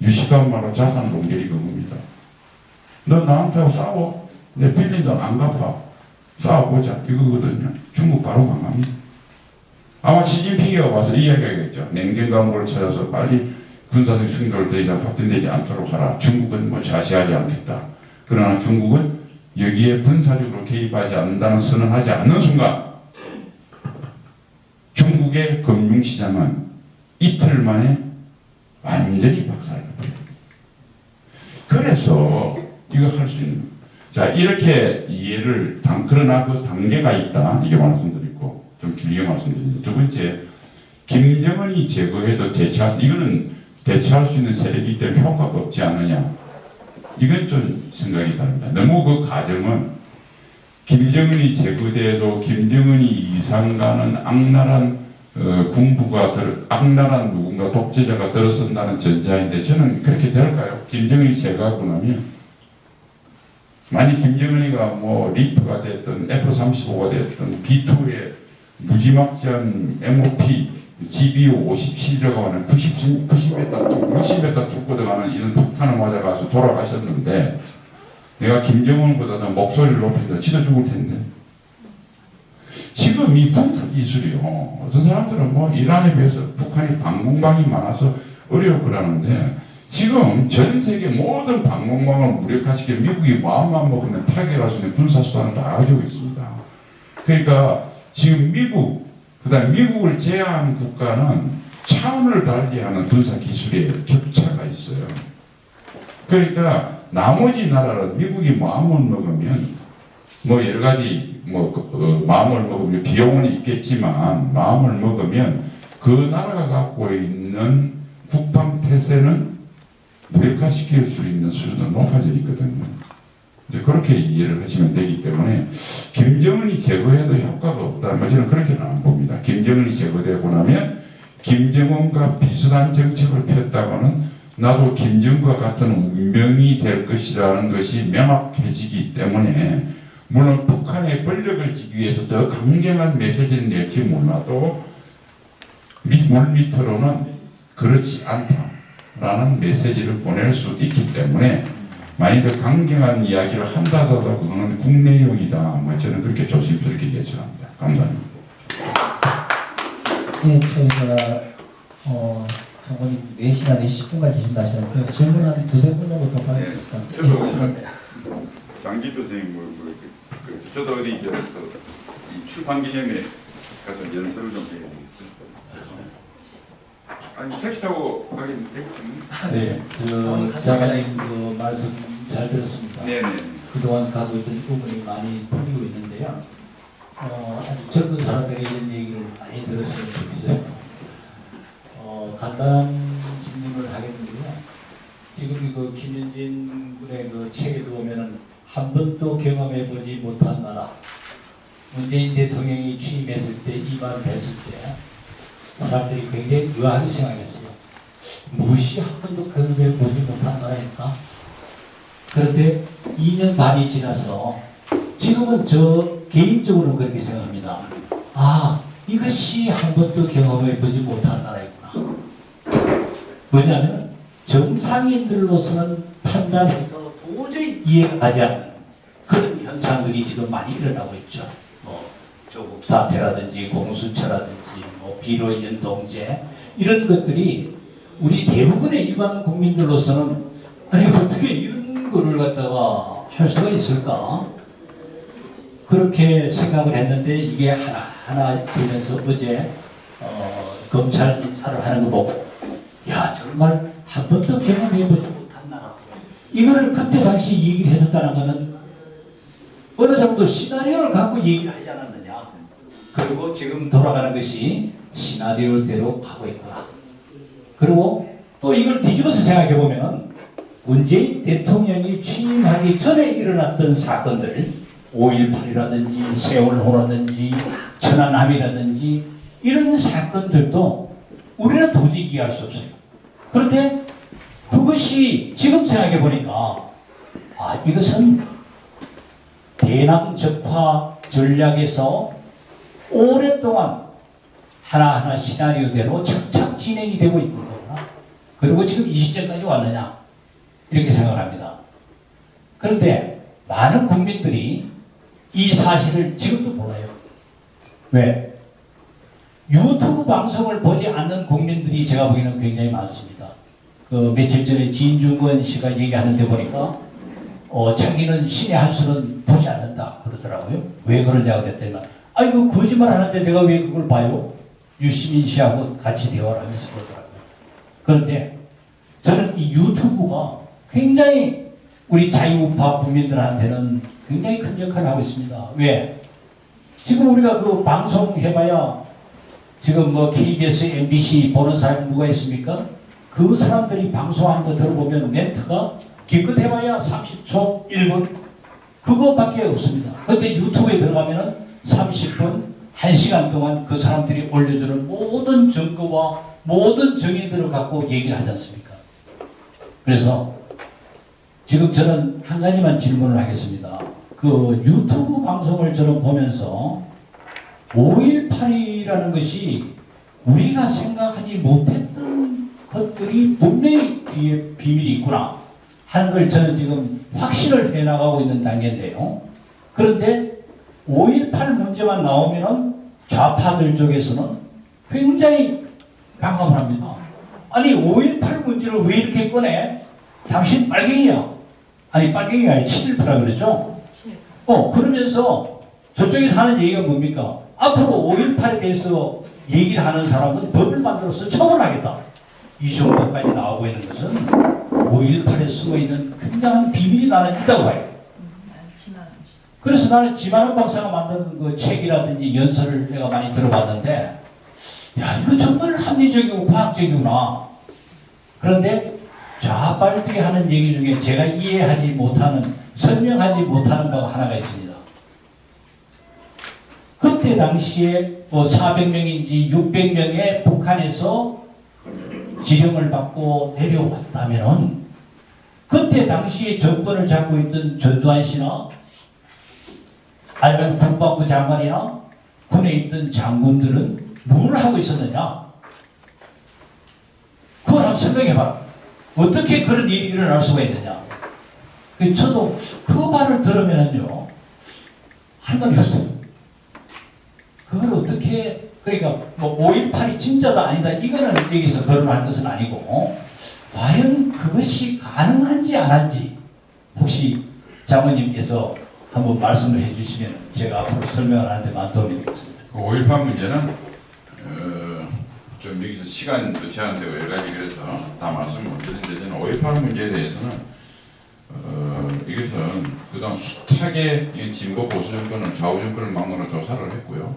유식한 말로 자산 동결이 그겁니다. 너 나한테 싸워? 내 빌린 돈 안 갚아. 싸워보자 이거거든요. 중국 바로 망합니다. 아마 시진핑이 와서 이야기하겠죠. 냉전 감옥을 찾아서 빨리 군사적 충돌을 더 이상 확대되지 않도록 하라. 중국은 자세하지 않겠다. 그러나 중국은 여기에 군사적으로 개입하지 않는다는 선언하지 않는 순간 중국의 금융시장은 이틀 만에 완전히 박살납니다. 그래서 이거 할 수 있는 자 이렇게 이해를 그러나 그 단계가 있다 이게 말씀드리고 좀 길게 말씀드립니다. 두 번째 김정은이 제거해도 이거는 대체할 수 있는 세력이기 때문에 효과가 없지 않느냐 이건 좀 생각이 다릅니다. 너무 그 가정은 김정은이 제거돼도 김정은이 이상가는 악랄한 군부가 악랄한 누군가 독재자가 들어선다는 전자인데 저는 그렇게 될까요? 김정은이 제거하고 나면 만약 김정은이가 뭐 리프가 됐든 F-35가 됐든 B-2의 무지막지한 MOP GBU 57이라고 하는 60m 툭 걷어가는 이런 폭탄을 맞아가서 돌아가셨는데 내가 김정은보다는 목소리를 높여서 지도 죽을 텐데 지금 이 분석기술이요 어떤 사람들은 뭐 이란에 비해서 북한이 방공망이 많아서 어려울 거라는데 지금 전 세계 모든 방공망을 무력화시켜 미국이 마음만 먹으면 타격할 수 있는 군사수단을 다 가지고 있습니다. 그러니까 지금 그 다음에 미국을 제외한 국가는 차원을 달리하는 군사기술에 격차가 있어요. 그러니까 나머지 나라는 미국이 마음을 먹으면 뭐 여러 가지 마음을 먹으면 비용은 있겠지만 마음을 먹으면 그 나라가 갖고 있는 국방 태세는 무력화시킬 수 있는 수준은 높아져 있거든요. 이제 그렇게 이해를 하시면 되기 때문에 김정은이 제거해도 효과가 없다. 저는 그렇게는 안 봅니다. 김정은이 제거되고 나면 김정은과 비슷한 정책을 폈다고는 나도 김정은과 같은 운명이 될 것이라는 것이 명확해지기 때문에 물론 북한의 권력을 지기 위해서 더 강경한 메시지를 낼지 몰라도 물밑으로는 그렇지 않다라는 메시지를 보낼 수 있기 때문에 만약 더 강경한 이야기를 한다 하더라도 그거는 국내용이다. 저는 그렇게 조심스럽게 예측합니다. 감사합니다. 네, 저희가 장관님 4시간 20분까지 계신다 하셨는데 질문 한 두세 분 정도 더 받을까요? 저도 장기표 선생님 저도 어디 이 출판 기념회 가서 연설을 좀 해야 되겠어요. 아니 택시 타고 가긴 되겠군요. 네, 장관님 그 말씀 잘 들었습니다. 네네. 그동안 가고 있던 부분이 많이 풀리고 있는데요. 아주 젊은 사람들이 이런 얘기를 많이 들었으면 좋겠어요. 간단한 질문을 하겠는데요. 지금 그 김윤진 군의 그 책에도 보면은 한 번도 경험해보지 못한 나라. 문재인 대통령이 취임했을 때, 이 말을 했을 때 사람들이 굉장히 의아하게 생각했어요. 무엇이 한 번도 경험해보지 못한 나라일까? 그런데 2년 반이 지나서 지금은 저 개인적으로는 그렇게 생각합니다. 아, 이것이 한 번도 경험해보지 못한 나라였구나. 왜냐하면 정상인들로서는 판단해서 도저히 이해가 가지 않는 그런 현상들이 지금 많이 일어나고 있죠. 조국 사태라든지 공수처라든지 비로인 동제 이런 것들이 우리 대부분의 일반 국민들로서는 아니 어떻게 이런 거를 갖다가 할 수가 있을까? 그렇게 생각을 했는데 이게 하나하나 들면서 어제 검찰 인사를 하는 거 보고 야 정말 한 번도 경험해보지 못한 나라 이거를 그때 당시 얘기를 했었다는 것은 어느 정도 시나리오를 갖고 얘기를 하지 않았느냐. 그리고 지금 돌아가는 것이 시나리오대로 가고 있구나. 그리고 또 이걸 뒤집어서 생각해 보면 문재인 대통령이 취임하기 전에 일어났던 사건들 5.18이라든지 세월호라든지 천안함이라든지 이런 사건들도 우리는 도저히 이해할 수 없어요. 그런데 그것이 지금 생각해 보니까 이것은 대남 적화 전략에서 오랫동안 하나하나 시나리오대로 착착 진행이 되고 있는 거구나. 그리고 지금 이 시점까지 왔느냐 이렇게 생각합니다. 그런데 많은 국민들이 이 사실을 지금도 몰라요. 왜? 유튜브 방송을 보지 않는 국민들이 제가 보기에는 굉장히 많습니다. 그 며칠 전에 진중권 씨가 얘기하는데 보니까 자기는 신의 한 수는 보지 않는다 그러더라고요. 왜 그러냐고 그랬더니 이거 거짓말 하는데 내가 왜 그걸 봐요? 유시민 씨하고 같이 대화를 하면서 그러더라고요. 그런데 저는 이 유튜브가 굉장히 우리 자유우파 국민들한테는 굉장히 큰 역할을 하고 있습니다. 왜? 지금 우리가 그 방송 해봐야 지금 뭐 KBS, MBC 보는 사람이 누가 있습니까? 그 사람들이 방송하는 거 들어보면 멘트가 기껏 해봐야 30초, 1분 그거밖에 없습니다. 근데 유튜브에 들어가면은 30분, 1시간 동안 그 사람들이 올려주는 모든 증거와 모든 정의들을 갖고 얘기를 하지 않습니까? 그래서 지금 저는 한 가지만 질문을 하겠습니다. 그 유튜브 방송을 저는 보면서 5.18이라는 것이 우리가 생각하지 못했던 것들이 분명히 뒤에 비밀이 있구나 하는 걸 저는 지금 확신을 해나가고 있는 단계인데요. 그런데 5.18 문제만 나오면은 좌파들 쪽에서는 굉장히 반감을 합니다. 아니 5.18 문제를 왜 이렇게 꺼내? 당신 빨갱이야. 아니 빨갱이가 아니라 친일파라 그러죠. 그러면서 저쪽에서 하는 얘기가 뭡니까? 앞으로 5.18에 대해서 얘기를 하는 사람은 법을 만들어서 처벌하겠다. 이 정도까지 나오고 있는 것은 5.18에 숨어있는 굉장한 비밀이 나는 있다고 봐요. 그래서 나는 지만원 박사가 만든 그 책이라든지 연설을 내가 많이 들어봤는데 야 이거 정말 합리적이고 과학적이구나. 그런데 좌빨들이 하는 얘기 중에 제가 이해하지 못하는 설명하지 못하는 바가 하나가 있습니다. 그때 당시에 뭐 400명인지 600명의 북한에서 지령을 받고 내려왔다면은 그때 당시에 정권을 잡고 있던 전두환 씨나 아니면 국방부 장관이나 군에 있던 장군들은 뭘 하고 있었느냐? 그걸 한번 설명해봐라. 어떻게 그런 일이 일어날 수가 있느냐? 저도 그 말을 들으면은요, 할 말이 없어요. 그걸 어떻게, 그러니까 뭐 5.18이 진짜다 아니다, 이거는 여기서 거론할 것은 아니고, 과연 그것이 가능한지 안 한지, 혹시 장모님께서 한번 말씀을 해주시면 제가 앞으로 설명을 하는데 많은 도움이 되겠습니다. 5.18 문제는 좀 여기서 시간도 제한되고 여러 가지 그래서 다 말씀 못 드리는데 저는 5.18 문제에 대해서는 이것은 그동안 숱하게 진보 보수 정권을 좌우 정권을 막론으로 조사를 했고요.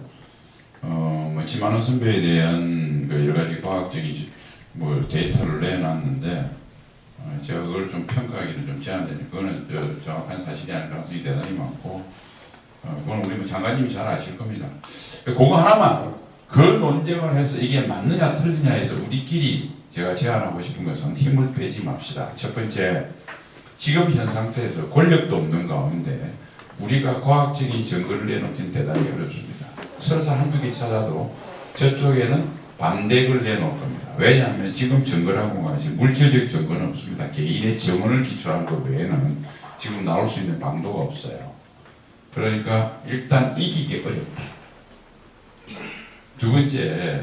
뭐 지만원 선배에 대한 그 여러 가지 과학적인 뭐 데이터를 내놨는데 제가 그걸 좀 평가하기는 좀 제한되니 그거는 정확한 사실이 아닐 가능성이 대단히 많고 그건 우리 뭐 장관님이 잘 아실 겁니다. 그거 하나만 그 논쟁을 해서 이게 맞느냐 틀리냐에서 우리끼리 제가 제안하고 싶은 것은 힘을 빼지 맙시다. 첫 번째, 지금 현 상태에서 권력도 없는 가운데 우리가 과학적인 증거를 내놓기는 대단히 어렵습니다. 설사 한두 개 찾아도 저쪽에는 반대글 내놓을 겁니다. 왜냐하면 지금 증거라고 하지 물질적 증거는 없습니다. 개인의 증언을 기초한 것 외에는 지금 나올 수 있는 방도가 없어요. 그러니까 일단 이기기 어렵다. 두 번째,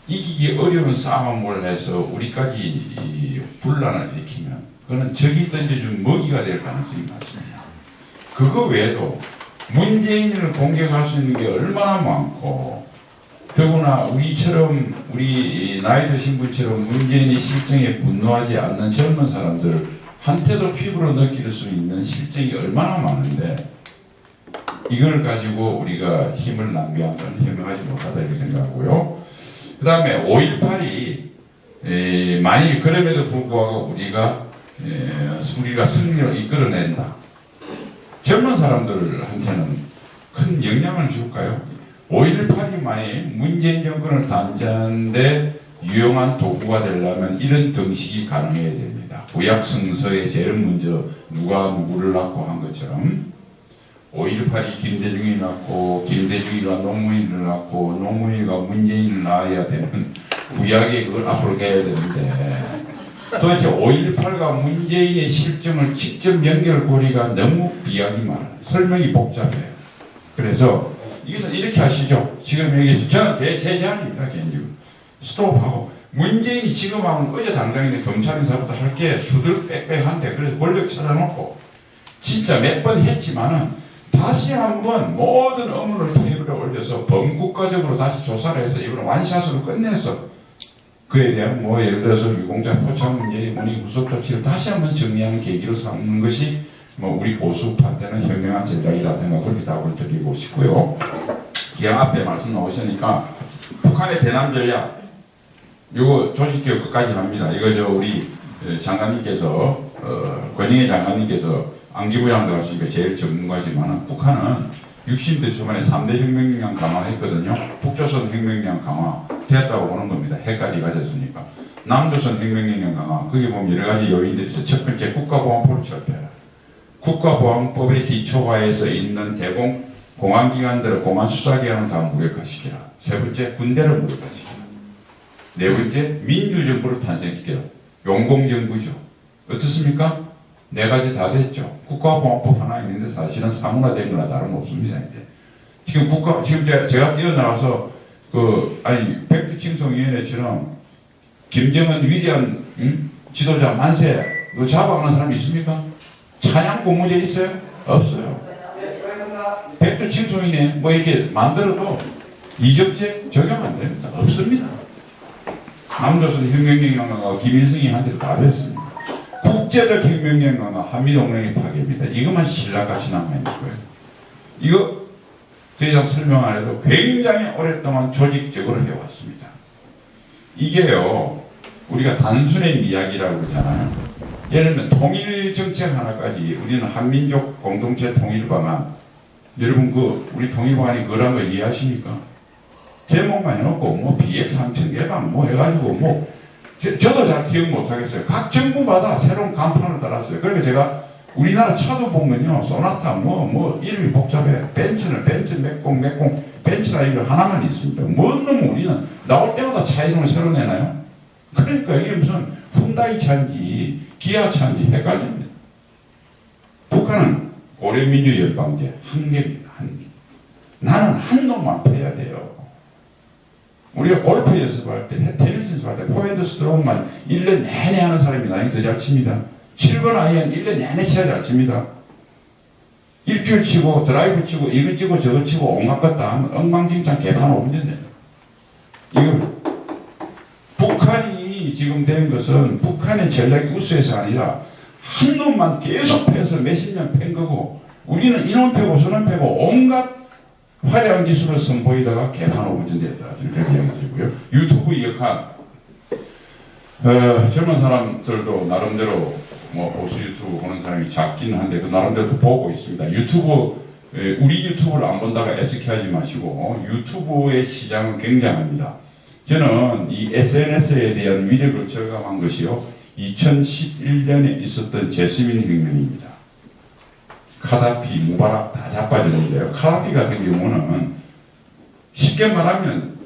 이기기 어려운 싸움을 해서 우리까지 분란을 일으키면 그거는 적이 던져준 먹이가 될 가능성이 많습니다. 그거 외에도 문재인을 공격할 수 있는 게 얼마나 많고 더구나 우리처럼 우리 나이 드신 분처럼 문재인의 실정에 분노하지 않는 젊은 사람들 한테도 피부로 느낄 수 있는 실정이 얼마나 많은데 이걸 가지고 우리가 힘을 낭비한 건 현명하지 못하다 이렇게 생각하고요. 그 다음에 5.18이 만일 그럼에도 불구하고 우리가 승리로 이끌어낸다. 젊은 사람들한테는 큰 영향을 줄까요? 5.18이 만일 문재인 정권을 단죄하는데 유용한 도구가 되려면 이런 등식이 가능해야 됩니다. 구약성서에 제일 먼저 누가 누구를 낳고 한 것처럼 5.18이 김대중이 낳고 김대중이가 노무현을 낳고 노무현이가 문재인을 낳아야 되는 구약에 그걸 앞으로 가야 되는데 도대체 5.18과 문재인의 실정을 직접 연결고리가 너무 비약이 많아요. 설명이 복잡해요. 그래서 이것은 이렇게 하시죠. 지금 여기서 저는 제 제안입니다. 개인적으로 스톱하고 문재인이 지금 하면 어제 당장 있는 검찰 인사부터 할 게 수들 빽빽한데 그래서 권력 찾아놓고 진짜 몇 번 했지만은 다시 한번 모든 의문을 테이블에 올려서 범국가적으로 다시 조사를 해서 이번에 완샷으로 끝내서 그에 대한 뭐 예를 들어서 유공자 포착 문제의 문의 후속 조치를 다시 한번 정리하는 계기로 삼는 것이 뭐 우리 보수파한테는 현명한 전략이다 생각 그렇게 답을 드리고 싶고요. 기왕 앞에 말씀 나오시니까 북한의 대남 전략 이거 조직기업 끝까지 합니다. 이거 저 우리 장관님께서 권영애 장관님께서 안기부장 들어가시니까 제일 전문가지만 북한은 60대 초반에 3대 혁명력 강화했거든요. 북조선 혁명력 강화 됐다고 보는 겁니다. 해까지 가졌으니까. 남조선 혁명력 강화 거기 보면 여러 가지 요인들이 있어요. 첫 번째 국가보안법을 철폐하라. 국가보안법의 기초화에서 있는 대공 공안기관들을 공안 수사기관을 다 무력화시키라. 세 번째 군대를 무력화시키라. 네 번째 민주정부를 탄생시키라. 용공정부죠. 어떻습니까? 네 가지 다 됐죠. 국가보안법 하나 있는데 사실은 사문화된 거나 다름없습니다. 이제 지금 제가 뛰어나와서 백두칭송위원회처럼 김정은 위대한 지도자 만세 잡아가는 사람이 있습니까? 찬양 공모제 있어요? 없어요. 백두칭송위네 뭐 이렇게 만들어도 이적제 적용 안 됩니다. 없습니다. 남조선 혁명령 강화가 김일성이 한 대로 바로 했습니다. 국제적 혁명령 강화 한미동맹의 파괴입니다. 이것만 신라같이 남아있는 거예요. 이거 더 이상 설명 안 해도 굉장히 오랫동안 조직적으로 해왔습니다. 이게요 우리가 단순한 이야기라고 그러잖아요. 예를 들면 통일 정책 하나까지 우리는 한민족 공동체 통일 방안 여러분 우리 통일 방안이 그런 거 이해하십니까? 제목만 해놓고 뭐 비핵 3천 개방 뭐 해가지고 뭐 저도 잘 기억 못하겠어요. 각 정부마다 새로운 간판을 달았어요. 그러니까 제가 우리나라 차도 보면요 소나타 뭐 이름이 복잡해. 벤츠 맥공 벤츠나 이거 하나만 있습니다. 뭔 놈 우리는 나올 때마다 차 이름을 새로 내나요? 그러니까 이게 무슨 훈다이 차인지 기아 차인지 헷갈립니다. 북한은 고려민주 열방제 한계입니다. 한계. 나는 한 놈만 패야 돼요. 우리가 골프 연습할 때, 테니스 연습할 때, 포핸드 스트로크만 1년 내내 하는 사람이 나이 더 잘 칩니다. 7번 아이언 1년 내내 쳐야 잘 칩니다. 일주일 치고, 드라이브 치고, 이거 치고, 저거 치고, 온갖 것 다 하면 엉망진창 개판 없는데. 이거, 북한이 지금 된 것은 북한의 전략이 우수해서 아니라 한 놈만 계속 패서 몇십 년 팬 거고, 우리는 이놈 패고, 저놈 패고, 온갖 화려한 기술을 선보이다가 개판 오분전됐다. 그렇게 이야기 드리고요. 유튜브 역할. 젊은 사람들도 나름대로 뭐 보수 유튜브 보는 사람이 작기는 한데 그 나름대로 보고 있습니다. 유튜브 우리 유튜브를 안 본다가 애석해하지 마시고 유튜브의 시장은 굉장합니다. 저는 이 SNS에 대한 위력을 절감한 것이요 2011년에 있었던 제스민 혁명입니다. 카다피, 무바락 다 자빠지는데요. 카다피 같은 경우는 쉽게 말하면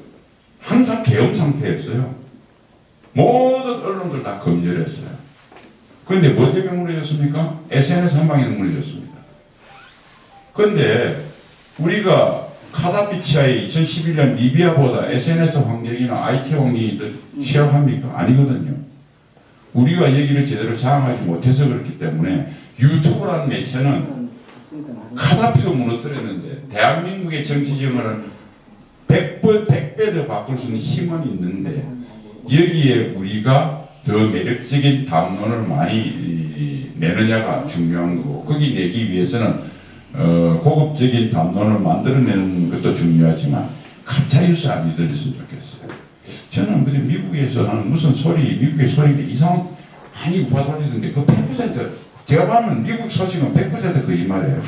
항상 계엄 상태였어요. 모든 언론들 다 검열했어요. 그런데 뭐 때문에 무너졌습니까? SNS 한 방에 무너졌습니다. 그런데 우리가 카다피치아의 2011년 리비아보다 SNS 환경이나 IT 환경이 더 취약합니까? 아니거든요. 우리가 얘기를 제대로 장악하지 못해서 그렇기 때문에 유튜브라는 매체는 카다피도 무너뜨렸는데 대한민국의 정치 지형을 100배 더 바꿀 수 있는 힘은 있는데 여기에 우리가 더 매력적인 담론을 많이 내느냐가 중요한 거고 거기 내기 위해서는 고급적인 담론을 만들어내는 것도 중요하지만 가짜뉴스 안 믿으셨으면 좋겠어요. 저는 그래 미국에서 하는 무슨 소리 미국의 소리인데 이상한 많이 우파 돌리던데 그 100% 제가 보면 미국 소식은 100% 거짓말이에요.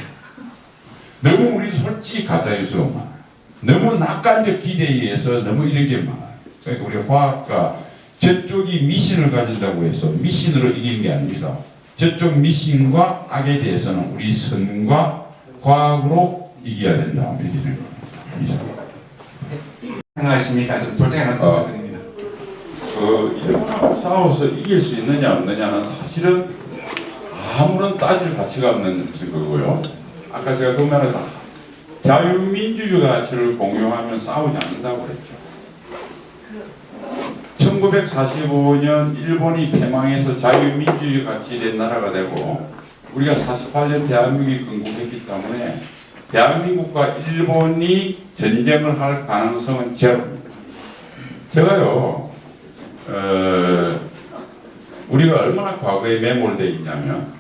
너무 우리 솔직히 가짜뉴스가 많아요. 너무 낙관적 기대에 의해서 너무 이런 게 많아요. 그러니까 우리가 과학과 저쪽이 미신을 가진다고 해서 미신으로 이기는 게 아닙니다. 저쪽 미신과 악에 대해서는 우리 선과 과학으로 이겨야 된다. 이렇게 생각합니다. 생각하십니까? 좀 솔직한 말씀 드립니다. 이렇게 싸워서 이길 수 있느냐 없느냐는 사실은 아무런 따질 가치가 없는 거고요. 아까 제가 그 말에서 자유민주주의 가치를 공유하면 싸우지 않는다고 그랬죠. 1945년 일본이 패망해서 자유민주주의 가치 된 나라가 되고 우리가 48년 대한민국이 건국했기 때문에 대한민국과 일본이 전쟁을 할 가능성은 제로입니다. 제가요, 우리가 얼마나 과거에 매몰되어 있냐면,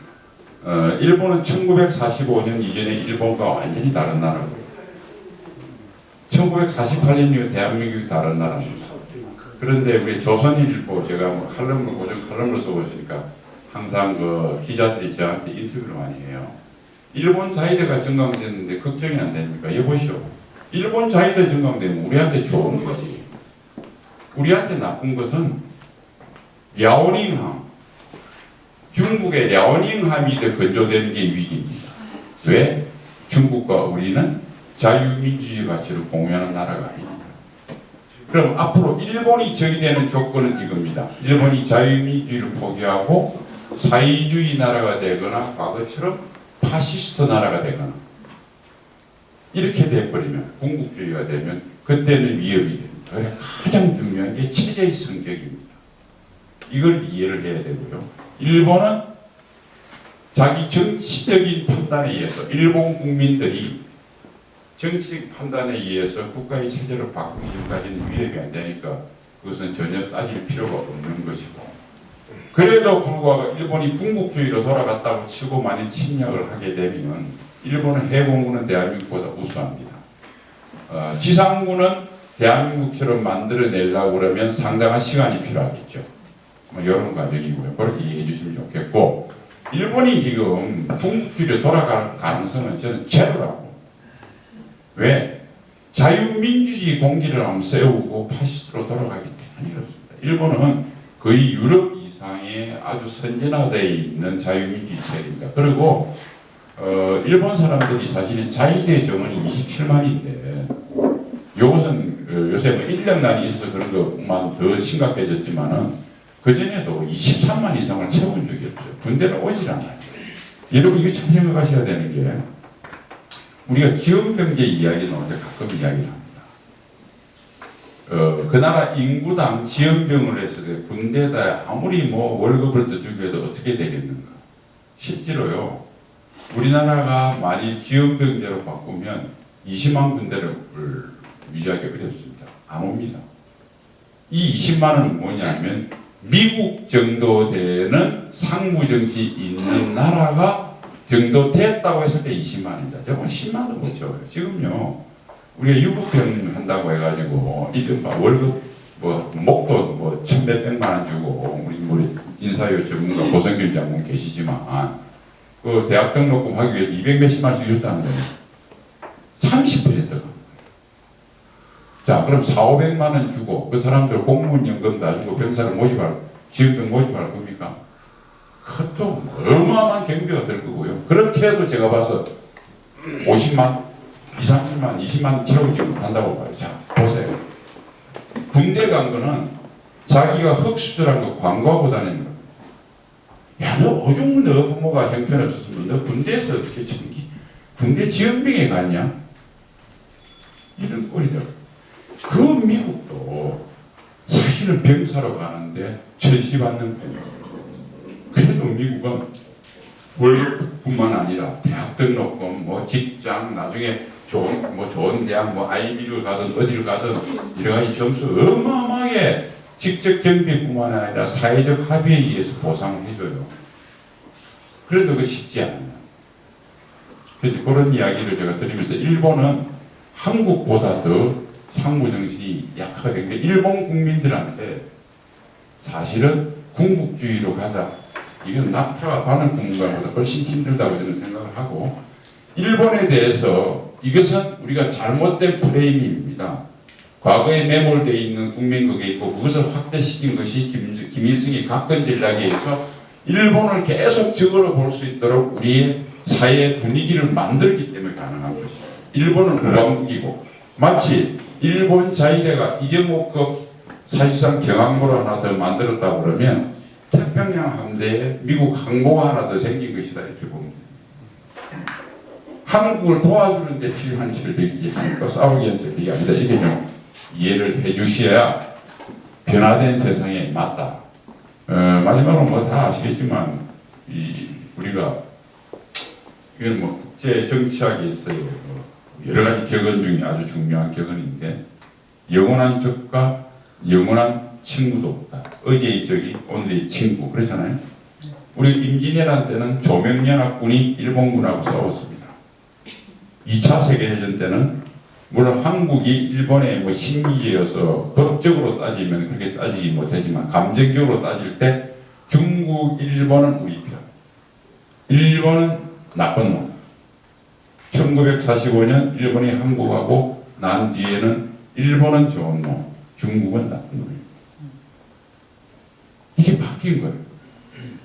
일본은 1945년 이전에 일본과 완전히 다른 나라고요. 1948년 이후 대한민국이 다른 나라입니다. 그런데 우리 조선일보 제가 뭐 고정 칼럼을 써보시니까 항상 그 기자들이 저한테 인터뷰를 많이 해요. 일본 자위대가 증강됐는데 걱정이 안 됩니까? 여보시오. 일본 자위대 증강되면 우리한테 좋은 거지. 우리한테 나쁜 것은 랴오닝함, 중국의 랴오닝함이 더 건조되는 게 위기입니다. 왜? 중국과 우리는 자유민주주의 가치를 공유하는 나라가 아닙니다. 그럼 앞으로 일본이 적이 되는 조건은 이겁니다. 일본이 자유민주주의를 포기하고 사회주의 나라가 되거나 과거처럼 파시스트 나라가 되거나 이렇게 돼버리면 군국주의가 되면 그때는 위협이 됩니다. 그래서 가장 중요한 게 체제의 성격입니다. 이걸 이해를 해야 되고요. 일본은 자기 정치적인 판단에 의해서 일본 국민들이 정치적 판단에 의해서 국가의 체제를 바꾸기 전까지는 위협이 안 되니까 그것은 전혀 따질 필요가 없는 것이고, 그래도 불구하고 일본이 군국주의로 돌아갔다고 치고 만일 침략을 하게 되면 일본은 해공군은 대한민국보다 우수합니다. 지상군은 대한민국처럼 만들어내려고 그러면 상당한 시간이 필요하겠죠. 뭐 이런 과정이고요. 그렇게 이해해 주시면 좋겠고, 일본이 지금 군국주의로 돌아갈 가능성은 저는 제로라고. 왜? 자유민주주의 공기를 한번 세우고 파시스트로 돌아가기 때문에 그렇습니다. 일본은 거의 유럽 이상의 아주 선진화되어 있는 자유민주주의 세계입니다. 그리고 일본 사람들이 사실은 자위대 정원이 27만인데 이것은 요새 뭐 인력난이 있어서 그런 것만 더 심각해졌지만은 그전에도 23만 이상을 채운 적이 없어요. 군대는 오질 않아요. 여러분 이거 잘 생각하셔야 되는 게, 우리가 지원병제 이야기 나올 때 가끔 이야기를 합니다. 그 나라 인구당 지원병을 해서 군대에다 아무리 뭐 월급을 더 주기도 어떻게 되겠는가. 실제로요, 우리나라가 만일 지원병제로 바꾸면 20만 군대를 유지하기 어렵습니다. 안 옵니다. 이 20만은 뭐냐면 미국 정도 되는 상무정신이 있는 나라가 정도 됐다고 했을 때 20만입니다. 저건 10만도 못 채워요. 지금요, 우리가 유급병 한다고 해가지고, 이른바 월급, 목돈 1,000몇백만 원 주고, 우리 인사요 전문가 고성균 장군 계시지만, 그 대학 등록금 하기 위해 200몇십만 원씩 줬다는데, 30%가. 자, 그럼 4,500만 원 주고, 그 사람들 공무원 연금 다 주고, 병사를 지원병 모집할 겁니까? 그것도 어마어마한 경비가 될 거고요. 그렇게 해도 제가 봐서 50만, 30만, 20만 채우지 못한다고 봐요. 자, 보세요. 군대 간 거는 자기가 흙수저란 거 광고하고 다니는 거예요. 야, 너 오죽 너 부모가 형편없었으면 너 군대에서 어떻게 군대 지원병에 갔냐? 이런 꼴이죠. 그 미국도 사실은 병사로 가는데 전시받는 거예요. 그래도 미국은 월급뿐만 아니라 대학 등록금, 직장, 나중에 좋은 대학, 아이비를 가든 어디를 가든 여러 가지 점수 어마어마하게 직접 경비뿐만 아니라 사회적 합의에 의해서 보상해줘요. 그래도 그 쉽지 않아요. 그래서 그런 이야기를 제가 드리면서 일본은 한국보다 더 상무정신이 약하게, 일본 국민들한테 사실은 군국주의로 가자. 이건 낙타가 바늘 굽는 것보다 훨씬 힘들다고 저는 생각을 하고, 일본에 대해서 이것은 우리가 잘못된 프레임입니다. 과거에 매몰되어 있는 국민극에 있고 그것을 확대시킨 것이 김일성이 각권 전략에 의해서 일본을 계속 적으로 볼 수 있도록 우리의 사회 분위기를 만들기 때문에 가능한 것이죠. 일본은 우방국이고, 마치 일본 자위대가 이정호급 사실상 경항모를 하나 더 만들었다고 그러면 태평양 함대에 미국 항모가 하나 더 생긴 것이다, 이렇게 봅니다. 한국을 도와주는 데 필요한 전력이지 한국과 싸우기 위한 전력이 아니다. 이게 좀 이해를 해 주셔야 변화된 세상에 맞다. 마지막으로 다 아시겠지만 우리가 이건 뭐 국제 정치학에서의 여러 가지 격언 중에 아주 중요한 격언인데 영원한 적과 영원한 친구도 없다. 어제의 적이 오늘의 친구 그렇잖아요. 우리 임진왜란 때는 조명연합군이 일본군하고 싸웠습니다. 2차 세계대전 때는 물론 한국이 일본의 뭐 식민지여서 법적으로 따지면 그렇게 따지기 못하지만 감정적으로 따질 때 중국, 일본은 우리 편. 일본은 나쁜 놈. 1945년 일본이 한국하고 난 뒤에는 일본은 좋은 놈, 중국은 나쁜 놈입니다. 이게 바뀐 거예요.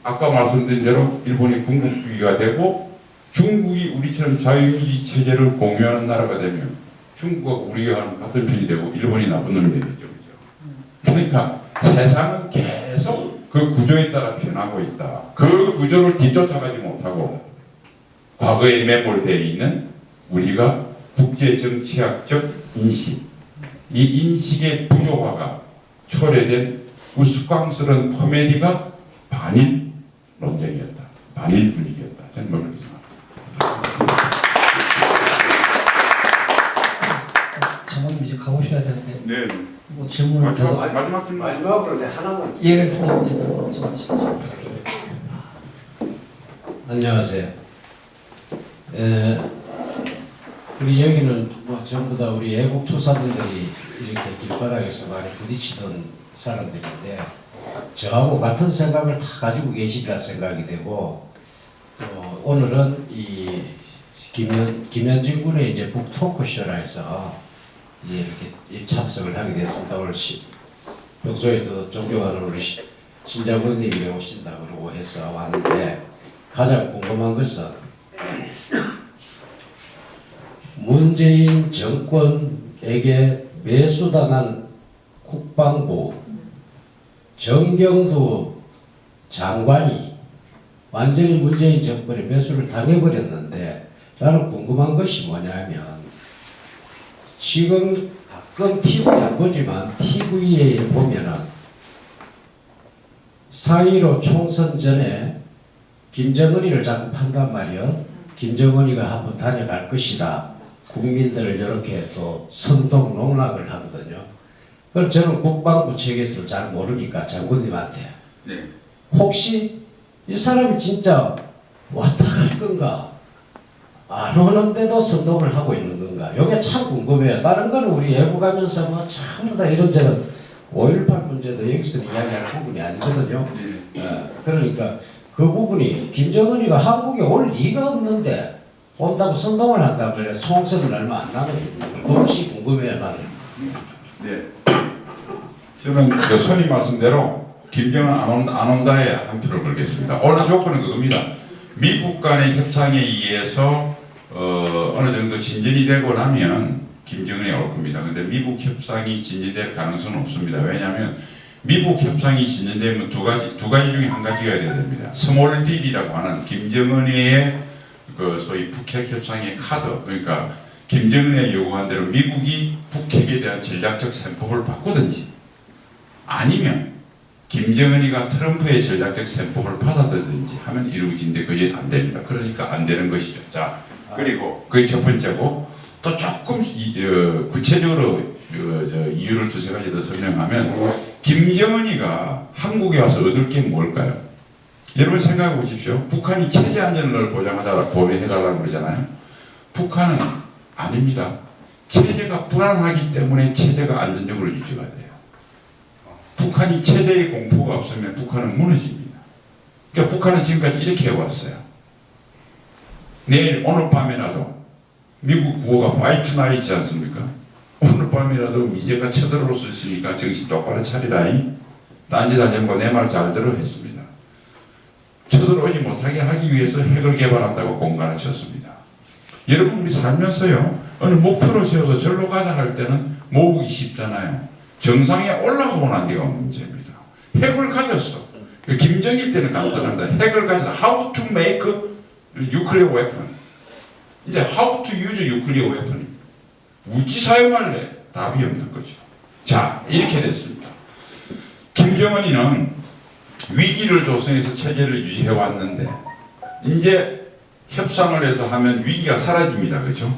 아까 말씀드린 대로 일본이 군국주의가 되고 중국이 우리처럼 자유주의 체제를 공유하는 나라가 되면 중국하고 우리가 같은 편이 되고 일본이 나쁜 놈이 되겠죠. 그렇죠? 그러니까 세상은 계속 그 구조에 따라 변하고 있다. 그 구조를 뒤쫓아가지 못하고 과거에 매몰되어 있는 우리가 국제정치학적 인식, 이 인식의 부조화가 초래된 우스꽝스러운 코미디가 반일 논쟁이었다. 반일 분위기였다. 저는 그렇게 생각합니다. 장관님 이제 가보셔야 되는데 네. 뭐 질문을 계속 마지막 질문. 마지막으로 내 하나만. 예, 선생님 말씀하십시오. 안녕하세요. 우리 여기는 뭐 전부 다 우리 애국 투사분들이 이렇게 길바닥에서 많이 부딪히던 사람들인데 저하고 같은 생각을 다 가지고 계시리라 생각이 되고 오늘은 이 김현진 군의 이제 북토크쇼라 해서 이제 이렇게 참석을 하게 됐습니다. 오늘 평소에도 존경하는 우리 신장군님이 오신다 그러고 해서 왔는데 가장 궁금한 것은 문재인 정권에게 매수당한 국방부 정경두 장관이 완전히 문재인 정권에 매수를 당해버렸는데 나는 궁금한 것이 뭐냐면 지금 가끔 TV 안 보지만 TV에 보면은 4.15 총선 전에 김정은이를 자꾸 판단 말이요. 김정은이가 한번 다녀갈 것이다. 국민들을 이렇게 또 선동 농락을 하거든요. 그럼 저는 국방부 체계를 잘 모르니까 장군님한테 네. 혹시 이 사람이 진짜 왔다 갈 건가? 안 오는데도 선동을 하고 있는 건가? 이게 참 궁금해요. 다른 거는 우리 외부 가면서 뭐 전부 다 이런저런 5.18 문제도 여기서 이야기할 부분이 아니거든요. 그러니까 그 부분이 김정은이가 한국에 올 리가 없는데 온다고 선동을 한다고 그래서 총선은 얼마 안 남았거든요. 그것이 궁금해요. 나는. 네. 저는 그 손님 말씀대로 김정은 안 온다에 한 표를 걸겠습니다. 어느 조건은 그겁니다. 미국 간의 협상에 의해서 어느 정도 진전이 되고 나면 김정은이 올 겁니다. 근데 미국 협상이 진전될 가능성은 없습니다. 왜냐하면 미국 협상이 진전되면 두 가지 중에 한 가지가 돼야 됩니다. 스몰 딜이라고 하는 김정은의 그 소위 북핵 협상의 카드, 그러니까 김정은의 요구한 대로 미국이 북핵에 대한 전략적 셈법을 바꾸든지 아니면 김정은이가 트럼프의 전략적 셈법을 받아들든지 하면 이루어지는데 그게 안 됩니다. 그러니까 안 되는 것이죠. 자, 그리고 그게 첫 번째고 또 조금 구체적으로 이유를 두세 가지 더 설명하면 김정은이가 한국에 와서 얻을 게 뭘까요? 여러분 생각해 보십시오. 북한이 체제 안전을 보호해달라고 그러잖아요. 북한은 아닙니다. 체제가 불안하기 때문에 체제가 안전적으로 유지가 돼요. 북한이 체제의 공포가 없으면 북한은 무너집니다. 그러니까 북한은 지금까지 이렇게 해왔어요. 내일 오늘 밤에라도 미국 구호가 Fight Tonight 있지 않습니까? 오늘 밤이라도 미제가 쳐들어올 수 있으니까 정신 똑바로 차리라잉. 딴짓하지 말고 내 말 잘 들어 했습니다. 쳐들어오지 못하게 하기 위해서 핵을 개발한다고 공간을 쳤습니다. 여러분 우리 살면서요 어느 목표를 세워서 절로 가자 할 때는 모으기 쉽잖아요. 정상에 올라가고 난 뒤가 문제입니다. 핵을 가졌어. 김정일 때는 간단합니다. 핵을 가졌다. How to make nuclear weapon. 이제 how to use nuclear weapon. 우지 사용할래? 답이 없는 거죠. 자, 이렇게 됐습니다. 김정은이는 위기를 조성해서 체제를 유지해 왔는데 이제 협상을 해서 하면 위기가 사라집니다. 그렇죠?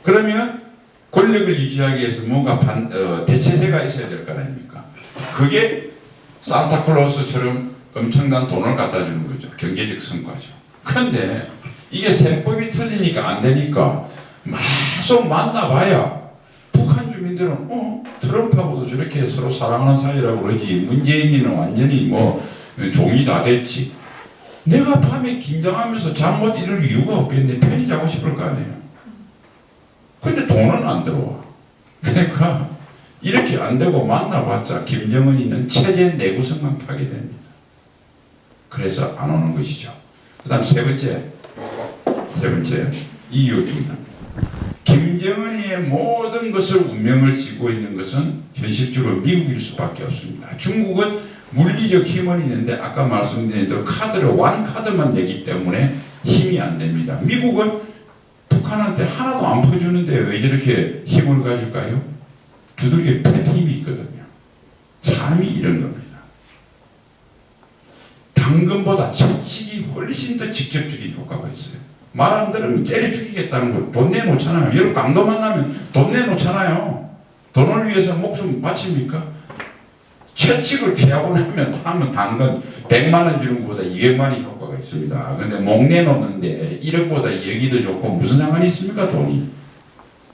그러면 권력을 유지하기 위해서 뭔가 대체제가 있어야 될 거 아닙니까? 그게 산타클로스처럼 엄청난 돈을 갖다 주는 거죠. 경제적 성과죠. 그런데 이게 세법이 틀리니까 안 되니까 계속 만나봐야 북한 주민들은 트럼프하고도 저렇게 서로 사랑하는 사이라고 그러지, 문재인이는 완전히 뭐 종이 다 됐지. 내가 밤에 긴장하면서 잠 못 이룰 이유가 없겠네. 편히 자고 싶을 거 아니에요. 근데 돈은 안 들어와. 그러니까 이렇게 안 되고 만나봤자 김정은이는 체제 내구성만 파괴됩니다. 그래서 안 오는 것이죠. 그 다음 세 번째 이유입니다. 김정은이의 모든 것을 운명을 쥐고 있는 것은 현실적으로 미국일 수밖에 없습니다. 중국은 물리적 힘은 있는데 아까 말씀드린 대로 완카드만 내기 때문에 힘이 안 됩니다. 미국은 북한한테 하나도 안 퍼주는데 왜 저렇게 힘을 가질까요? 두들겨 팬 힘이 있거든요. 삶이 이런 겁니다. 당근보다 채찍이 훨씬 더 직접적인 효과가 있어요. 말 안 들으면 때려 죽이겠다는 거 돈 내놓잖아요. 여러분 강도 만나면 돈 내놓잖아요. 돈을 위해서 목숨 바칩니까? 채찍을 피하고 하면 당근 100만 원 주는 것보다 200만 원이 효과가 있습니다. 근데 목 내놓는데 1억보다 여기 더 좋고 무슨 상관이 있습니까? 돈이.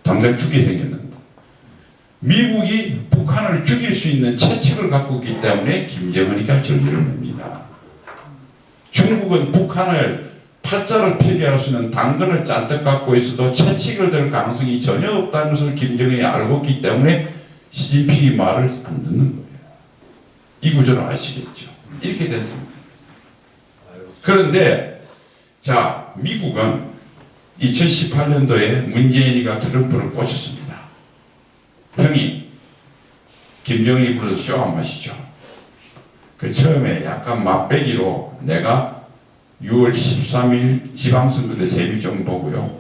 당장 죽게 생겼는데. 미국이 북한을 죽일 수 있는 채찍을 갖고 있기 때문에 김정은이가 저지를 냅니다. 중국은 북한을 팔자를 펴게 할 수 있는 당근을 잔뜩 갖고 있어도 채찍을 들 가능성이 전혀 없다는 것을 김정은이 알고 있기 때문에 시진핑이 말을 안 듣는 거예요. 이 구조를 아시겠죠? 이렇게 된 상태. 그런데 자 미국은 2018년도에 문재인이가 트럼프를 꼬셨습니다. 형이 김정은이 불러서 쇼 안 마시죠. 그 처음에 약간 맛배기로 내가 6월 13일 지방선거 때 재미 좀 보고요.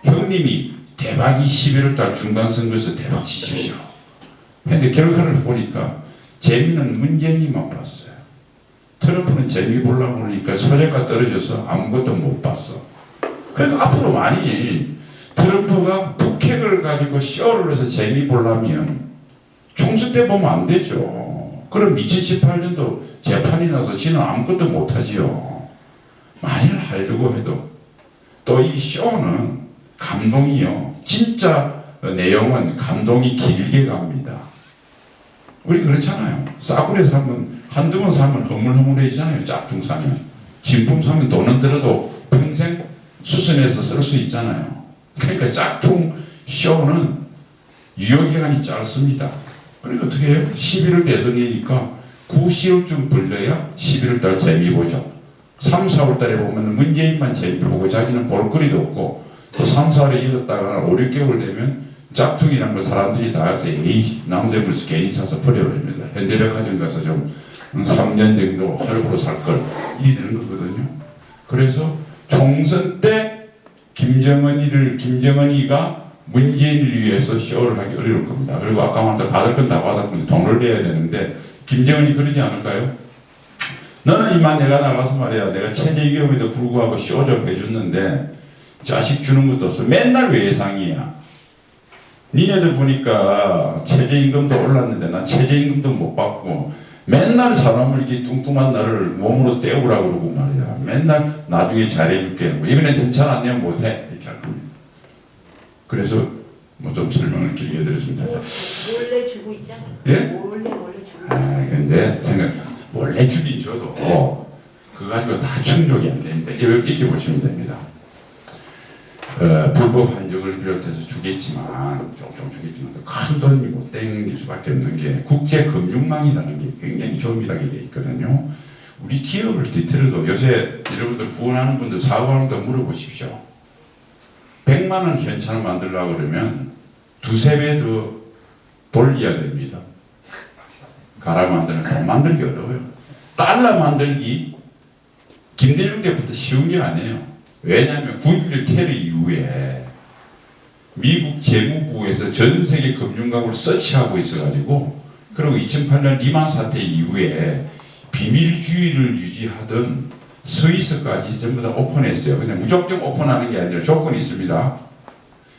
형님이 대박이 11월달 중간선거에서 대박 치십시오. 근데 결과를 보니까 재미는 문재인이만 봤어요. 트럼프는 재미 보려고 그러니까 소재가 떨어져서 아무것도 못 봤어. 그러니까 앞으로 만일 트럼프가 북핵을 가지고 쇼를 해서 재미 보려면 총선 때 보면 안 되죠. 그럼 2018년도 재판이 나서 지는 아무것도 못하지요. 만일 하려고 해도 또 이 쇼는 감동이요. 진짜 내용은 감동이 길게 갑니다. 우리 그렇잖아요. 싸구려 사면 한두 번 사면 허물허물해지잖아요. 짝퉁 사면. 진품 사면 돈은 들어도 평생 수선해서 쓸 수 있잖아요. 그러니까 짝퉁 쇼는 유효기간이 짧습니다. 그러니까 어떻게 해요? 11월 대선이니까 9, 10월쯤 불려야 11월 달 재미 보죠. 3, 4월 달에 보면 문재인만 재미 보고 자기는 볼거리도 없고 또 3, 4월에 이뤘다가 5, 6개월 되면 짝퉁이라는 거 사람들이 다 해서 에이 남대문에서 괜히 사서 버려버립니다. 현대백화점 가서 좀 3년 정도 할부로 살 걸 일이 되는 거거든요. 그래서 총선 때 김정은이가 문재인을 위해서 쇼를 하기 어려울 겁니다. 그리고 아까 말한 받을 건 다 받았는데 돈을 내야 되는데 김정은이 그러지 않을까요? 너는 이만 내가 나가서 말이야 내가 체제 위협에도 불구하고 쇼 좀 해줬는데 자식 주는 것도 없어. 맨날 외상이야. 니네들 보니까 최저임금도 올랐는데 난 최저임금도 못 받고 맨날 사람을 이렇게 뚱뚱한 나를 몸으로 때우라고 그러고 말이야. 맨날 나중에 잘해줄게. 뭐 이번에 전차 안 내면 못해. 이렇게 할 겁니다. 그래서 뭐 좀 설명을 길게 해드렸습니다. 몰래 주고 있잖아. 예? 몰래 주고. 근데 원래 주긴 줘도 그거 가지고 다 충족이 안 되는데 이렇게 보시면 됩니다. 불법 한정을 비롯해서 주겠지만 조금 주겠지만 큰 돈이 못 땡길 수밖에 없는 게 국제금융망이라는 게 굉장히 조밀하게 되어 있거든요. 우리 기업을 뒤틀어도 요새 여러분들 후원하는 분들 사고하는 분 물어보십시오. 100만 원 현찰을 만들려고 그러면 두세 배 더 돌려야 됩니다. 가라 만들면 돈 만들기 어려워요. 달러 만들기 김대중 때부터 쉬운 게 아니에요. 왜냐하면 9.11 테러 이후에 미국 재무부에서 전 세계 금융가국을 서치하고 있어가지고 그리고 2008년 리만 사태 이후에 비밀주의를 유지하던 스위스까지 전부 다 오픈했어요. 근데 무조건 오픈하는 게 아니라 조건이 있습니다.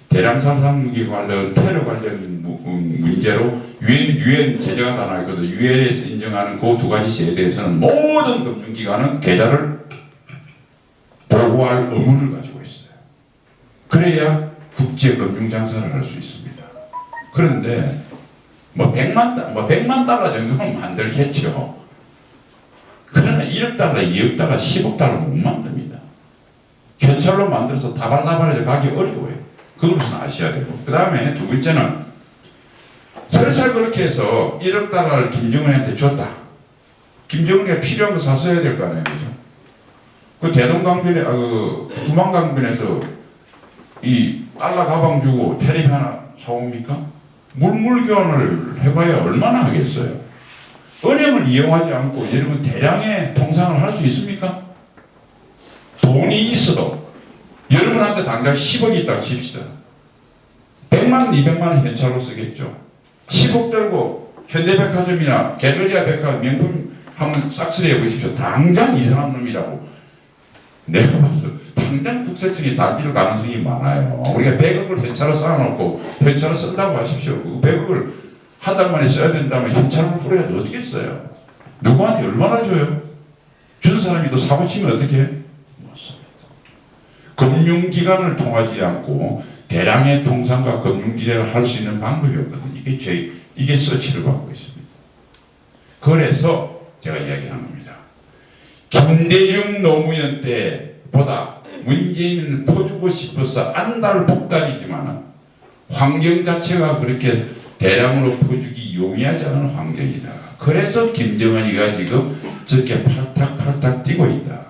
대량 살상 무기 관련 테러 관련 문제로 유엔 제재가 다 나있거든. 유엔에서 인정하는 그 두 가지 제에 대해서는 모든 금융기관은 계좌를 보호할 의무를 가지고 있어요. 그래야 국제 금융 장사를 할 수 있습니다. 그런데 뭐 100만 달러 정도는 만들겠죠. 그러나 1억 달러, 2억 달러, 10억 달러 못 만듭니다. 현찰로 만들어서 다발다발해서 가기 어려워요. 그것은 아셔야 되고. 그 다음에 두 번째는 설사 그렇게 해서 1억 달러를 김정은한테 줬다. 김정은이 필요한 거 사서야 될 거 아니에요. 그죠? 그 대동강변에, 구만강변에서 이 달러 가방 주고 테레비 하나 사옵니까? 물물 교환을 해봐야 얼마나 하겠어요? 은행을 이용하지 않고 여러분 대량의 통상을 할 수 있습니까? 돈이 있어도 여러분한테 당장 10억이 있다고 칩시다. 100만 원, 200만 원 현찰로 쓰겠죠. 10억 들고 현대백화점이나 갤러리아 백화점 명품 한번 싹쓸이 해보십시오. 당장 이상한 놈이라고 내가 봐서 당장 국세청이 달릴 가능성이 많아요. 우리가 100억을 현찰로 쌓아놓고 현찰로 쓴다고 하십시오. 그 100억을 한 달 만에 써야 된다면 현찰로 풀어야지 어떻게 써요? 누구한테 얼마나 줘요? 준 사람이 또 사고치면 어떻게 해? 못 씁니다. 금융기관을 통하지 않고 대량의 통상과 금융기관을 할 수 있는 방법이 없거든요. 이게 서치를 받고 있습니다. 그래서 제가 이야기하는 겁니다. 김대중 노무현 때보다 문재인은 퍼주고 싶어서 안달복달이지만 환경 자체가 그렇게 대량으로 퍼주기 용이하지 않은 환경이다. 그래서 김정은이가 지금 저렇게 팔딱팔딱 뛰고 있다.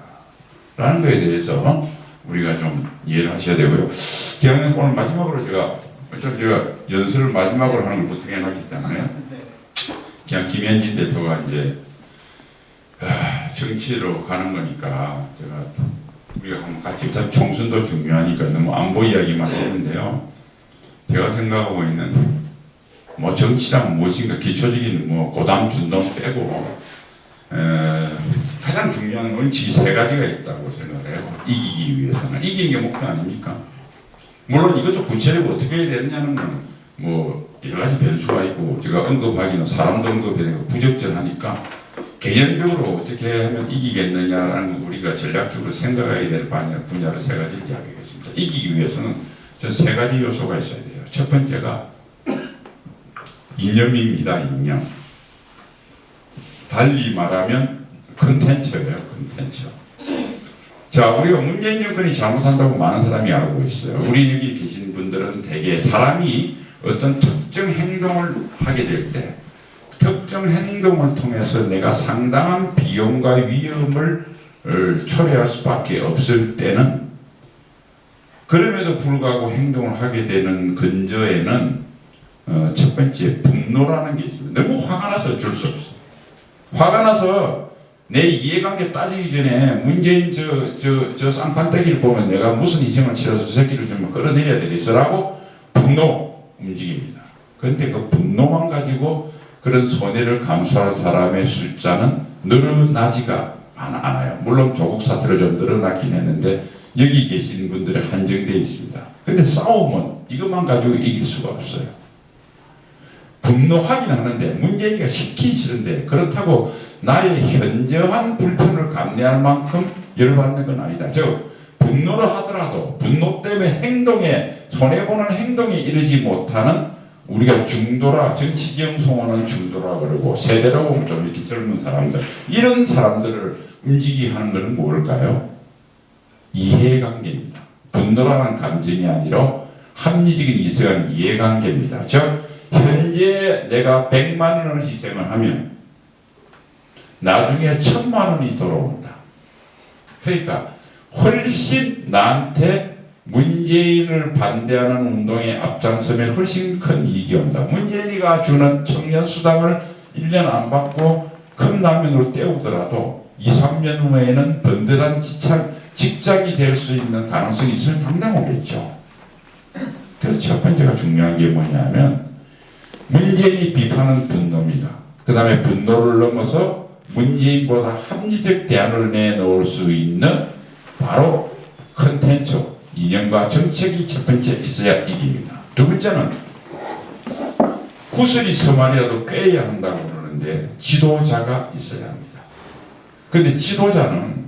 라는 것에 대해서 우리가 좀 이해를 하셔야 되고요. 그냥 오늘 마지막으로 제가 연설을 마지막으로 하는 걸 보통해 놨기 때문에 그냥 김현진 대표가 이제 정치로 가는 거니까 우리가 한번 같이 총선도 중요하니까 너무 안보 이야기만 했는데요. 제가 생각하고 있는 뭐 정치란 무엇인가 기초적인 뭐 고담 준동 빼고 가장 중요한 원칙이 세 가지가 있다고 생각을 해요. 이기기 위해서는. 이기는 게 목표 아닙니까? 물론 이것도 구체적으로 어떻게 해야 되느냐는 뭐 여러 가지 변수가 있고 제가 언급하기는 사람도 언급해야 되고 부적절하니까 개념적으로 어떻게 하면 이기겠느냐라는 우리가 전략적으로 생각해야 될 분야를 세 가지를 이야기하겠습니다. 이기기 위해서는 저 세 가지 요소가 있어야 돼요. 첫 번째가 이념입니다. 이념. 달리 말하면 컨텐츠예요. 컨텐츠. 자, 우리가 문재인 정권이 잘못한다고 많은 사람이 알고 있어요. 우리 여기 계신 분들은 대개 사람이 어떤 특정 행동을 하게 될 때 특정 행동을 통해서 내가 상당한 비용과 위험을 초래할 수밖에 없을 때는 그럼에도 불구하고 행동을 하게 되는 근저에는 첫 번째 분노라는 게 있습니다. 너무 화가 나서 어쩔 수 없어요. 화가 나서 내 이해관계 따지기 전에 문재인 저 쌍판떼기를 보면 내가 무슨 희생을 치러서 저 새끼를 좀 끌어내려야 되겠어라고 분노 움직입니다. 그런데 그 분노만 가지고 그런 손해를 감수할 사람의 숫자는 늘어나지가 않아요. 물론 조국 사태로 좀 늘어났긴 했는데 여기 계신 분들이 한정되어 있습니다. 그런데 싸움은 이것만 가지고 이길 수가 없어요. 분노하긴 하는데 문재인이가 시키기 싫은데 그렇다고 나의 현저한 불편을 감내할 만큼 열받는 건 아니다. 즉 분노를 하더라도 분노 때문에 행동에 손해보는 행동에 이르지 못하는 우리가 중도라 정치지형 송원은 중도라 그러고 세대라고 보면 좀 이렇게 젊은 사람들 이런 사람들을 움직이게 하는 것은 뭘까요? 이해관계입니다. 분노라는 감정이 아니라 합리적인 이성한 이해관계입니다. 즉 현재 내가 100만 원을 희생을 하면 나중에 1000만 원이 돌아온다. 그러니까 훨씬 나한테 문재인을 반대하는 운동에 앞장서면 훨씬 큰 이익이 온다. 문재인이가 주는 청년수당을 1년 안 받고 큰 라면으로 때우더라도 2, 3년 후에는 번듯한 직장이 될 수 있는 가능성이 있으면 당장 오겠죠. 그래서 첫 번째가 중요한 게 뭐냐면 문재인이 비판은 분노입니다. 그 다음에 분노를 넘어서 문재인보다 합리적 대안을 내놓을 수 있는 바로 컨텐츠, 이념과 정책이 첫 번째 있어야 이깁니다. 두 번째는 구슬이 서말이라도 꿰야 한다고 그러는데 지도자가 있어야 합니다. 그런데 지도자는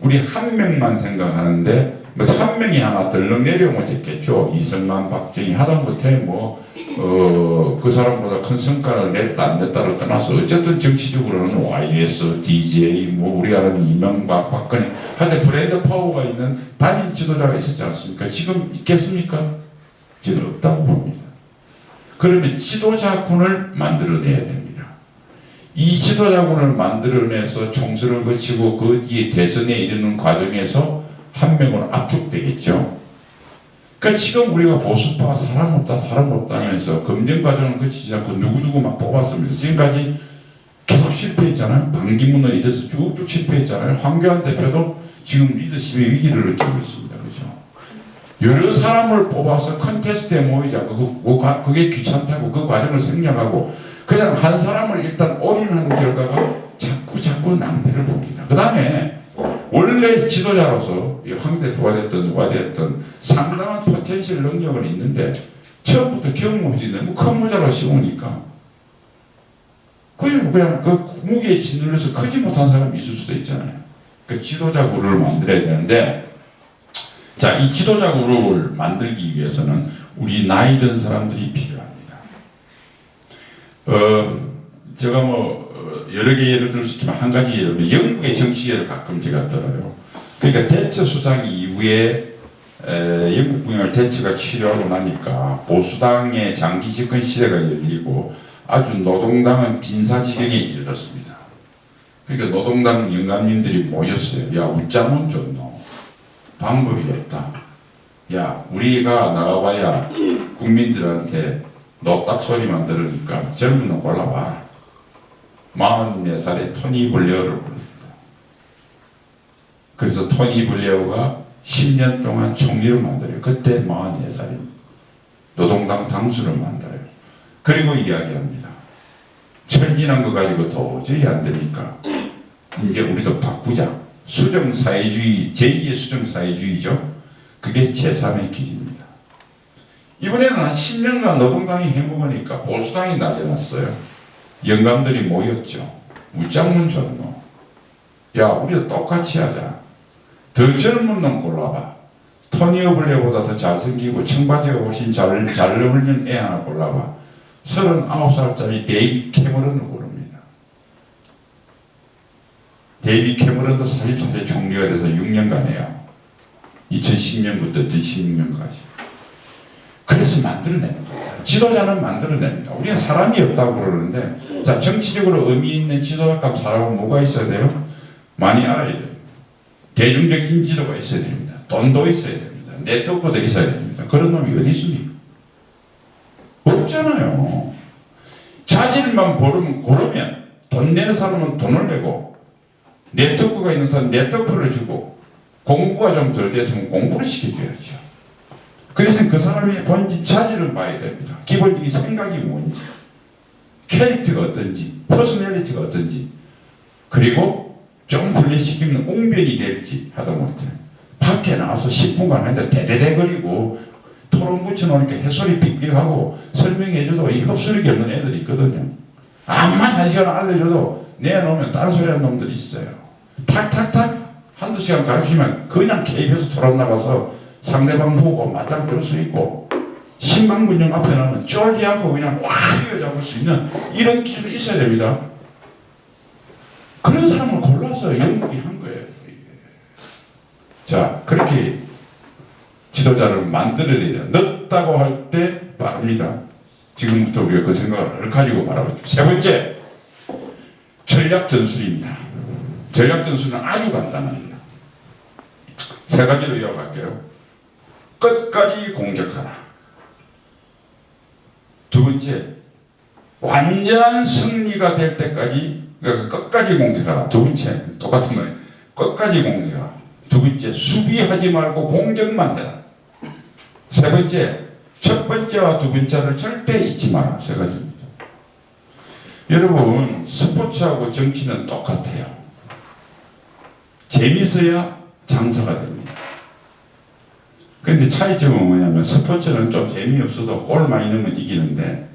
우리 한 명만 생각하는데 뭐 한 명이 하나 덜렁 내려오면 됐겠죠. 이승만, 박정희 하다못해 그 사람보다 큰 성과를 냈다 안 냈다를 떠나서 어쨌든 정치적으로는 YS, DJ, 우리 아는 이명박, 박근혜 하여튼 브랜드 파워가 있는 단일 지도자가 있었지 않습니까? 지금 있겠습니까? 지금 없다고 봅니다. 그러면 지도자군을 만들어내야 됩니다. 이 지도자군을 만들어내서 총선을 거치고 그 뒤에 대선에 이르는 과정에서 한 명은 압축되겠죠. 그러니까 지금 우리가 보수파가 사람 없다 하면서 검증 과정을 거치지 않고 누구누구 막 뽑았습니다. 지금까지 계속 실패했잖아요. 반기문을 이래서 쭉쭉 실패했잖아요. 황교안 대표도 지금 리더십의 위기를 느끼고 있습니다. 그렇죠? 여러 사람을 뽑아서 컨테스트에 모이지 않고 그게 귀찮다고 그 과정을 생략하고 그냥 한 사람을 일단 올인하는 결과가 자꾸 낭비를 봅니다. 그 다음에 원래 지도자로서 황 대표가 됐든 누가 됐든 상당한 포텐셜 능력은 있는데 처음부터 경험 없이 너무 큰 모자로 씌우니까 그냥 그 무게에 짓눌려서 크지 못한 사람이 있을 수도 있잖아요. 그 지도자 그룹을 만들어야 되는데 자, 이 지도자 그룹을 만들기 위해서는 우리 나이 든 사람들이 필요합니다. 제가 여러 개 예를 들 수 있지만 한 가지 예를 영국의 정치 예를 가끔 제가 들어요. 그러니까 대처 수상 이후에 영국 분열 대처가 치료하고 나니까 보수당의 장기 집권 시대가 열리고 아주 노동당은 빈사지경에 이르렀습니다. 그러니까 노동당 영감님들이 모였어요. 야, 웃자면 좋노. 방법이 없다. 야, 우리가 나가봐야 국민들한테 노딱 소리만 들으니까 젊은 놈 골라봐. 44살에 토니 블레어를 부릅니다. 그래서 토니 블레어가 10년 동안 총리를 만들어요. 그때 44살입니다. 노동당 당수를 만들어요. 그리고 이야기합니다. 천진한 거 가지고 도저히 안 되니까 이제 우리도 바꾸자. 수정사회주의, 제2의 수정사회주의죠. 그게 제3의 길입니다. 이번에는 한 10년간 노동당이 해먹으니까 보수당이 날려놨어요. 영감들이 모였죠. 웃자면 좋노. 야, 우리도 똑같이 하자. 더 젊은 놈 골라봐. 토니 어블레보다 더 잘생기고 청바지가 훨씬 잘 어울리는 애 하나 골라봐. 39살짜리 데이비 캐머런을 고릅니다. 데이비 캐머런도 44세 총리가 돼서 6년간이에요. 2010년부터 2016년까지. 그래서 만들어내는 거예요. 지도자는 만들어냅니다. 우리는 사람이 없다고 그러는데 자, 정치적으로 의미 있는 지도자급 사람은 뭐가 있어야 돼요? 많이 알아야 돼요. 대중적 인지도가 있어야 됩니다. 돈도 있어야 됩니다. 네트워크도 있어야 됩니다. 그런 놈이 어디 있습니까? 없잖아요. 자질만 고르면 돈 내는 사람은 돈을 내고 네트워크가 있는 사람은 네트워크를 주고 공부가 좀 덜 됐으면 공부를 시켜줘야죠. 그래서 그 사람의 본질 자질을 봐야 됩니다. 기본적인 생각이 뭔지, 캐릭터가 어떤지, 퍼스널리티가 어떤지, 그리고 좀 훈련시키면 웅변이 될지 하다못해 밖에 나와서 10분간 하는데 대대대거리고 토론 붙여놓으니까 해소리 삑삑하고 설명해줘도 이 흡수력이 없는 애들이 있거든요. 암만 한 시간 알려줘도 내놓으면 딴소리하는 놈들이 있어요. 탁탁탁 한두 시간 가르치면 그냥 KBS 토론 나가서 상대방 보고 맞짱 뜰 수 있고 10만 군용 앞에 나는 쫄지 않고 그냥 확 휘어잡을 수 있는 이런 기술이 있어야 됩니다. 그런 사람을 골라서 영국이 한 거예요. 자, 그렇게 지도자를 만들어내야 늦다고 할 때 빠릅니다. 지금부터 우리가 그 생각을 가지고 바라보죠. 세 번째, 전략 전술입니다. 전략 전술은 아주 간단합니다. 세 가지로 이어갈게요. 끝까지 공격하라. 두 번째, 완전한 승리가 될 때까지 끝까지 공격하라. 두 번째, 똑같은 거예요. 끝까지 공격하라. 두 번째, 수비하지 말고 공격만 해라. 세 번째, 첫 번째와 두 번째를 절대 잊지 마라. 세 가지입니다. 여러분 스포츠하고 정치는 똑같아요. 재밌어야 장사가 됩니다. 그런데 차이점은 뭐냐면 스포츠는 좀 재미없어도 골 많이 넣으면 이기는데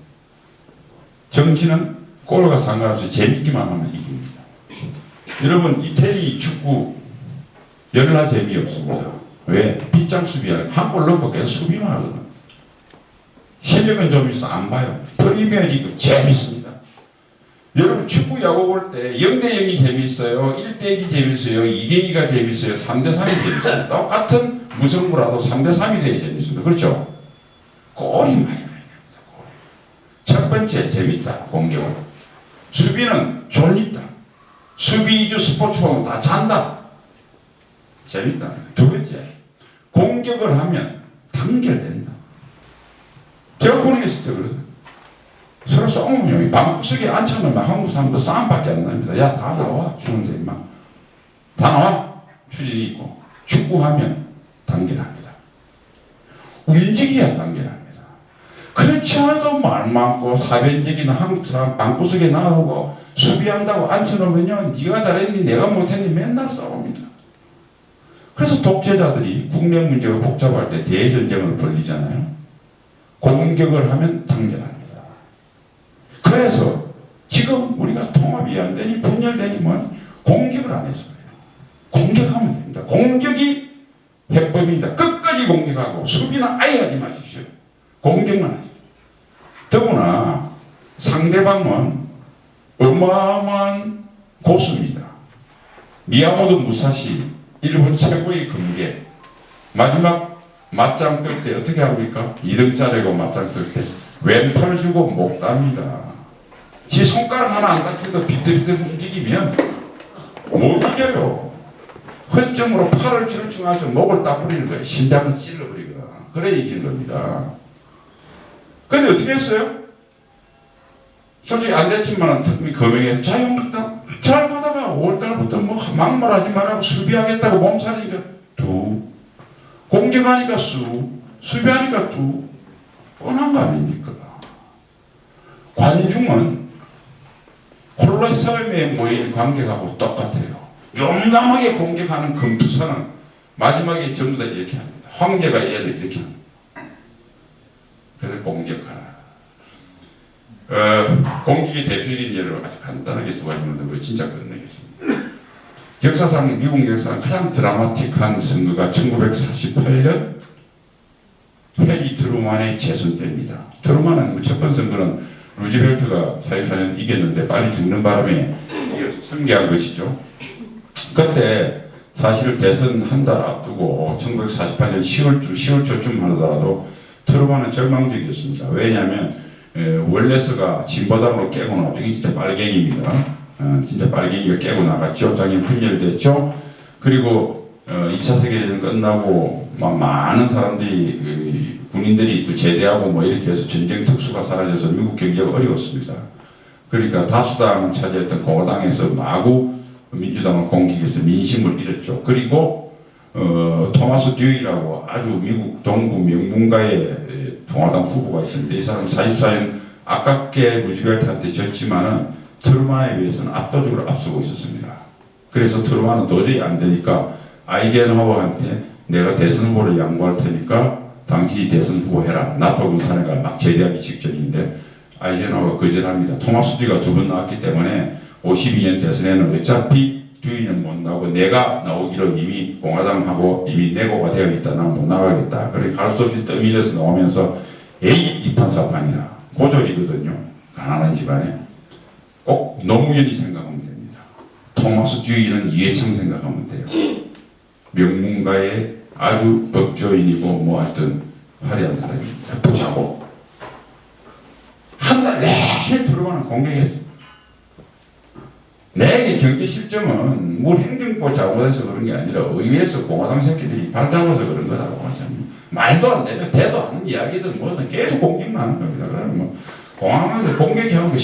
정치는 골과 상관없이 재밌기만 하면 이깁니다. 여러분 이태리 축구 열나 재미없습니다. 왜? 빗장 수비하는 한 골 넣고 계속 수비만 하거든. 실력은 좀 있어 안 봐요. 프리미어리그 재밌습니다. 여러분 축구 야구 볼 때 0대0이 재밌어요. 1대1이 재밌어요. 2대2가 재밌어요. 3대3이 재밌어요. 똑같은 무승부라도 3대3이 되게 재밌습니다. 그렇죠? 골이 많이 나요. 첫 번째 재밌다. 공격은. 수비는 졸립다. 수비 위주 스포츠 보면 다 잔다. 재밌다. 두 번째 공격을 하면 단결된다. 제가 보내겠을 때 그래요. 서로 싸우면 방구석에 앉혀놓으면 한국 사람도 싸움밖에 안 납니다. 야 다 나와 주는데 임마 다 나와 추진이 있고 축구하면 단결합니다. 움직여야 단결합니다. 그렇지 않아도 말 많고 사변적인 한국 사람 방구석에 나오고 수비한다고 앉혀놓으면요 네가 잘했니 내가 못했니 맨날 싸웁니다. 그래서 독재자들이 국내 문제가 복잡할 때 대전쟁을 벌리잖아요. 공격을 하면 단결합니다. 그래서 지금 우리가 통합이 안 되니 분열되니 뭐 공격을 안 해서 그래요. 공격하면 됩니다. 공격이 해법입니다. 끝까지 공격하고 수비는 아예 하지 마십시오. 공격만 하십시오. 더구나 상대방은 어마어마한 고수입니다. 미야모토 무사시 일본 최고의 금괴 마지막 맞짱 뜰 때 어떻게 합니까? 2등짜리고 맞짱 뜰 때 왼팔 주고 목 답니다. 지 손가락 하나 안 닦혀도 비틀비틀 움직이면 못 이겨요. 허점으로 팔을 출중해서 목을 따버리는 거예요. 심장을 찔러버리거나 그래 이기는 겁니다. 근데 어떻게 했어요? 솔직히 안 됐지만 특히 거명해서 자유한국당 잘 가다가 5월달부터 뭐 막말하지 말라고 수비하겠다고 몸살이니까 두 공격하니까 수비하니까 두 뻔한 거 아닙니까? 관중은 콜로세움에 모인 관객하고 똑같아요. 용감하게 공격하는 금투사는 마지막에 전부 다 이렇게 합니다. 황제가 얘도 이렇게 합니다. 그래서 공격하라. 공격의 대표적인 예를 아주 간단하게 두 가지만 들고 진짜 끝내겠습니다. 역사상 미국 역사상 가장 드라마틱한 선거가 1948년 해리 트루만의 재선 때입니다. 트루만은 첫 번째 선거는 루즈벨트가 44년 이겼는데 빨리 죽는 바람에 승리한 것이죠. 그때 사실 대선 한 달 앞두고 1948년 10월 초쯤 하더라도 트루만은 절망적이었습니다. 왜냐하면 원래서가 진보당으로 깨고 나중에 진짜 빨갱이입니다. 진짜 빨갱이가 깨고 나갔죠. 자기는 분열됐죠. 그리고 2차 세계대전 끝나고 막 많은 사람들이 군인들이 또 제대하고 뭐 이렇게 해서 전쟁 특수가 사라져서 미국 경제가 어려웠습니다. 그러니까 다수당을 차지했던 공화당에서 마구 민주당을 공격해서 민심을 잃었죠. 그리고 토마스 듀이라고 아주 미국 동부 명문가의 공화당 후보가 있었는데 이 사람 44년 아깝게 루즈벨트한테 졌지만은 트루만에 비해서는 압도적으로 앞서고 있었습니다. 그래서 트루만은 도저히 안 되니까 아이젠하워한테 내가 대선 후보를 양보할 테니까 당신이 대선 후보 해라. 나토 군사회가 막 제대하기 직전인데 아이젠하워가 거절합니다. 토마스 듀이가 두 번 나왔기 때문에 52년 대선에는 어차피 듀이는 못 나오고 내가 나오기로 이미 공화당하고 이미 내고가 되어 있다. 난 못 나가겠다. 그래 갈 수 없이 떠밀려서 나오면서 에이 이판사판이다. 고졸이거든요. 가난한 집안에. 꼭 노무현이 생각하면 됩니다. 토마스 듀이는 이해창 생각하면 돼요. 명문가의 아주 법조인이고 뭐 하여튼 화려한 사람입니다. 부자고 한 달 내내 들어가는 공격했습니다. 내 경제 실정은 뭘 행정부 잘못해서 그런 게 아니라 의회에서 공화당 새끼들이 발 잡아서 그런 거라고 하잖아요. 말도 안 되는 대도 않는 이야기든 뭐든 계속 공격만 하는 겁니다. 그러면 뭐 공항에서 공격해온 거